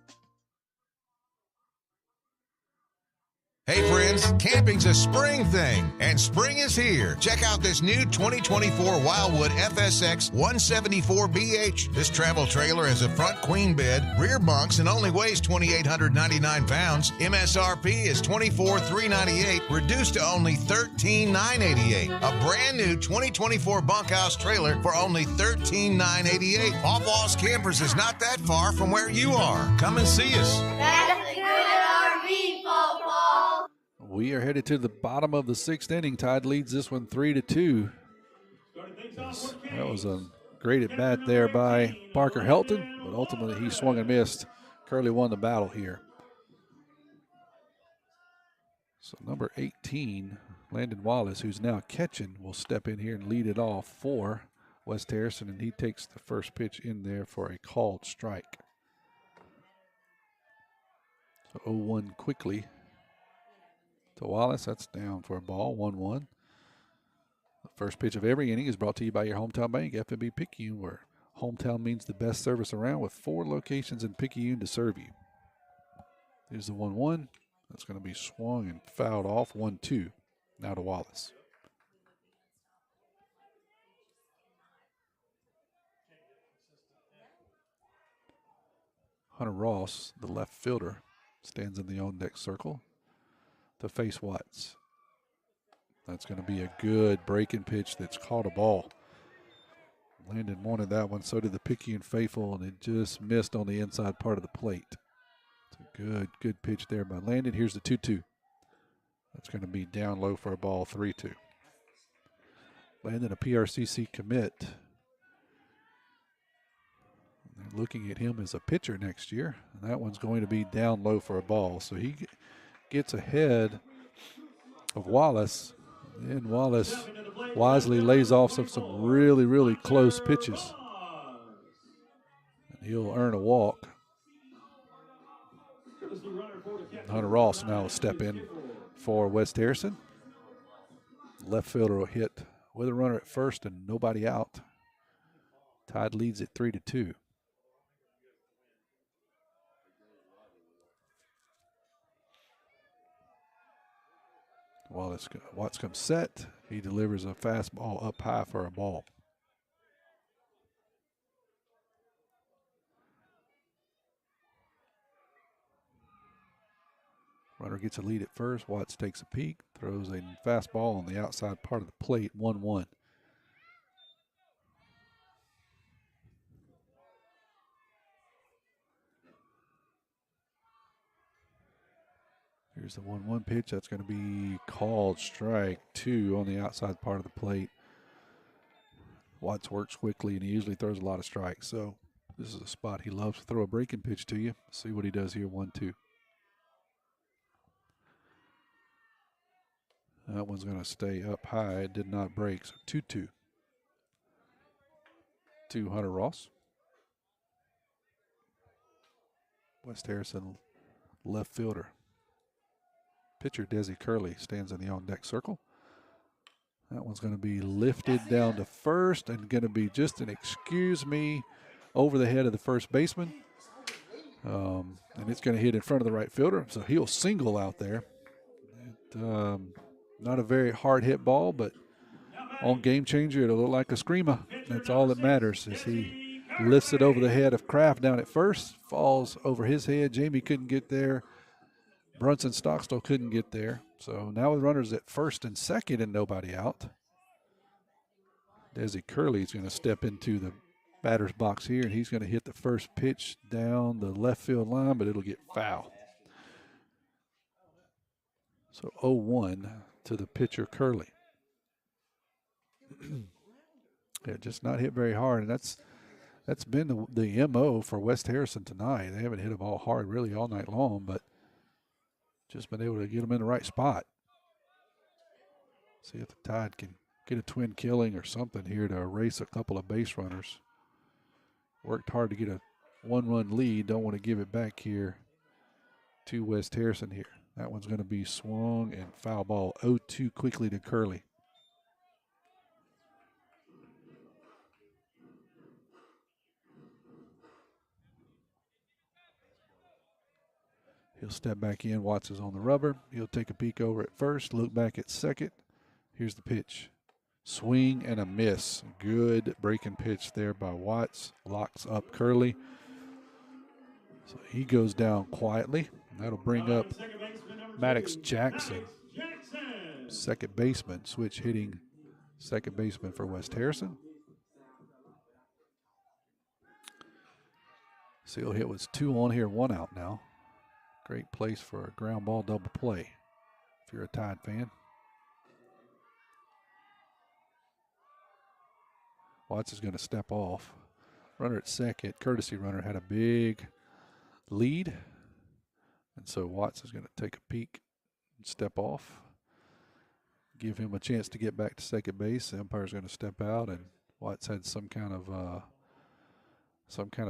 Hey friends, camping's a spring thing, and spring is here. Check out this new 2024 Wildwood FSX 174BH. This travel trailer has a front queen bed, rear bunks, and only weighs 2,899 pounds. MSRP is $24,398, reduced to only $13,988. A brand new 2024 bunkhouse trailer for only $13,988. Paw Paws Campers is not that far from where you are. Come and see us. That's a good RV, Paw Paw. We are headed to the bottom of the 6th inning. Tide leads this one 3-2. That was a great at bat there by Parker Helton, but ultimately he swung and missed. Curley won the battle here. So number 18, Landon Wallace, who's now catching, will step in here and lead it off for West Harrison, and he takes the first pitch in there for a called strike. So 0-1 quickly to Wallace. That's down for a ball, 1-1. The first pitch of every inning is brought to you by your hometown bank, FNB Picayune, where hometown means the best service around, with 4 locations in Picayune to serve you. Here's the 1-1. That's going to be swung and fouled off, 1-2. Now to Wallace. Hunter Ross, the left fielder, stands in the on-deck circle to face Watts. That's going to be a good breaking pitch that's caught a ball. Landon wanted that one, so did the Picayune faithful, and it just missed on the inside part of the plate. It's a good pitch there by Landon. Here's the 2-2. That's going to be down low for a ball, 3-2. Landon, a PRCC commit. They're looking at him as a pitcher next year, and that one's going to be down low for a ball. So he gets ahead of Wallace, and Wallace wisely lays off some really, really close pitches. He'll earn a walk. Hunter Ross now will step in for West Harrison. Left fielder will hit with a runner at first and nobody out. Tide leads it 3-2. Watts comes set. He delivers a fastball up high for a ball. Runner gets a lead at first. Watts takes a peek, throws a fastball on the outside part of the plate, 1-1. Here's the 1-1 pitch. That's going to be called strike 2 on the outside part of the plate. Watts works quickly, and he usually throws a lot of strikes. So this is a spot he loves to throw a breaking pitch to you. See what he does here, 1-2. That one's going to stay up high. It did not break, so 2-2. To Hunter Ross. West Harrison left fielder. Pitcher Desi Curley stands in the on-deck circle. That one's going to be lifted down to first and going to be just an excuse me over the head of the first baseman. And it's going to hit in front of the right fielder, so he'll single out there. Not a very hard hit ball, but on Game Changer, it'll look like a screamer. That's all that matters is he lifts it over the head of Kraft down at first, falls over his head. Jamie couldn't get there. Brunson Stockstill couldn't get there. So now with runners at first and second and nobody out, Desi Curley is going to step into the batter's box here, and he's going to hit the first pitch down the left field line, but it'll get foul. So 0-1 to the pitcher Curley. Yeah, just not hit very hard, and that's been the MO for West Harrison tonight. They haven't hit a ball hard really all night long, but just been able to get them in the right spot. See if the Tide can get a twin killing or something here to erase a couple of base runners. Worked hard to get a 1-run lead. Don't want to give it back here to West Harrison here. That one's going to be swung and foul ball. 0-2 quickly to Curley. He'll step back in. Watts is on the rubber. He'll take a peek over at first, look back at second. Here's the pitch. Swing and a miss. Good breaking pitch there by Watts. Locks up Curley. So he goes down quietly. That'll bring up Maddox Jackson, second baseman, switch hitting second baseman for West Harrison. Seal hit was 2 on here, 1 out now. Great place for a ground ball double play if you're a Tide fan. Watts is going to step off. Runner at second, courtesy runner, had a big lead. And so Watts is going to take a peek and step off. Give him a chance to get back to second base. The umpire's going to step out, and Watts had some kind of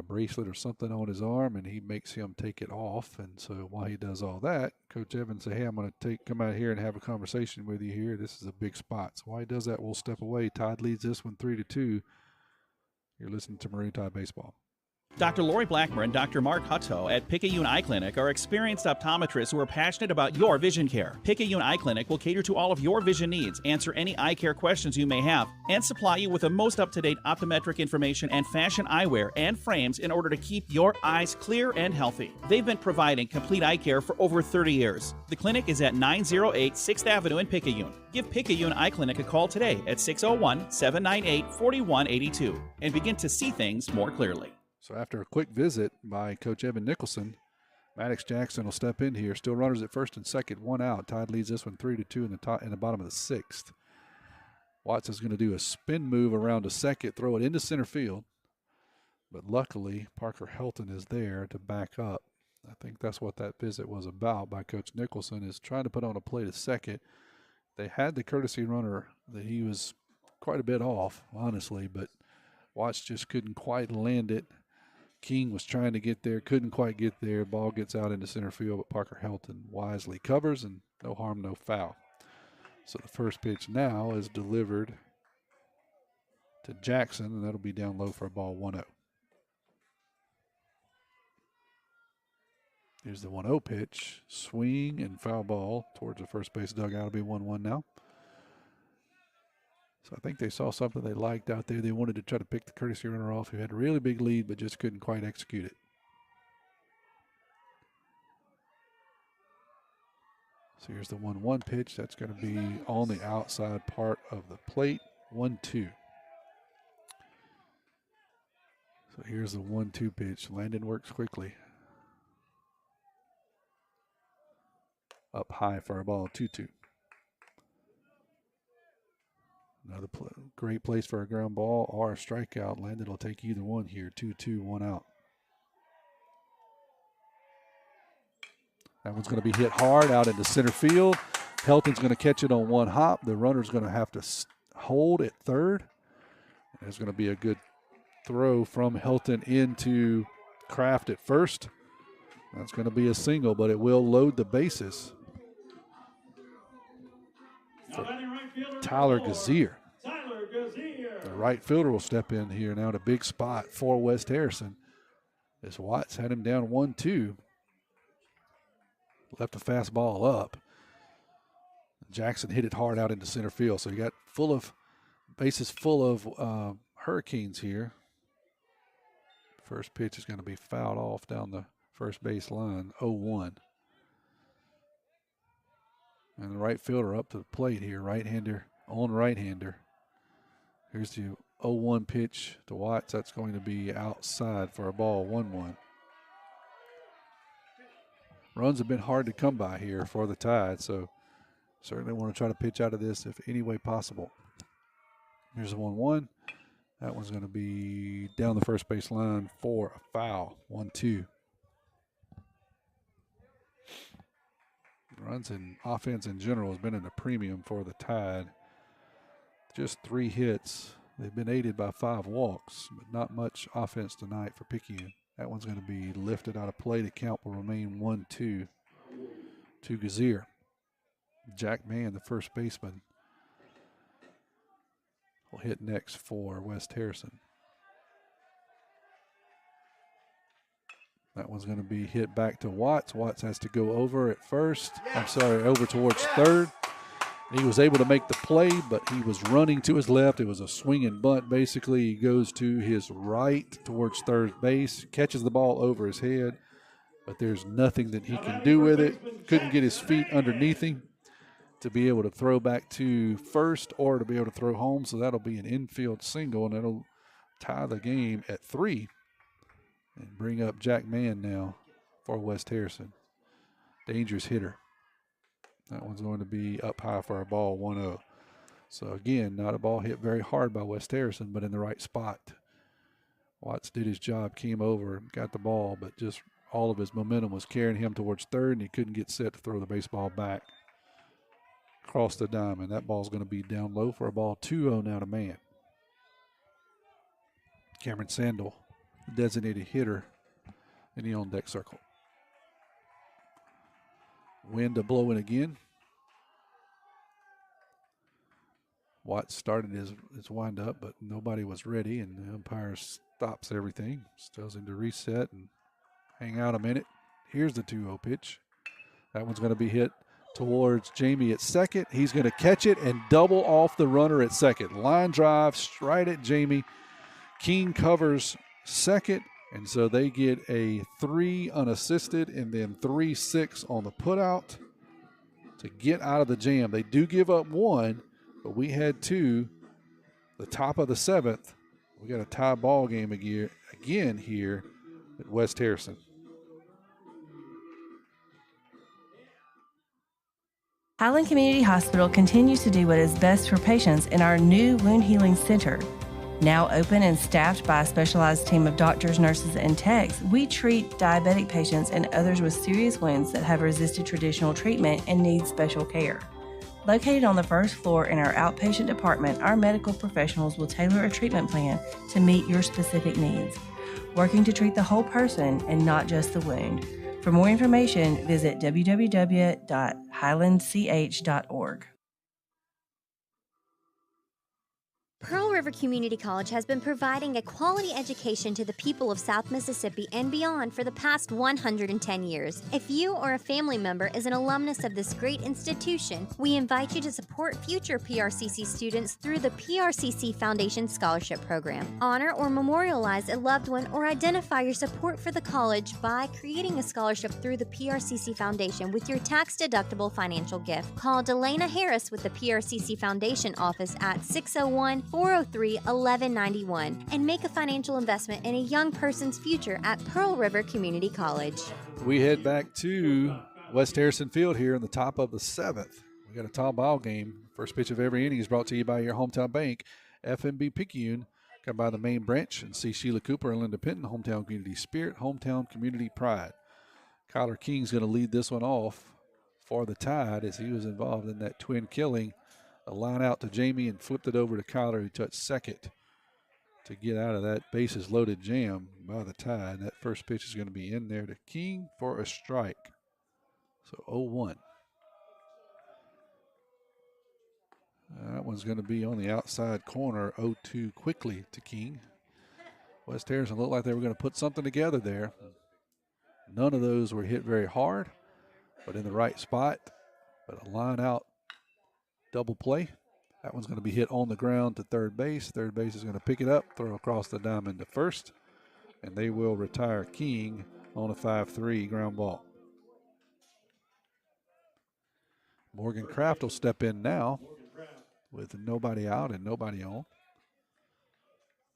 bracelet or something on his arm, and he makes him take it off. And so while he does all that, Coach Evans say, hey, I'm going to come out here and have a conversation with you here. This is a big spot. So while he does that, we'll step away. Tide leads this one 3-2. You're listening to Maroon Tide Baseball. Dr. Lori Blackmer and Dr. Mark Hutto at Picayune Eye Clinic are experienced optometrists who are passionate about your vision care. Picayune Eye Clinic will cater to all of your vision needs, answer any eye care questions you may have, and supply you with the most up-to-date optometric information and fashion eyewear and frames in order to keep your eyes clear and healthy. They've been providing complete eye care for over 30 years. The clinic is at 908 6th Avenue in Picayune. Give Picayune Eye Clinic a call today at 601-798-4182 and begin to see things more clearly. So after a quick visit by Coach Evan Nicholson, Maddox Jackson will step in here. Still runners at first and second, 1 out. Tide leads this one 3-2 in the bottom of the 6th. Watts is going to do a spin move around to second, throw it into center field. But luckily, Parker Helton is there to back up. I think that's what that visit was about by Coach Nicholson, is trying to put on a play to second. They had the courtesy runner that he was quite a bit off, honestly, but Watts just couldn't quite land it King was trying to get there, couldn't quite get there. Ball gets out into center field, but Parker Helton wisely covers, and no harm, no foul. So the first pitch now is delivered to Jackson, and that'll be down low for a ball 1-0. Here's the 1-0 pitch. Swing and foul ball towards the first base dugout. It'll be 1-1 now. So I think they saw something they liked out there. They wanted to try to pick the courtesy runner off who had a really big lead but just couldn't quite execute it. So here's the 1-1 pitch. That's going to be on the outside part of the plate. 1-2. So here's the 1-2 pitch. Landon works quickly. Up high for a ball, 2-2. Another great place for a ground ball or a strikeout. Landon will take either one here. 2-2, 1 out. That one's going to be hit hard out into center field. Helton's going to catch it on one hop. The runner's going to have to hold at third. There's going to be a good throw from Helton into Kraft at first. That's going to be a single, but it will load the bases. Tyler Gazier. The right fielder will step in here now to big spot for West Harrison. As Watts had him down 1-2. Left a fastball up. Jackson hit it hard out into center field. So you got bases full of Hurricanes here. First pitch is going to be fouled off down the first base line, 0-1. And the right fielder up to the plate here, right-hander on right-hander. Here's the 0-1 pitch to Watts. That's going to be outside for a ball, 1-1. Runs have been hard to come by here for the Tide, so certainly want to try to pitch out of this if any way possible. Here's the 1-1. That one's going to be down the first base line for a foul, 1-2. Runs and offense in general has been in a premium for the Tide. Just 3 hits. They've been aided by 5 walks, but not much offense tonight for Picayune. That one's going to be lifted out of play. The count will remain 1-2 to Gazier. Jack Mann, the first baseman, will hit next for West Harrison. That one's going to be hit back to Watts. Watts has to go over over towards third. He was able to make the play, but he was running to his left. It was a swing and bunt, basically. He goes to his right towards third base, catches the ball over his head, but there's nothing that he can do with it. Couldn't get his feet underneath him to be able to throw back to first or to be able to throw home, so that'll be an infield single, and that'll tie the game at 3 and bring up Jack Mann now for West Harrison. Dangerous hitter. That one's going to be up high for a ball, 1-0. So, again, not a ball hit very hard by West Harrison, but in the right spot. Watts did his job, came over, got the ball, but just all of his momentum was carrying him towards third, and he couldn't get set to throw the baseball back across the diamond. That ball's going to be down low for a ball, 2-0 now to Mann. Cameron Sandel, the designated hitter in the on-deck circle. Wind a blowing again. Watts started his wind-up, but nobody was ready, and the umpire stops everything. Tells him to reset and hang out a minute. Here's the 2-0 pitch. That one's going to be hit towards Jamie at second. He's going to catch it and double off the runner at second. Line drive straight at Jamie. King covers second, and so they get a 3 unassisted and then 3-6 on the putout to get out of the jam. They do give up 1, but we had 2. The top of the 7th, we got a tie ball game again here at West Harrison. Highland Community Hospital continues to do what is best for patients in our new wound healing center. Now open and staffed by a specialized team of doctors, nurses, and techs, we treat diabetic patients and others with serious wounds that have resisted traditional treatment and need special care. Located on the first floor in our outpatient department, our medical professionals will tailor a treatment plan to meet your specific needs. working to treat the whole person and not just the wound. For more information, visit www.highlandch.org. Pearl River Community College has been providing a quality education to the people of South Mississippi and beyond for the past 110 years. If you or a family member is an alumnus of this great institution, we invite you to support future PRCC students through the PRCC Foundation Scholarship Program. Honor or memorialize a loved one or identify your support for the college by creating a scholarship through the PRCC Foundation with your tax-deductible financial gift. Call Delana Harris with the PRCC Foundation office at 601-403-1191 and make a financial investment in a young person's future at Pearl River Community College. We head back to West Harrison Field here in the top of the 7th. We got a tall ball game. First pitch of every inning is brought to you by your hometown bank, FNB Picayune. Come by the main branch and see Sheila Cooper and Linda Pinton, hometown community spirit, hometown community pride. Kyler King's going to lead this one off for the Tide as he was involved in that twin killing. A line out to Jamie and flipped it over to Kyler, who touched second to get out of that bases loaded jam by the Tide. That first pitch is going to be in there to King for a strike. So 0-1. That one's going to be on the outside corner, 0-2 quickly to King. West Harrison looked like they were going to put something together there. None of those were hit very hard, but in the right spot. But a line out double play. That one's going to be hit on the ground to third base. Third base is going to pick it up, throw across the diamond to first, and they will retire King on a 5-3 ground ball. Morgan Kraft will step in now with nobody out and nobody on.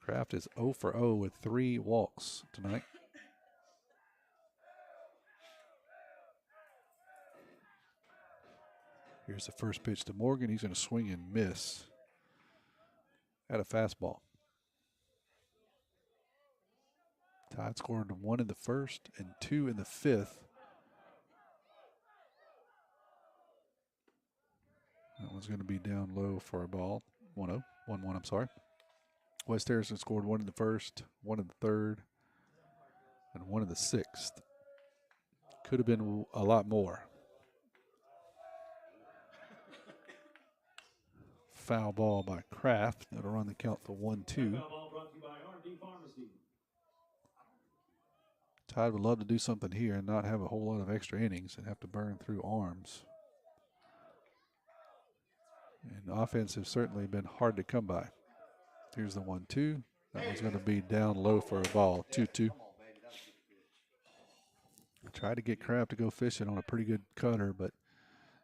Kraft is 0 for 0 with 3 walks tonight. Here's the first pitch to Morgan. He's going to swing and miss at a fastball. Tide scored 1 in the first and 2 in the 5th. That one's going to be down low for a ball. 1-0. 1-1, I'm sorry. West Harrison scored 1 in the first, 1 in the third, and 1 in the 6th. Could have been a lot more. Foul ball by Kraft. That'll run the count to 1-2. Tide would love to do something here and not have a whole lot of extra innings and have to burn through arms. And offense has certainly been hard to come by. Here's the 1-2. That one's going to be down low for a ball. 2-2. Tried to get Kraft to go fishing on a pretty good cutter, but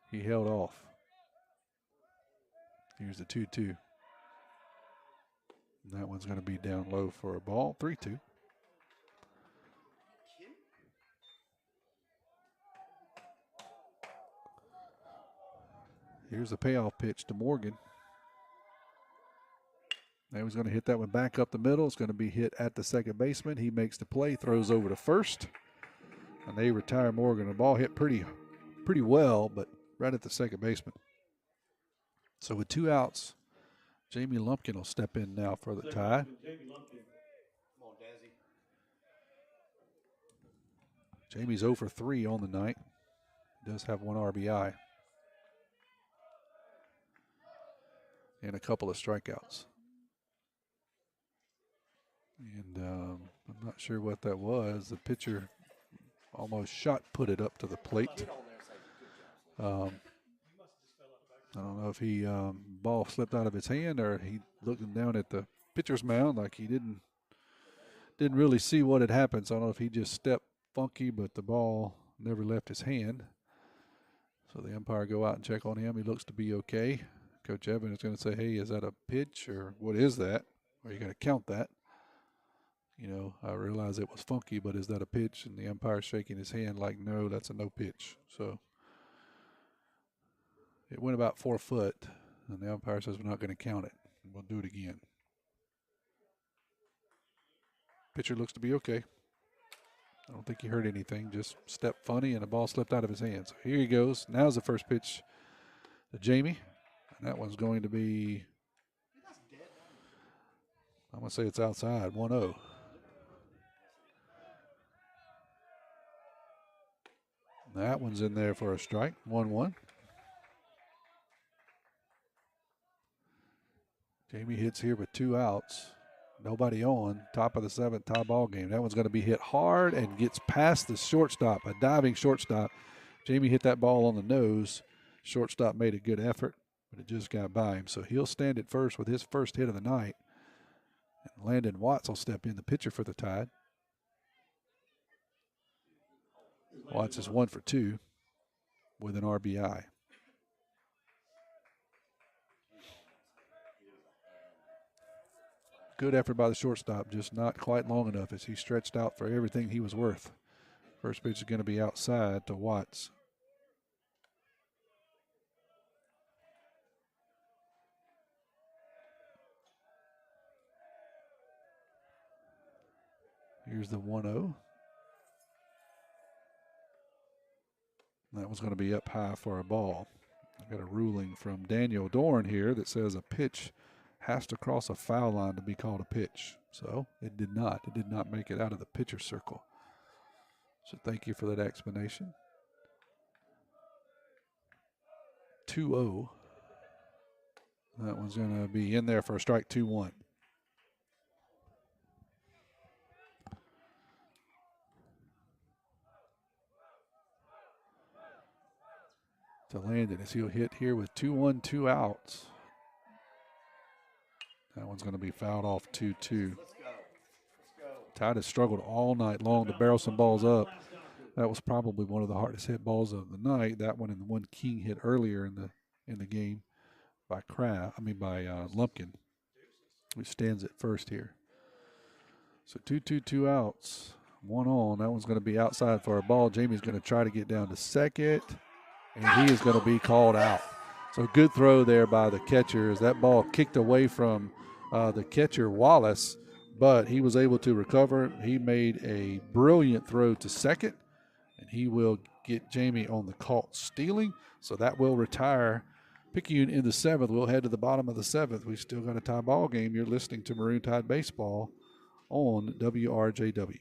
he held off. Here's the 2-2. That one's going to be down low for a ball. 3-2. Here's the payoff pitch to Morgan. Now he's going to hit that one back up the middle. It's going to be hit at the second baseman. He makes the play, throws over to first, and they retire Morgan. The ball hit pretty well, but right at the second baseman. So with 2 outs, Jamie Lumpkin will step in now for the Tide. Jamie's 0 for 3 on the night. Does have 1 RBI. And a couple of strikeouts. And I'm not sure what that was. The pitcher almost put it up to the plate. I don't know if he ball slipped out of his hand or he looking down at the pitcher's mound like he didn't really see what had happened. So I don't know if he just stepped funky, but the ball never left his hand. So the umpire go out and check on him. He looks to be okay. Coach Evan is going to say, hey, is that a pitch or what is that? Or you got to count that. You know, I realize it was funky, but is that a pitch? And the umpire's shaking his hand like, no, that's a no pitch. So it went about 4 foot, and the umpire says we're not going to count it. We'll do it again. Pitcher looks to be okay. I don't think he hurt anything, just stepped funny, and the ball slipped out of his hand. So here he goes. Now's the first pitch to Jamie, and that one's going to be, I'm going to say it's outside, 1-0. That one's in there for a strike, 1-1. Jamie hits here with 2 outs. Nobody on. Top of the 7th, tie ball game. That one's going to be hit hard and gets past the shortstop, a diving shortstop. Jamie hit that ball on the nose. Shortstop made a good effort, but it just got by him. So he'll stand at first with his first hit of the night. And Landon Watts will step in, the pitcher for the Tide. Watts is 1 for 2 with an RBI. Good effort by the shortstop, just not quite long enough as he stretched out for everything he was worth. First pitch is going to be outside to Watts. Here's the 1-0. That was going to be up high for a ball. I got a ruling from Daniel Dorn here that says a pitch has to cross a foul line to be called a pitch. So it did not. It did not make it out of the pitcher circle. So thank you for that explanation. 2-0. That one's going to be in there for a strike, 2-1. To Landon as he'll hit here with 2-1, 2 outs. That one's going to be fouled off 2-2. Tide has struggled all night long to barrel some balls up. That was probably one of the hardest hit balls of the night. That one and the one King hit earlier in the game by Lumpkin, who stands at first here. So 2-2, 2 outs, 1 on. That one's going to be outside for a ball. Jamie's going to try to get down to second, and he is going to be called out. So good throw there by the catcher as that ball kicked away from the catcher, Wallace, but he was able to recover. He made a brilliant throw to second, and he will get Jamie on the caught stealing. So that will retire Picayune in the 7th. We'll head to the bottom of the 7th. We've still got a tie ball game. You're listening to Maroon Tide Baseball on WRJW.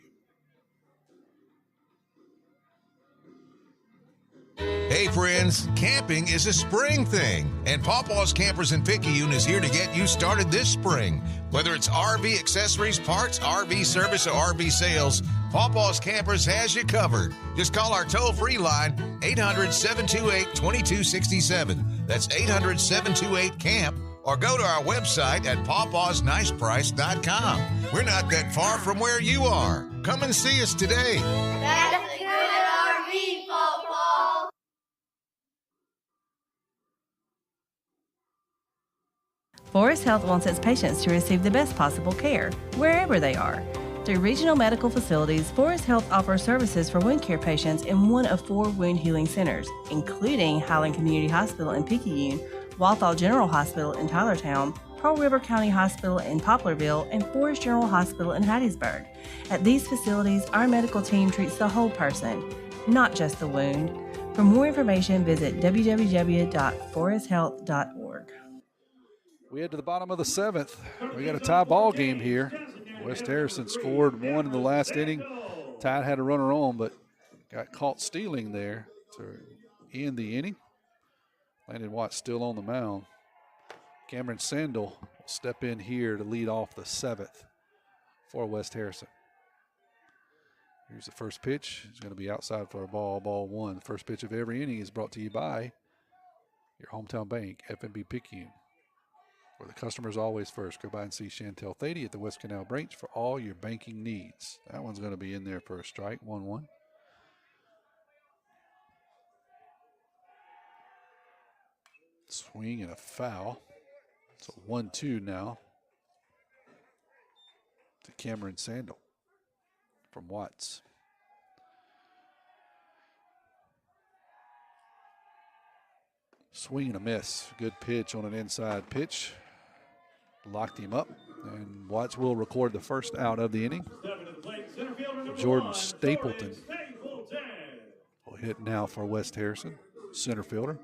Hey friends, camping is a spring thing, and Pawpaw's Campers in Picayune is here to get you started this spring. Whether it's RV accessories, parts, RV service, or RV sales, Pawpaw's Campers has you covered. Just call our toll-free line, 800-728-2267. That's 800-728-CAMP, or go to our website at pawpawsniceprice.com. We're not that far from where you are. Come and see us today. That's a good RV, Pawpaw. Forest Health wants its patients to receive the best possible care, wherever they are. Through regional medical facilities, Forest Health offers services for wound care patients in one of 4 wound healing centers, including Highland Community Hospital in Picayune, Walthall General Hospital in Tylertown, Pearl River County Hospital in Poplarville, and Forest General Hospital in Hattiesburg. At these facilities, our medical team treats the whole person, not just the wound. For more information, visit www.foresthealth.org. We head to the bottom of the 7th. We got a tie ball game here. West Harrison scored 1 in the last inning. Tide had a runner on, but got caught stealing there to end the inning. Landon Watts still on the mound. Cameron Sandel will step in here to lead off the 7th for West Harrison. Here's the first pitch. It's going to be outside for a ball 1. The first pitch of every inning is brought to you by your hometown bank, FNB Picayune, where the customer's always first. Go by and see Chantel Thady at the West Canal Branch for all your banking needs. That one's going to be in there for a strike, 1-1. Swing and a foul. So 1-2 now to Cameron Sandel from Watts. Swing and a miss. Good pitch on an inside pitch. Locked him up, and Watts will record the first out of the inning. Jordan Stapleton will hit now for West Harrison, center fielder.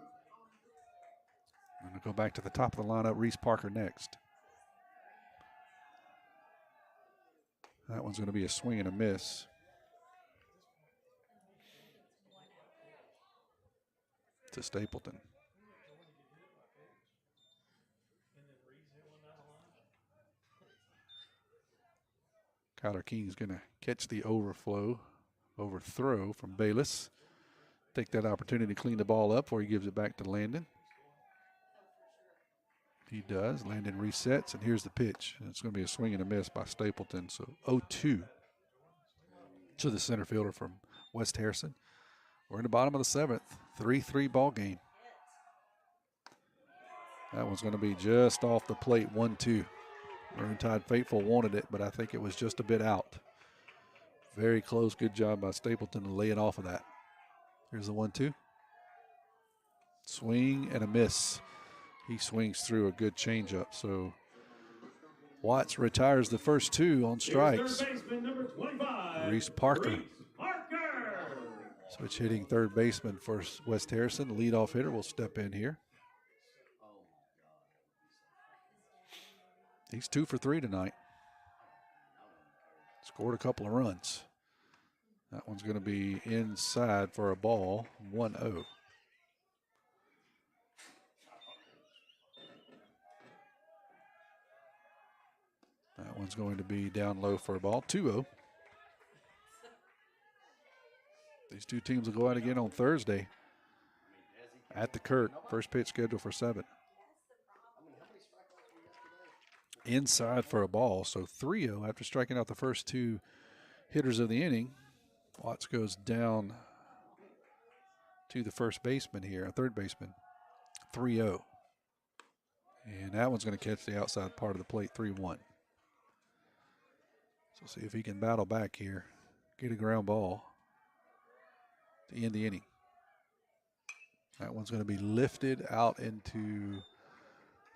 I'm going to go back to the top of the lineup. Reese Parker next. That one's going to be a swing and a miss. to Stapleton. Kyler King's going to catch the overthrow from Bayless. Take that opportunity to clean the ball up before he gives it back to Landon. He does. Landon resets, and here's the pitch. It's going to be a swing and a miss by Stapleton. So 0-2 to the center fielder from West Harrison. We're in the bottom of the seventh. 3-3 ball game. That one's going to be just off the plate, 1-2. Maroon Tide faithful wanted it, but I think it was just a bit out. Very close. Good job by Stapleton to lay it off of that. Here's the 1-2. Swing and a miss. He swings through a good changeup. So Watts retires the first two on strikes. Reese Parker. Switch hitting third baseman for West Harrison. The leadoff hitter will step in here. He's 2 for 3 tonight. Scored a couple of runs. That one's going to be inside for a ball, 1-0. That one's going to be down low for a ball, 2-0. These two teams will go out again on Thursday at the Kirk. First pitch scheduled for 7. Inside for a ball, so 3-0 after striking out the first two hitters of the inning. Watts goes down to the first baseman here, third baseman, 3-0. And that one's going to catch the outside part of the plate, 3-1. So see if he can battle back here, get a ground ball to end the inning. That one's going to be lifted out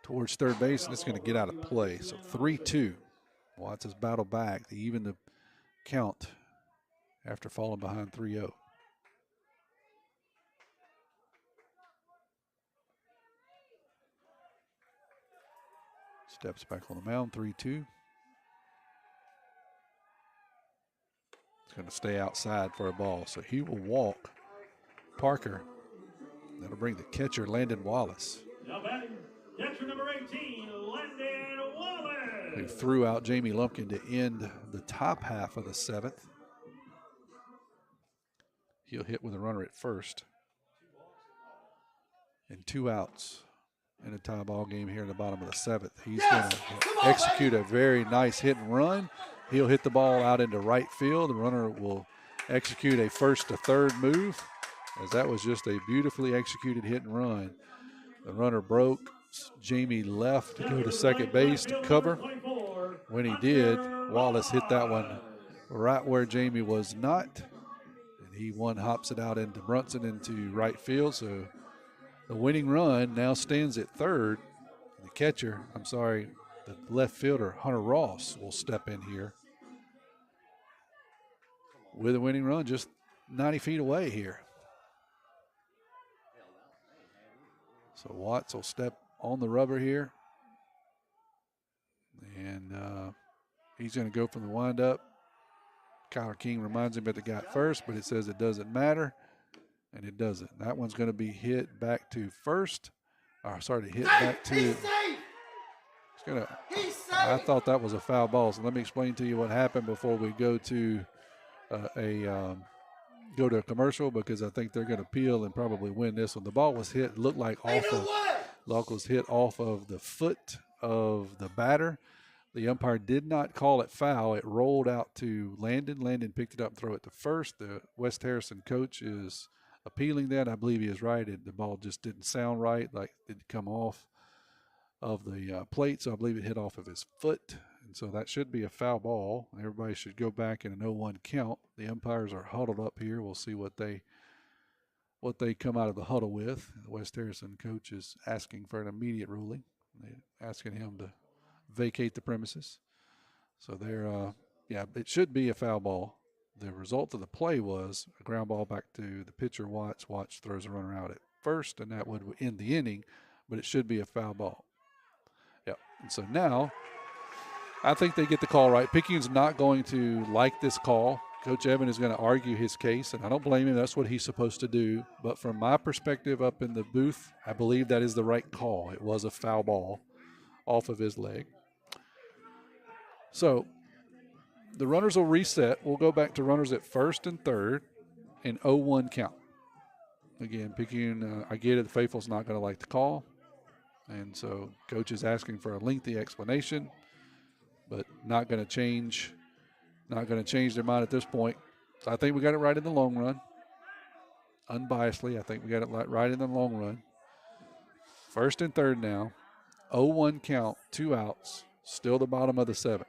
towards third base, and it's going to get out of play. So 3-2. Watts has battled back to even the count after falling behind 3-0. Steps back on the mound, 3-2. It's going to stay outside for a ball, so he will walk Parker. That'll bring the catcher, Landon Wallace. Now batting, catcher number 18, Landon Wallace. Who threw out Jamie Lumpkin to end the top half of the seventh. He'll hit with a runner at first. And 2 outs in a tie ball game here in the bottom of the seventh. He's going to execute a very nice hit and run. He'll hit the ball out into right field. The runner will execute a first to third move, as that was just a beautifully executed hit and run. The runner broke. Jamie left to go to second base to cover. When he did, Wallace hit that one right where Jamie was not. And he hops it out into Brunson into right field. So the winning run now stands at third. The catcher, the left fielder, Hunter Ross, will step in here with a winning run just 90 feet away here. So Watts will step on the rubber here. And he's going to go from the windup. Kyler King reminds him that the guy at first, but it says it doesn't matter, and it doesn't. That one's going to be hit back to first. Hit back to. It's going to. I thought that was a foul ball. So let me explain to you what happened before we go to a commercial, because I think they're going to peel and probably win this one. The ball was hit. Looked like was hit off of the foot of the batter. The umpire did not call it foul. It rolled out to Landon. Landon picked it up and threw it to first. The West Harrison coach is appealing that. I believe he is right. The ball just didn't sound right, like it didn't come off of the plate, so I believe it hit off of his foot. And so that should be a foul ball. Everybody should go back in an 0-1 count. The umpires are huddled up here. We'll see what they come out of the huddle with. The West Harrison coach is asking for an immediate ruling. They're asking him to vacate the premises. So it should be a foul ball. The result of the play was a ground ball back to the pitcher, Watts. Watts throws a runner out at first, and that would end the inning, but it should be a foul ball. Yep. And so now I think they get the call right. Picayune's not going to like this call. Coach Evan is going to argue his case, and I don't blame him. That's what he's supposed to do. But from my perspective up in the booth, I believe that is the right call. It was a foul ball off of his leg. So the runners will reset. We'll go back to runners at first and third and 0-1 count. Again, Picayune, I get it, the faithful's not going to like the call. And so coach is asking for a lengthy explanation, but not going to change their mind at this point. So I think we got it right in the long run. Unbiasedly, I think we got it right in the long run. First and third now. 0-1 count, 2 outs. Still the bottom of the 7th.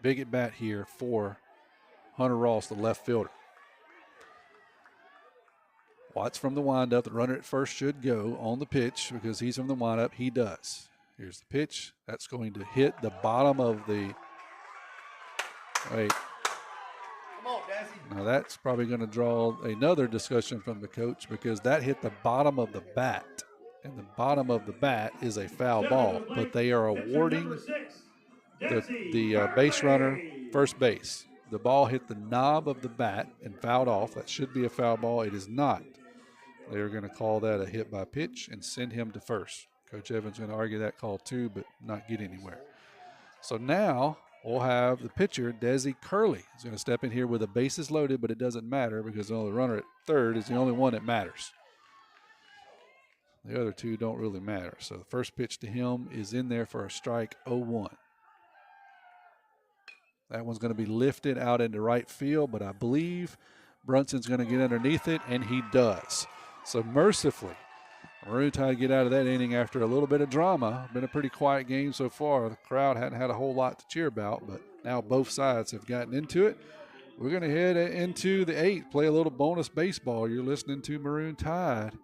Big at bat here for Hunter Ross, the left fielder. Watts from the windup. The runner at first should go on the pitch because he's from the windup. He does. Here's the pitch. That's going to hit the bottom of the. Wait. Come on, Dazzy. Now that's probably going to draw another discussion from the coach because that hit the bottom of the bat. And the bottom of the bat is a foul ball. But they are awarding the base runner first base. The ball hit the knob of the bat and fouled off. That should be a foul ball. It is not. They are going to call that a hit by pitch and send him to first. Coach Evans going to argue that call too, but not get anywhere. So now we'll have the pitcher, Desi Curley. He's going to step in here with the bases loaded, but it doesn't matter because the only runner at third is the only one that matters. The other two don't really matter. So the first pitch to him is in there for a strike, 0-1. That one's going to be lifted out into right field, but I believe Brunson's going to get underneath it, and he does. So mercifully, Maroon Tide get out of that inning after a little bit of drama. Been a pretty quiet game so far. The crowd hadn't had a whole lot to cheer about, but now both sides have gotten into it. We're going to head into the 8th, play a little bonus baseball. You're listening to Maroon Tide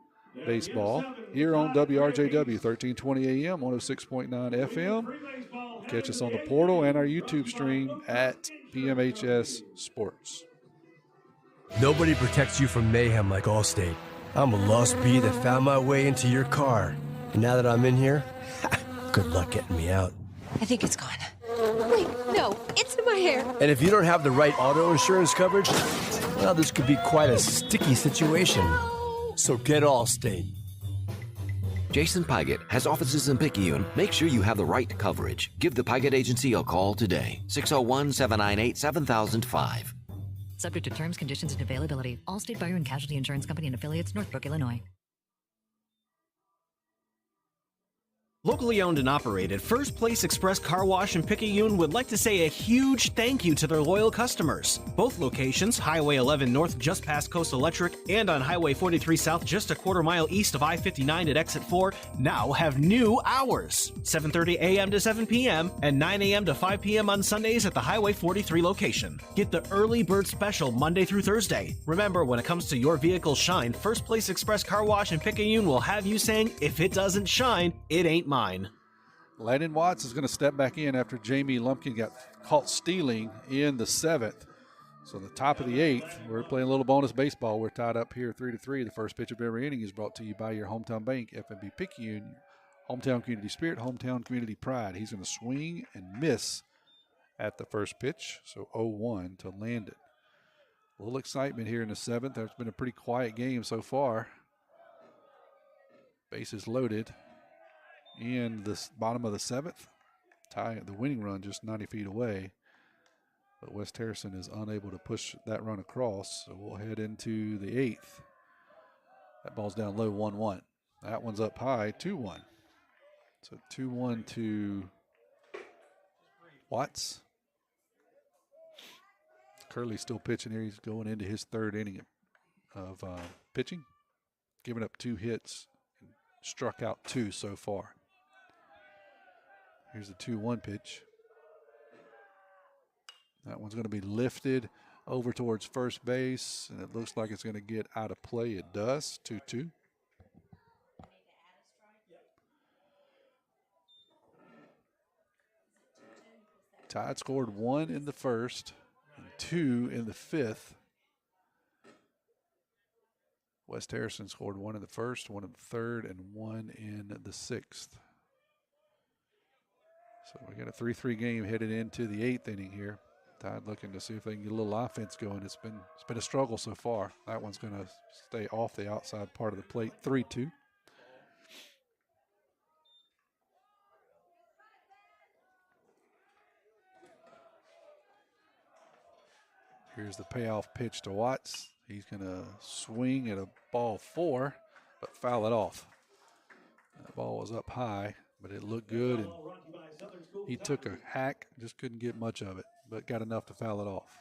baseball here on WRJW, 1320 AM, 106.9 FM. Catch us on the portal and our YouTube stream at PMHS Sports. Nobody protects you from mayhem like Allstate. I'm a lost bee that found my way into your car. And now that I'm in here, good luck getting me out. I think it's gone. Wait, no, it's in my hair. And if you don't have the right auto insurance coverage, well, this could be quite a sticky situation. So get Allstate. Jason Pygott has offices in Picayune. Make sure you have the right coverage. Give the Pygott Agency a call today. 601-798-7005. Subject to terms, conditions, and availability. Allstate Fire and Casualty Insurance Company and affiliates, Northbrook, Illinois. Locally owned and operated, First Place Express Car Wash in Picayune would like to say a huge thank you to their loyal customers. Both locations, Highway 11 North just past Coast Electric and on Highway 43 South just a quarter mile east of I-59 at Exit 4, now have new hours. 7:30 a.m. to 7 p.m. and 9 a.m. to 5 p.m. on Sundays at the Highway 43 location. Get the early bird special Monday through Thursday. Remember, when it comes to your vehicle's shine, First Place Express Car Wash in Picayune will have you saying, if it doesn't shine, it ain't mine. Landon Watts is going to step back in after Jamie Lumpkin got caught stealing in the 7th. So the top of the 8th, we're playing a little bonus baseball. We're tied up here 3-3. The first pitch of every inning is brought to you by your hometown bank, FNB Picayune, hometown community spirit, hometown community pride. He's going to swing and miss at the first pitch, so 0-1 to Landon. A little excitement here in the 7th. There's been a pretty quiet game so far. Bases loaded in the bottom of the 7th. Tie the winning run just 90 feet away. But West Harrison is unable to push that run across, so we'll head into the 8th. That ball's down low, 1-1. That one's up high, 2-1. So 2-1 to Watts. Curley's still pitching here. He's going into his 3rd inning of pitching. Giving up 2 hits. Struck out 2 so far. Here's the 2-1 pitch. That one's going to be lifted over towards first base, and it looks like it's going to get out of play. It does, 2-2. Tide scored 1 in the 1st and 2 in the 5th. West Harrison scored 1 in the 1st, 1 in the 3rd, and 1 in the 6th. So we got a 3-3 game headed into the 8th inning here. Tide looking to see if they can get a little offense going. It's been a struggle so far. That one's going to stay off the outside part of the plate. 3-2. Here's the payoff pitch to Watts. He's going to swing at a ball 4, but foul it off. That ball was up high, but it looked good, and he took a hack, just couldn't get much of it, but got enough to foul it off.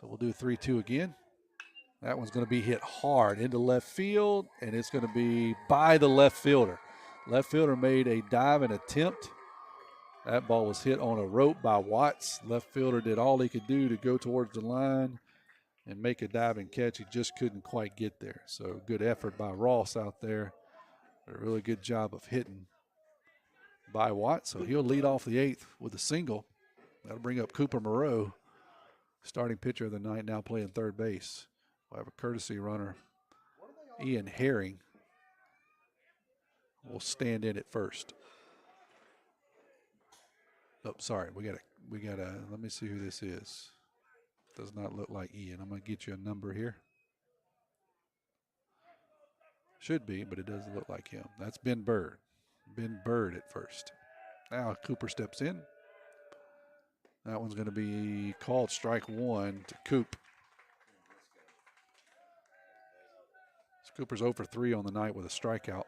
So we'll do 3-2 again. That one's going to be hit hard into left field, and it's going to be by the left fielder. Left fielder made a diving attempt. That ball was hit on a rope by Watts. Left fielder did all he could do to go towards the line and make a diving catch. He just couldn't quite get there. So good effort by Ross out there. A really good job of hitting by Watts. So he'll lead off the 8th with a single. That'll bring up Cooper Moreau, starting pitcher of the night, now playing third base. We'll have a courtesy runner. Ian Herring will stand in at first. Oh, sorry, we got a, let me see who this is. Does not look like Ian. I'm going to get you a number here. Should be, but it doesn't look like him. That's Ben Bird. Ben Bird at first. Now Cooper steps in. That one's going to be called strike 1 to Coop. So Cooper's 0 for 3 on the night with a strikeout.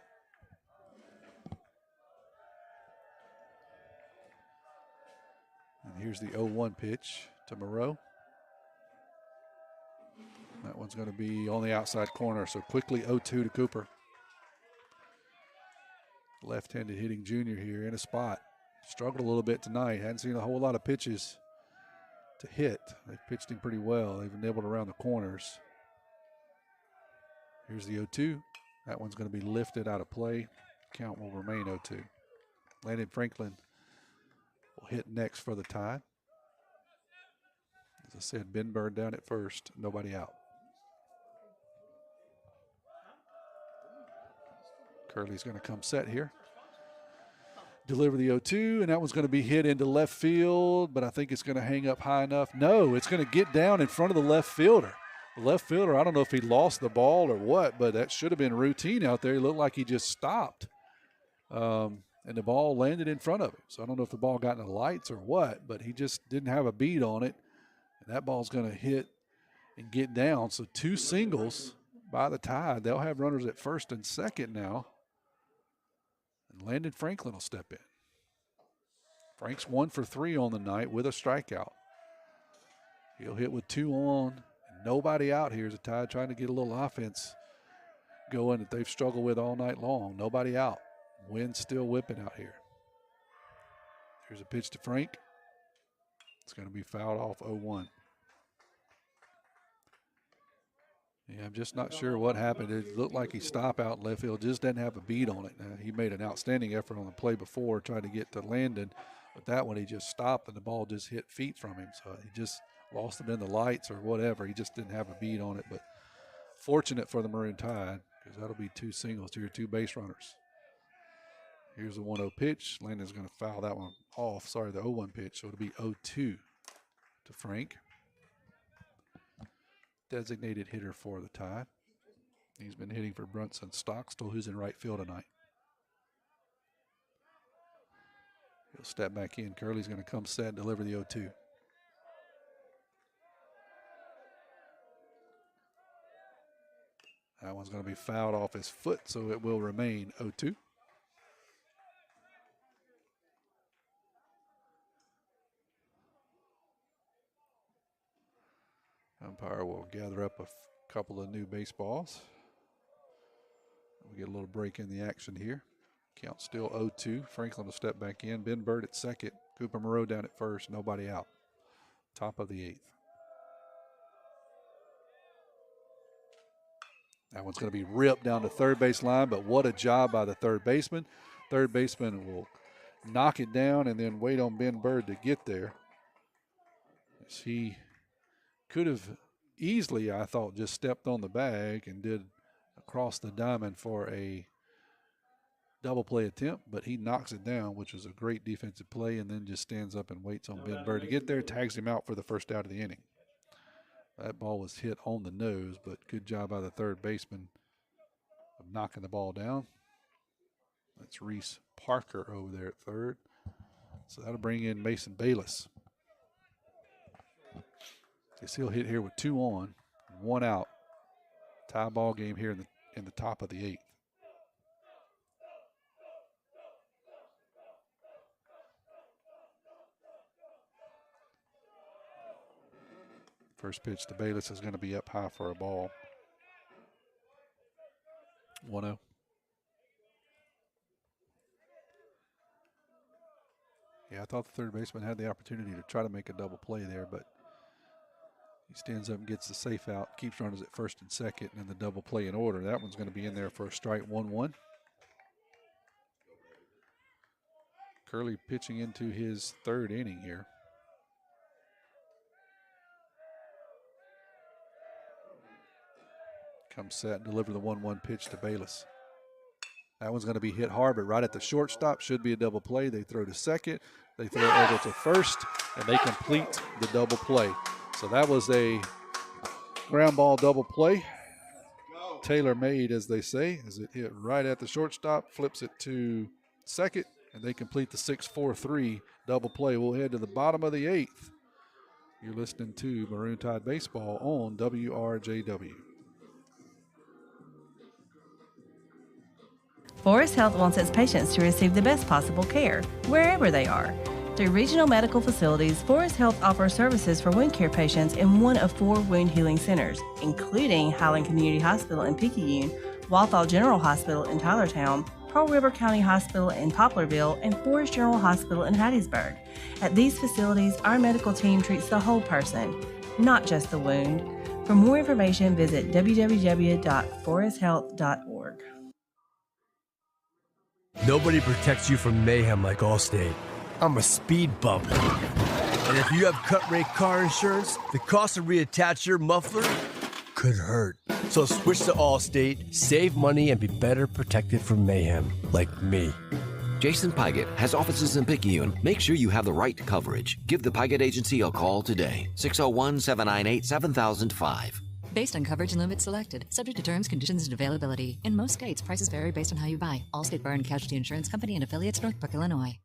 And here's the 0-1 pitch to Moreau. That one's going to be on the outside corner, so quickly 0-2 to Cooper. Left-handed hitting junior here in a spot. Struggled a little bit tonight. Hadn't seen a whole lot of pitches to hit. They've pitched him pretty well. They've nibbled around the corners. Here's the 0-2. That one's going to be lifted out of play. Count will remain 0-2. Landon Franklin will hit next for the Tide. As I said, Ben Bird down at first. Nobody out. Curley's going to come set here. Deliver the 0-2, and that one's going to be hit into left field, but I think it's going to hang up high enough. No, it's going to get down in front of the left fielder. The left fielder, I don't know if he lost the ball or what, but that should have been routine out there. It looked like he just stopped, and the ball landed in front of him. So I don't know if the ball got in the lights or what, but he just didn't have a beat on it, and that ball's going to hit and get down. So 2 singles by the Tide. They'll have runners at first and second now. And Landon Franklin will step in. Frank's 1 for 3 on the night with a strikeout. He'll hit with 2 on, and nobody out here. As the Tide trying to get a little offense going that they've struggled with all night long. Nobody out. Wind's still whipping out here. Here's a pitch to Frank. It's going to be fouled off 0-1. Yeah, I'm just not sure what happened. It looked like he stopped out in left field, just didn't have a beat on it. He made an outstanding effort on the play before, trying to get to Landon, but that one he just stopped and the ball just hit feet from him. So he just lost it in the lights or whatever. He just didn't have a beat on it, but fortunate for the Maroon Tide because that'll be 2 singles to your 2 base runners. Here's the 1-0 pitch. Landon's going to foul that one off. Sorry, the 0-1 pitch. So it'll be 0-2 to Frank. Designated hitter for the Tide. He's been hitting for Brunson Stockstill, who's in right field tonight. He'll step back in. Curley's going to come set and deliver the 0-2. That one's going to be fouled off his foot, so it will remain 0-2. Umpire will gather up a couple of new baseballs. We get a little break in the action here. Count still 0-2. Franklin will step back in. Ben Bird at second. Cooper Moreau down at first. Nobody out. Top of the 8th. That one's going to be ripped down the third base line, but what a job by the third baseman. Third baseman will knock it down and then wait on Ben Bird to get there. As he could have easily, I thought, just stepped on the bag and did across the diamond for a double play attempt, but he knocks it down, which was a great defensive play, and then just stands up and waits on Ben Bird to get there, tags him out for the first out of the inning. That ball was hit on the nose, but good job by the third baseman of knocking the ball down. That's Reese Parker over there at third. So that'll bring in Mason Bayless. Guess he'll hit here with 2 on, 1 out. Tie ball game here in the top of the 8th. First pitch to Bayless is going to be up high for a ball. 1-0. Yeah, I thought the third baseman had the opportunity to try to make a double play there, but he stands up and gets the safe out, keeps runners at first and second, and then the double play in order. That one's going to be in there for a strike, 1-1. Curley pitching into his third inning here. Comes set and deliver the 1-1 pitch to Bayless. That one's going to be hit hard, but right at the shortstop. Should be a double play. They throw to second. They throw over to first, and they complete the double play. So that was a ground ball double play. Tailor made, as they say, as it hit right at the shortstop, flips it to second, and they complete the 6-4-3 double play. We'll head to the bottom of the 8th. You're listening to Maroon Tide Baseball on WRJW. Forest Health wants its patients to receive the best possible care, wherever they are. Through regional medical facilities, Forest Health offers services for wound care patients in one of 4 wound healing centers, including Highland Community Hospital in Picayune, Walthall General Hospital in Tylertown, Pearl River County Hospital in Poplarville, and Forest General Hospital in Hattiesburg. At these facilities, our medical team treats the whole person, not just the wound. For more information, visit www.foresthealth.org. Nobody protects you from mayhem like Allstate. I'm a speed bump. And if you have cut rate car insurance, the cost to reattach your muffler could hurt. So switch to Allstate, save money, and be better protected from mayhem like me. Jason Pygott has offices in Picayune. Make sure you have the right coverage. Give the Pygott Agency a call today. 601-798-7005. Based on coverage and limits selected, subject to terms, conditions, and availability. In most states, prices vary based on how you buy. Allstate Bar and Casualty Insurance Company and affiliates, Northbrook, Illinois.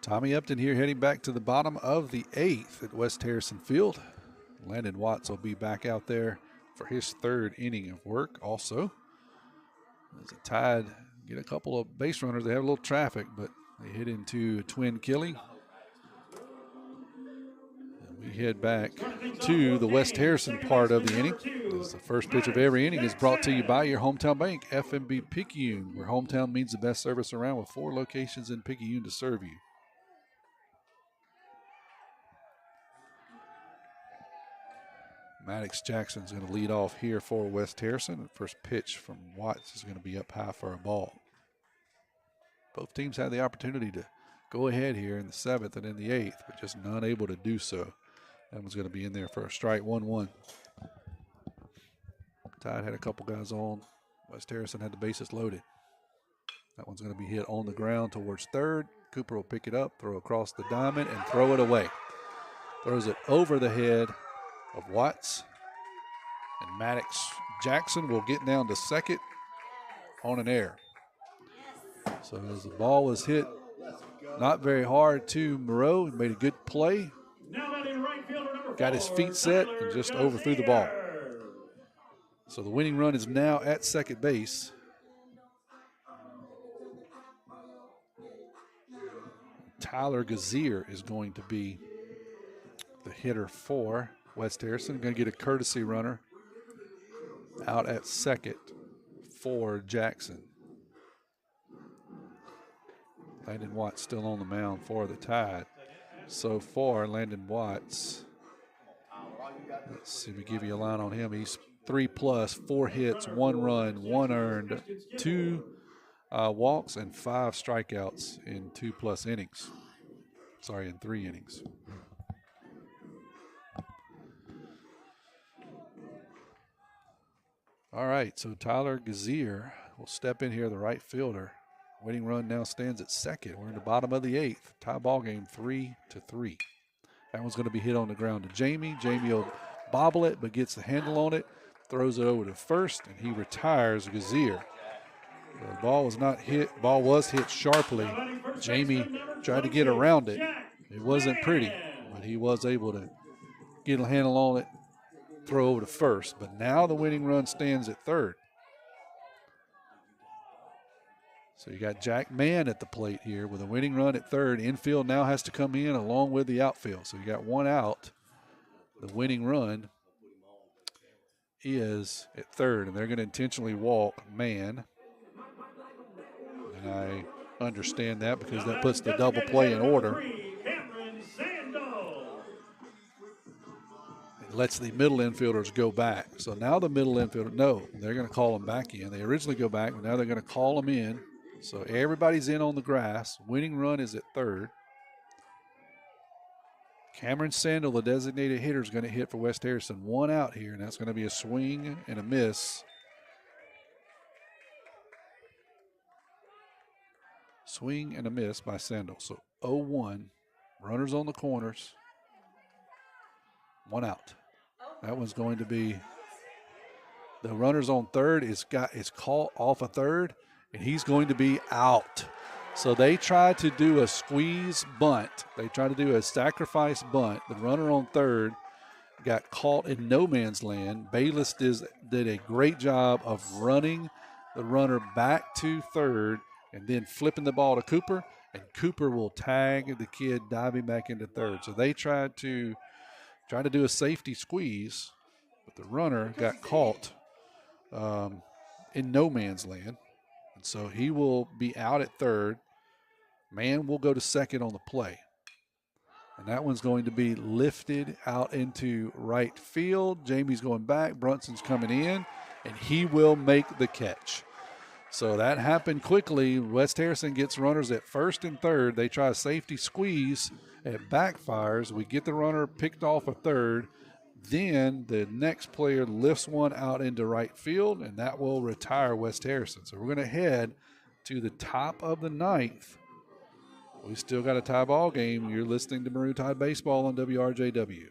Tommy Upton here heading back to the bottom of the 8th at West Harrison Field. Landon Watts will be back out there for his 3rd inning of work also. As the Tide get a couple of base runners, they have a little traffic, but they hit into a twin killing. We head back to the West Harrison part of the inning. As the first pitch of every inning is brought to you by your hometown bank, FMB Picayune, where hometown means the best service around, with 4 locations in Picayune to serve you. Maddox Jackson's going to lead off here for West Harrison. The first pitch from Watts is going to be up high for a ball. Both teams had the opportunity to go ahead here in the 7th and in the 8th, but just not able to do so. That one's going to be in there for a strike, 1-1. Tide had a couple guys on. West Harrison had the bases loaded. That one's going to be hit on the ground towards third. Cooper will pick it up, throw across the diamond, and throw it away. Throws it over the head of Watts. And Maddox Jackson will get down to second on an error. So as the ball was hit not very hard to Moreau, he made a good play. Got his feet set and just overthrew the ball. So the winning run is now at second base. Tyler Gazier is going to be the hitter for West Harrison. Going to get a courtesy runner out at second for Jackson. Landon Watts still on the mound for the Tide. So far, Landon Watts, let's see if we give you a line on him. He's 3+, 4 hits, 1 run, 1 earned, 2 walks, and 5 strikeouts in 2+ innings. Sorry, in 3 innings. All right, so Tyler Gazier will step in here, the right fielder. Winning run now stands at second. We're in the bottom of the 8th. Tie ball game 3-3. That one's going to be hit on the ground to Jamie. Jamie will bobble it, but gets the handle on it, throws it over to first, and he retires Gazier. The ball was not hit. Ball was hit sharply. Jamie tried to get around it. It wasn't pretty, but he was able to get a handle on it, throw over to first. But now the winning run stands at third. So you got Jack Mann at the plate here with a winning run at third. Infield now has to come in along with the outfield. So you got one out. The winning run is at third, and they're going to intentionally walk Mann. And I understand that because that puts the double play in order. It lets the middle infielders go back. So now the middle infielder, no, they're going to call them back in. They originally go back, but now they're going to call them in. So everybody's in on the grass. Winning run is at third. Cameron Sandel, the designated hitter, is going to hit for West Harrison. One out here, and that's going to be a swing and a miss. Swing and a miss by Sandel. So 0-1. Runners on the corners. One out. That one's going to be the runners on third is caught off a third, and he's going to be out. So they tried to do a squeeze bunt. They tried to do a sacrifice bunt. The runner on third got caught in no man's land. Bayless did a great job of running the runner back to third and then flipping the ball to Cooper, and Cooper will tag the kid diving back into third. So they tried to do a safety squeeze, but the runner got caught in no man's land. And so he will be out at third. Mann will go to second on the play. And that one's going to be lifted out into right field. Jamie's going back. Brunson's coming in, and he will make the catch. So that happened quickly. West Harrison gets runners at first and third. They try a safety squeeze. It backfires. We get the runner picked off a third. Then the next player lifts one out into right field, and that will retire West Harrison. So we're going to head to the top of the 9th. We still got a tie ball game. You're listening to Maroon Tide Baseball on WRJW.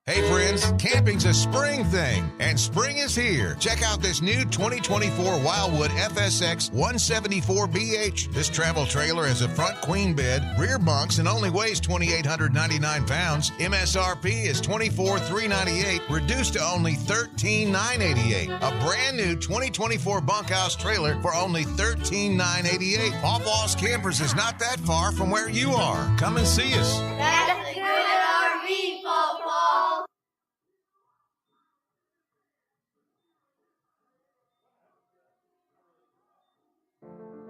Hey friends, camping's a spring thing, and spring is here. Check out this new 2024 Wildwood FSX 174BH. This travel trailer has a front queen bed, rear bunks, and only weighs 2,899 pounds. MSRP is $24,398, reduced to only $13,988. A brand new 2024 bunkhouse trailer for only $13,988. Paw Paws Campers is not that far from where you are. Come and see us. That's a good RV, Paw Paw.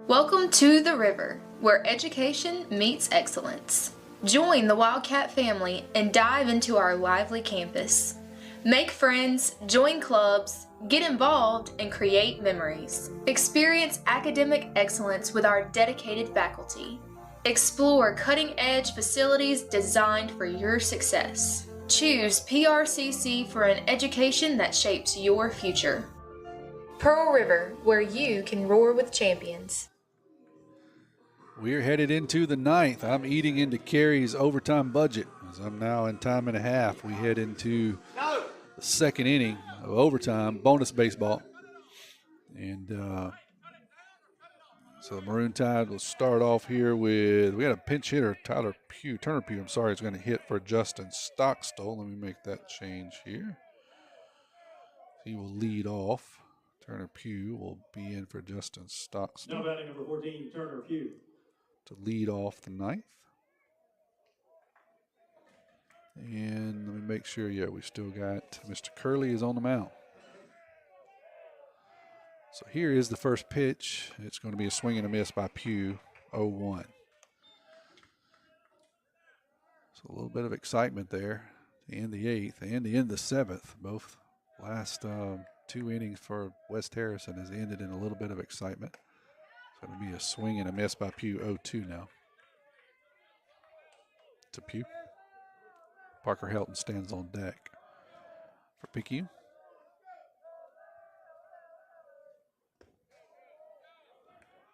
Welcome to the River, where education meets excellence. Join the Wildcat family and dive into our lively campus. Make friends, join clubs, get involved, and create memories. Experience academic excellence with our dedicated faculty. Explore cutting-edge facilities designed for your success. Choose PRCC for an education that shapes your future. Pearl River, where you can roar with champions. We're headed into the 9th. I'm eating into Carey's overtime budget as I'm now in time and a half. We head into the second inning of overtime, bonus baseball. And so Maroon Tide will start off here with, we got a pinch hitter, Turner Pugh, is going to hit for Justin Stockstill. Let me make that change here. He will lead off. Turner Pugh will be in for Justin Stockstill. Now batting number 14, Turner Pugh. To lead off the 9th. And let me make sure, we still got Mr. Curley is on the mound. So here is the first pitch. It's going to be a swing and a miss by Pugh, 0-1. So a little bit of excitement there to end the 8th and the end of the 7th. Both last two innings for West Harrison has ended in a little bit of excitement. It's going to be a swing and a miss by Pugh, 0-2 now. To Pugh. Parker Helton stands on deck for Picayune.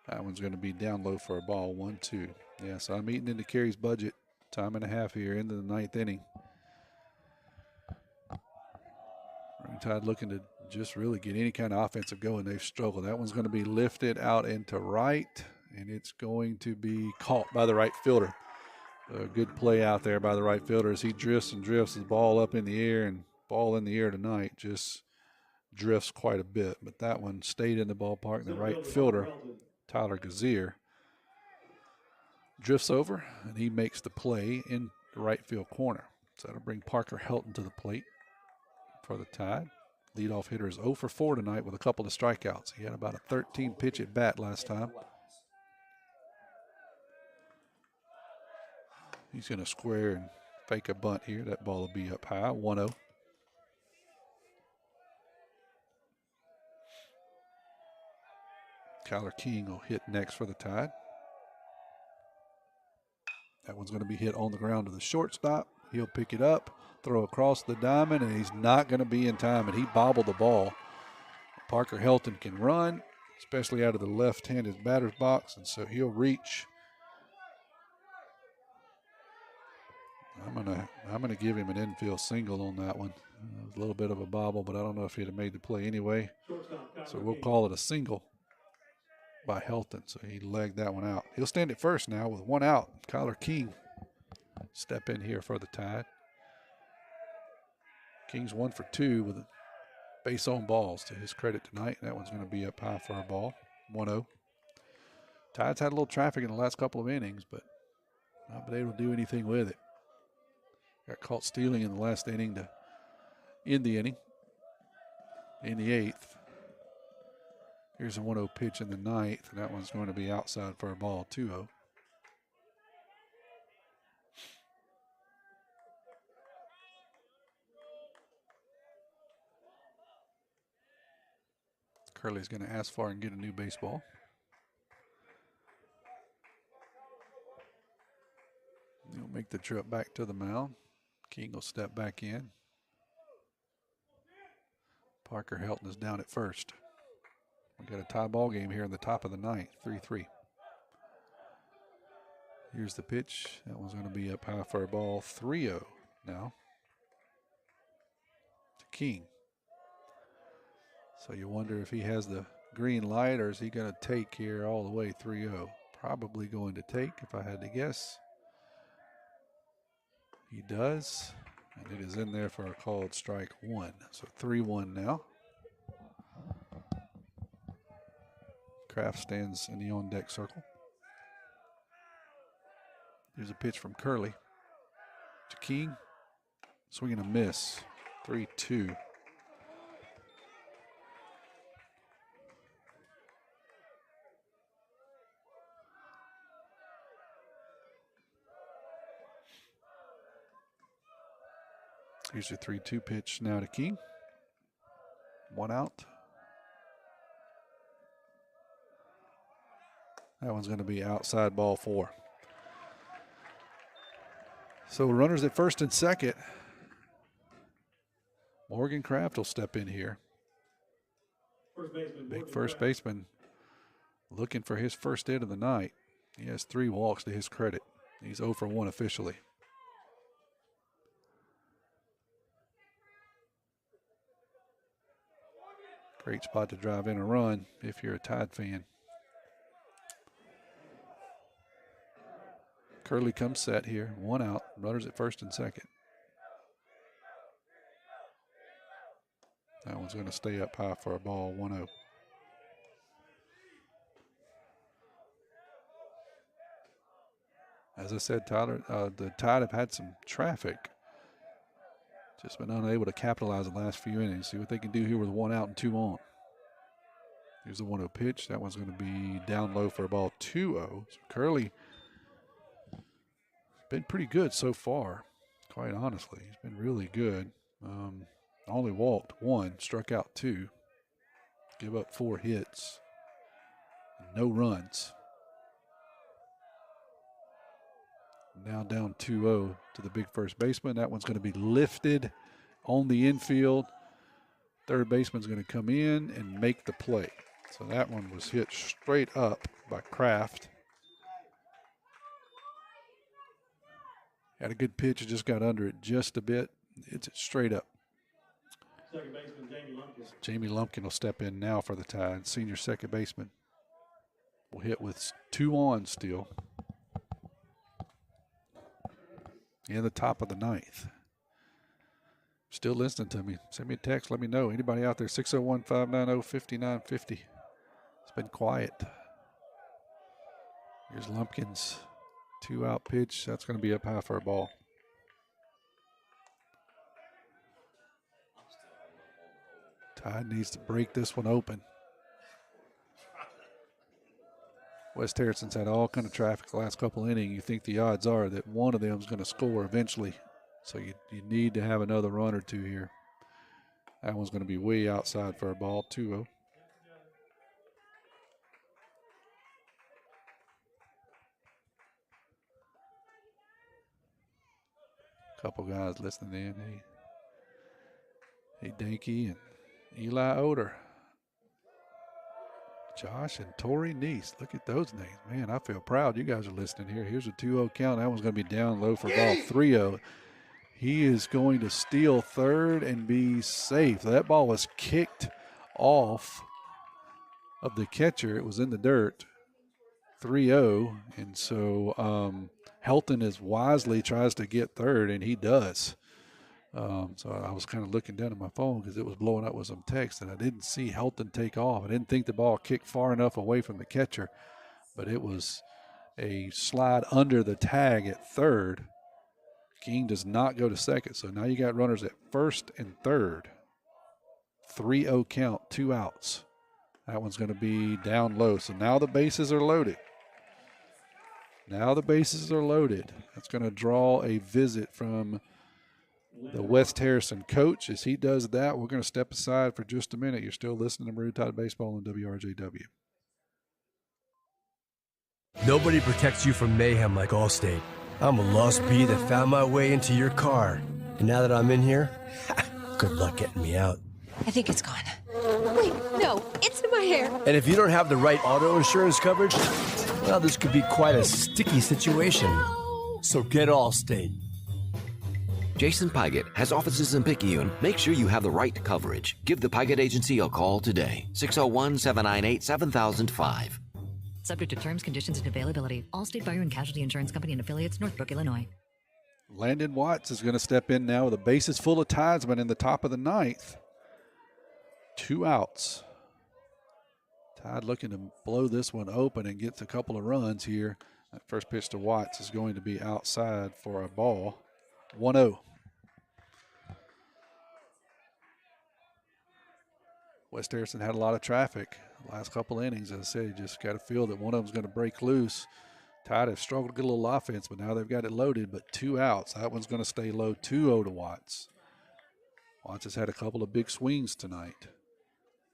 That one's going to be down low for a ball, 1-2. Yeah, so I'm eating into Carey's budget. Time and a half here into the ninth inning. Maroon Tide looking to just really get any kind of offensive going. They've struggled. That one's going to be lifted out into right, and it's going to be caught by the right fielder. A good play out there by the right fielder as he drifts and drifts the ball up in the air, and ball in the air tonight just drifts quite a bit. But that one stayed in the ballpark. The right fielder, Tyler Gazier, drifts over, and he makes the play in the right field corner. So that'll bring Parker Helton to the plate for the Tide. Leadoff hitter is 0 for 4 tonight with a couple of strikeouts. He had about a 13 pitch at bat last time. He's going to square and fake a bunt here. That ball will be up high, 1-0. Kyler King will hit next for the Tide. That one's going to be hit on the ground to the shortstop. He'll pick it up, throw across the diamond, and he's not going to be in time, and he bobbled the ball. Parker Helton can run, especially out of the left-handed batter's box, and so he'll reach. I'm gonna give him an infield single on that one. It was a little bit of a bobble, but I don't know if he'd have made the play anyway. So we'll call it a single by Helton. So he legged that one out. He'll stand at first now with one out. Kyler King step in here for the Tide. King's 1 for 2 with base on balls to his credit tonight. That one's going to be up high for a ball, 1-0. Tide's had a little traffic in the last couple of innings, but not been able to do anything with it. Got caught stealing in the last inning to end the inning. In the 8th. Here's a 1-0 pitch in the 9th, and that one's going to be outside for a ball, 2-0. Curley's going to ask for and get a new baseball. He'll make the trip back to the mound. King will step back in. Parker Helton is down at first. We got a tie ball game here in the top of the 9th, 3-3. Here's the pitch. That one's going to be up high for a ball, 3-0 now to King. So you wonder if he has the green light, or is he going to take here all the way 3-0? Probably going to take, if I had to guess. He does, and it is in there for a called strike 1. So 3-1 now. Kraft stands in the on-deck circle. Here's a pitch from Curley to King. Swing and a miss, 3-2. Here's your 3-2 pitch now to King. 1 out. That one's going to be outside, ball 4. So runners at first and second. Morgan Kraft will step in here. Big first baseman looking for his first hit of the night. He has 3 walks to his credit. He's 0 for 1 officially. Great spot to drive in a run if you're a Tide fan. Curley comes set here, 1 out, runners at first and second. That one's going to stay up high for a ball, 1-0. As I said, Tyler, the Tide have had some traffic. Just been unable to capitalize the last few innings. See what they can do here with 1 out and 2 on. Here's the 1-0 pitch. That one's going to be down low for a ball, 2-0. So Curley been pretty good so far, quite honestly. He's been really good. Only walked 1, struck out 2, give up 4 hits, no runs. Now down 2-0 to the big first baseman. That one's going to be lifted on the infield. Third baseman's going to come in and make the play. So that one was hit straight up by Kraft. Had a good pitch, just got under it just a bit. It's straight up. Second baseman Jamie Lumpkin. Jamie Lumpkin will step in now for the Tide. Senior second baseman will hit with 2 on still. In the top of the 9th. Still listening to me. Send me a text. Let me know. Anybody out there? 601-590-5950. It's been quiet. Here's Lumpkin's 2-out pitch. That's going to be up high for a ball. Tide needs to break this one open. West Harrison's had all kind of traffic the last couple innings. You think the odds are that one of them is going to score eventually. So you need to have another run or two here. That one's going to be way outside for a ball, 2-0. Couple guys listening in. Hey, Danky and Eli Oder. Josh and Tori Neese. Look at those names. Man, I feel proud you guys are listening here. Here's a 2-0 count. That one's going to be down low for ball, 3-0. He is going to steal third and be safe. That ball was kicked off of the catcher. It was in the dirt, 3-0. And so Helton is wisely tries to get third, and he does. So I was kind of looking down at my phone because it was blowing up with some text, and I didn't see Helton take off. I didn't think the ball kicked far enough away from the catcher, but it was a slide under the tag at third. King does not go to second, so now you got runners at first and third. 3-0 count, 2 outs. That one's going to be down low, so now the bases are loaded. Now the bases are loaded. That's going to draw a visit from the West Harrison coach. As he does that, we're going to step aside for just a minute. You're still listening to Maroon Tide Baseball on WRJW. Nobody protects you from mayhem like Allstate. I'm a lost bee that found my way into your car. And now that I'm in here, good luck getting me out. I think it's gone. Wait, no, it's in my hair. And if you don't have the right auto insurance coverage, well, this could be quite a sticky situation. So get Allstate. Jason Pygott has offices in Picayune. Make sure you have the right coverage. Give the Pygott Agency a call today. 601-798-7005. Subject to terms, conditions, and availability. Allstate Fire and Casualty Insurance Company and affiliates, Northbrook, Illinois. Landon Watts is going to step in now with the bases full of Tidesmen in the top of the 9th. 2 outs. Tide looking to blow this one open and gets a couple of runs here. That first pitch to Watts is going to be outside for a ball. 1-0. West Harrison had a lot of traffic the last couple innings. As I said, you just got to feel that one of them's going to break loose. Tide have struggled to get a little offense, but now they've got it loaded, but 2 outs. That one's going to stay low, 2-0 to Watts. Watts has had a couple of big swings tonight.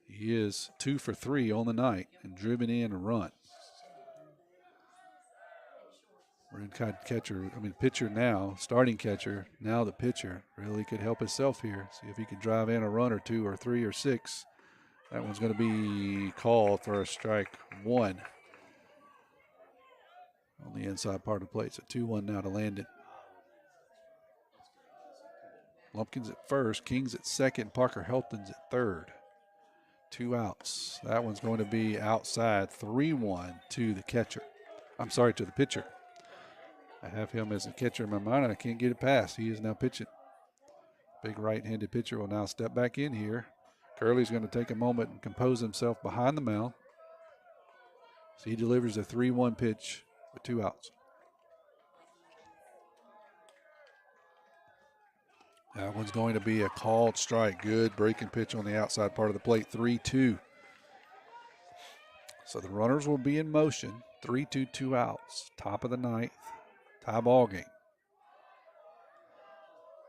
He is 2 for 3 on the night and driven in a run. Maroon Tide pitcher now, starting catcher, now the pitcher, really could help himself here. See if he can drive in a run or 2 or 3 or 6. That one's going to be called for a strike 1 on the inside part of the plate. So 2-1 now to Landon. Lumpkin's at first, King's at second, Parker Helton's at third. 2 outs. That one's going to be outside, 3-1 to the catcher. I'm sorry, to the pitcher. I have him as a catcher in my mind, and I can't get it past. He is now pitching. Big right-handed pitcher will now step back in here. Curley's going to take a moment and compose himself behind the mound. So he delivers a 3-1 pitch with 2 outs. That one's going to be a called strike. Good breaking pitch on the outside part of the plate, 3-2. So the runners will be in motion, 3-2, 2 outs. Top of the 9th, tie ball game.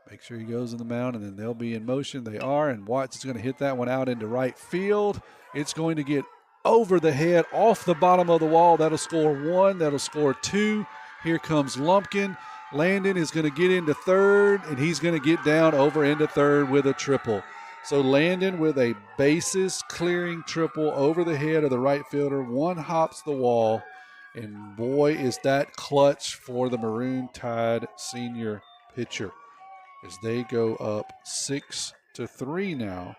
Make sure he goes in the mound, and then they'll be in motion. They are, and Watts is going to hit that one out into right field. It's going to get over the head, off the bottom of the wall. That'll score 1. That'll score 2. Here comes Lumpkin. Landon is going to get into third, and he's going to get down over into third with a triple. So Landon with a bases clearing triple over the head of the right fielder. One hops the wall. And boy, is that clutch for the Maroon Tide senior pitcher as they go up 6-3 now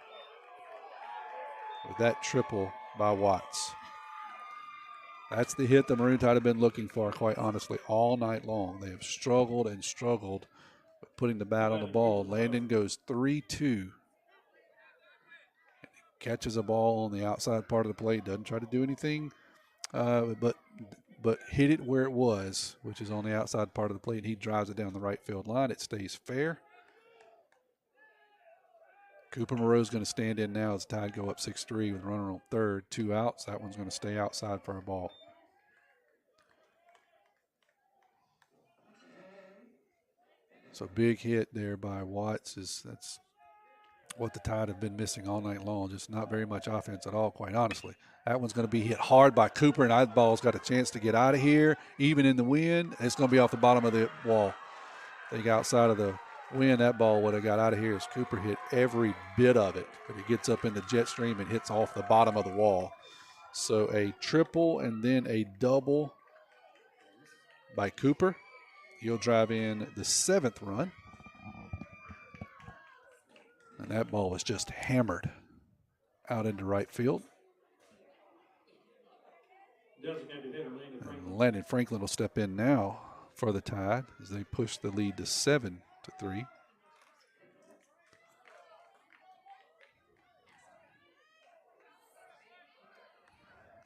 with that triple by Watts. That's the hit the Maroon Tide have been looking for, quite honestly, all night long. They have struggled and struggled with putting the bat on the ball. Landon goes 3-2. Catches a ball on the outside part of the plate, doesn't try to do anything, but hit it where it was, which is on the outside part of the plate. He drives it down the right field line. It stays fair. Cooper Moreau's going to stand in now as the Tide go up 6-3 with a runner on third, 2 outs. That one's going to stay outside for a ball. So big hit there by Watts. That's what the Tide have been missing all night long, just not very much offense at all, quite honestly. That one's going to be hit hard by Cooper, and that ball's got a chance to get out of here, even in the wind. It's going to be off the bottom of the wall. I think outside of the wind, that ball would have got out of here as Cooper hit every bit of it, but it gets up in the jet stream and hits off the bottom of the wall. So a triple and then a double by Cooper. He'll drive in the 7th run. And that ball was just hammered out into right field. And Landon Franklin will step in now for the Tide as they push the lead to 7-3.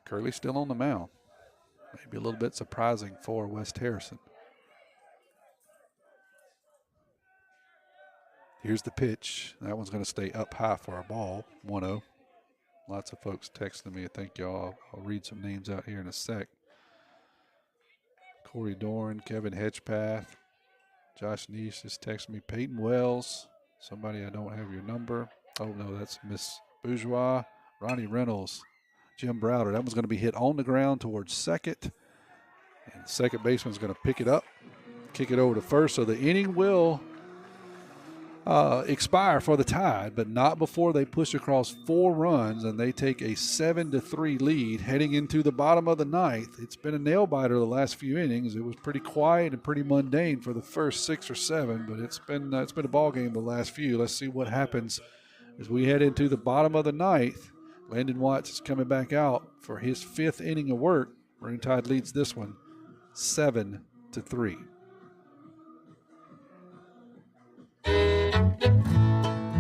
Curley still on the mound. Maybe a little bit surprising for West Harrison. Here's the pitch. That one's going to stay up high for a ball, 1-0. Lots of folks texting me. Thank y'all. I'll read some names out here in a sec. Corey Doran, Kevin Hedgepath, Josh Neese just texted me. Peyton Wells, somebody I don't have your number. Oh, no, that's Miss Bourgeois. Ronnie Reynolds, Jim Browder. That one's going to be hit on the ground towards second. And the second baseman's going to pick it up, kick it over to first. So the inning will expire for the Tide, but not before they push across 4 runs and they take a 7-3 lead heading into the bottom of the 9th. It's been a nail biter the last few innings. It was pretty quiet and pretty mundane for the first 6 or 7, but it's been a ball game the last few. Let's see what happens as we head into the bottom of the 9th. Landon Watts is coming back out for his 5th inning of work. Maroon Tide leads this one 7-3.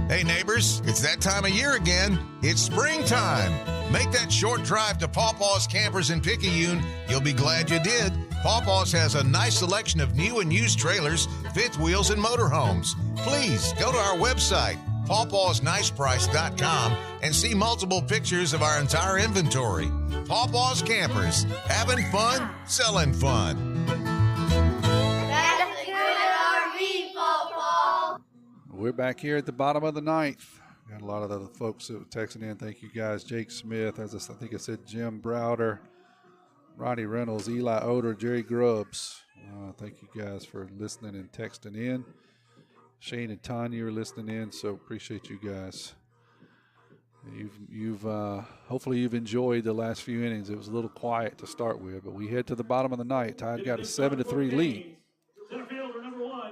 Hey neighbors, it's that time of year again. It's springtime. Make that short drive to Pawpaw's Campers in Picayune. You'll be glad you did. Pawpaw's has a nice selection of new and used trailers, fifth wheels, and motorhomes. Please go to our website, pawpawsniceprice.com, and see multiple pictures of our entire inventory. Pawpaw's Campers, having fun, selling fun. That's a good RV, Pawpaw. We're back here at the bottom of the 9th. Got a lot of other folks that were texting in. Thank you guys. Jake Smith, as I think I said, Jim Browder, Ronnie Reynolds, Eli Oder, Jerry Grubbs. Thank you guys for listening and texting in. Shane and Tanya are listening in, so appreciate you guys. You've hopefully you've enjoyed the last few innings. It was a little quiet to start with, but we head to the bottom of the ninth. Tide got a 7-3 lead.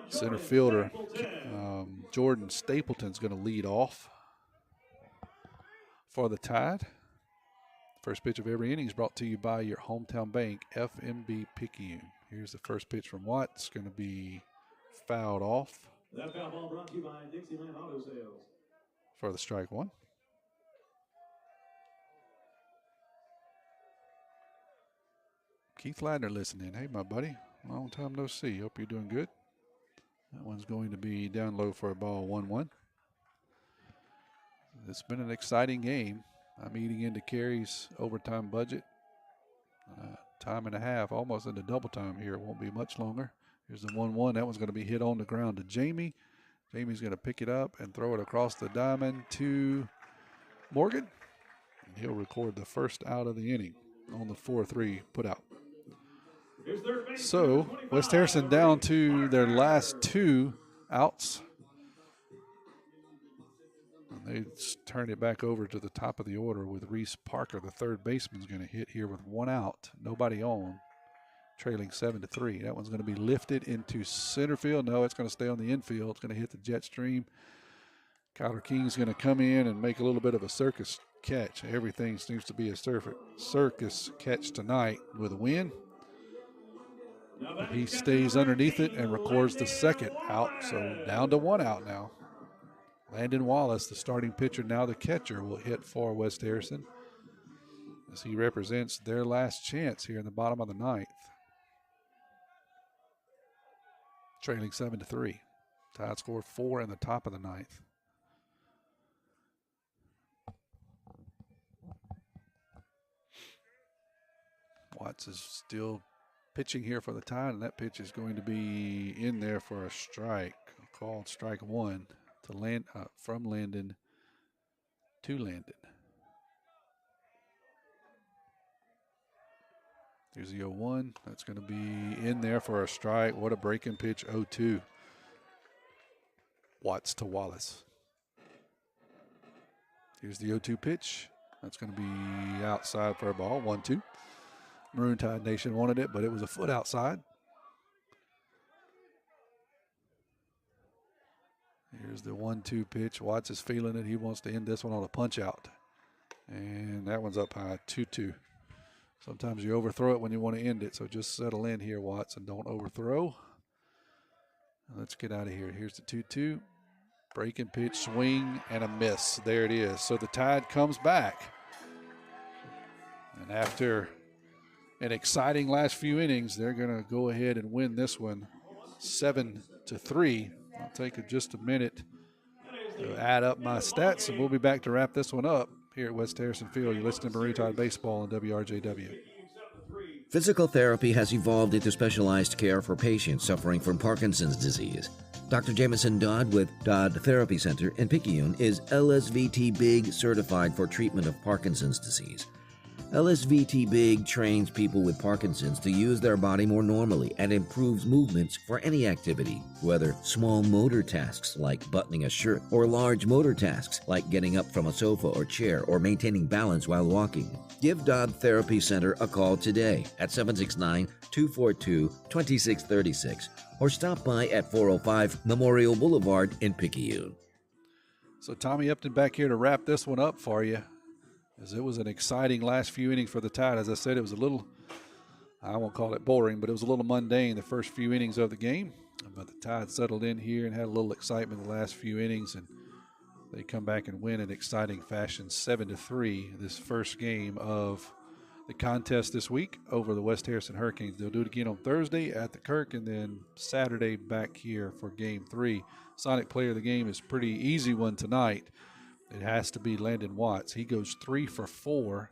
Center fielder Jordan Stapleton's going to lead off for the Tide. First pitch of every inning is brought to you by your hometown bank, FMB Picayune. Here's the first pitch from Watts. Going to be fouled off. That foul ball brought to you by Dixieland Auto Sales. For the strike one. Keith Ladner listening. Hey, my buddy. Long time no see. Hope you're doing good. That one's going to be down low for a ball, 1-1. It's been an exciting game. I'm eating into Carey's overtime budget. Time and a half, almost into double time here. It won't be much longer. Here's the 1-1. That one's going to be hit on the ground to Jamie. Jamie's going to pick it up and throw it across the diamond to Morgan. And he'll record the first out of the inning on the 4-3 put out. So West Harrison down to their last two outs. They turn it back over to the top of the order with Reese Parker, the third baseman, is going to hit here with one out, nobody on, trailing 7-3. That one's going to be lifted into center field. No, it's going to stay on the infield. It's going to hit the jet stream. Kyler King's going to come in and make a little bit of a circus catch. Everything seems to be a circus catch tonight with a win. But he stays underneath it and records the second out, so down to one out now. Landon Wallace, the starting pitcher, now the catcher, will hit for West Harrison as he represents their last chance here in the bottom of the ninth. Trailing 7-3. Tide scored 4 in the top of the ninth. Watts is still pitching here for the Tide, and that pitch is going to be in there for a strike, called strike one to land from Landon to Landon. Here's the 0-1. That's going to be in there for a strike. What a breaking pitch, 0-2. Watts to Wallace. Here's the 0-2 pitch. That's going to be outside for a ball, 1-2. Maroon Tide Nation wanted it, but it was a foot outside. Here's the 1-2 pitch. Watts is feeling it. He wants to end this one on a punch out. And that one's up high, 2-2. Sometimes you overthrow it when you want to end it, so just settle in here, Watts, and don't overthrow. Let's get out of here. Here's the 2-2. Breaking pitch, swing, and a miss. There it is. So the Tide comes back. And after an exciting last few innings, they're going to go ahead and win this one 7-3. I'll take just a minute to add up my stats, and we'll be back to wrap this one up here at West Harrison Field. You're listening to Maroon Tide Baseball on WRJW. Physical therapy has evolved into specialized care for patients suffering from Parkinson's disease. Dr. Jamison Dodd with Dodd Therapy Center in Picayune is LSVT Big certified for treatment of Parkinson's disease. LSVT Big trains people with Parkinson's to use their body more normally and improves movements for any activity, whether small motor tasks like buttoning a shirt or large motor tasks like getting up from a sofa or chair or maintaining balance while walking. Give Dodd Therapy Center a call today at 769-242-2636 or stop by at 405 Memorial Boulevard in Picayune. So Tommy Upton back here to wrap this one up for you, as it was an exciting last few innings for the Tide. As I said, it was a little, I won't call it boring, but it was a little mundane the first few innings of the game. But the Tide settled in here and had a little excitement the last few innings, and they come back and win in exciting fashion 7-3 this first game of the contest this week over the West Harrison Hurricanes. They'll do it again on Thursday at the Kirk, and then Saturday back here for Game 3. Sonic player of the game is pretty easy one tonight. It has to be Landon Watts. He goes 3 for 4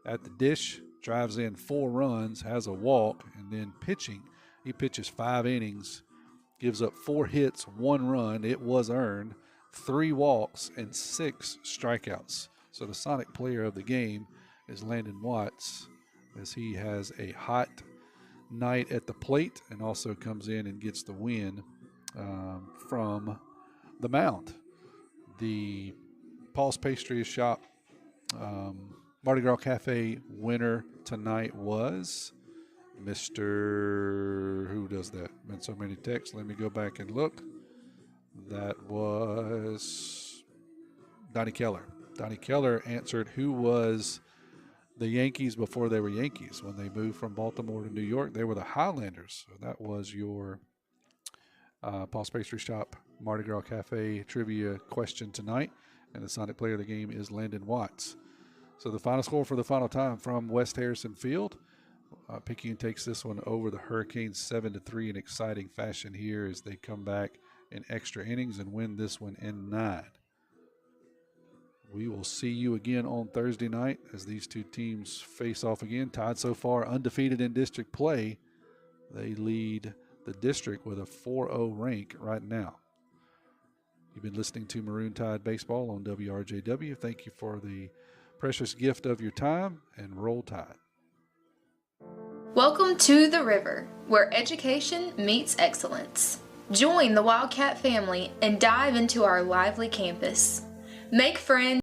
at the dish, drives in 4 runs, has a walk, and then pitching. He pitches 5 innings, gives up 4 hits, 1 run. It was earned, 3 walks, and 6 strikeouts. So the Sonic player of the game is Landon Watts, as he has a hot night at the plate and also comes in and gets the win from the mound. The Paul's Pastry Shop Mardi Gras Cafe winner tonight was Mr. Who does that? Been so many texts. Let me go back and look. That was Donnie Keller. Donnie Keller answered who was the Yankees before they were Yankees. When they moved from Baltimore to New York, they were the Highlanders. So that was your Paul's Pastry Shop Mardi Gras Cafe trivia question tonight. And the Sonic player of the game is Landon Watts. So the final score for the final time from West Harrison Field. Picayune takes this one over the Hurricanes 7-3 in exciting fashion here as they come back in extra innings and win this one in 9. We will see you again on Thursday night as these two teams face off again. Tide so far undefeated in district play. They lead the district with a 4-0 rank right now. You've been listening to Maroon Tide Baseball on WRJW. Thank you for the precious gift of your time, and roll Tide. Welcome to the River, where education meets excellence. Join the Wildcat family and dive into our lively campus. Make friends.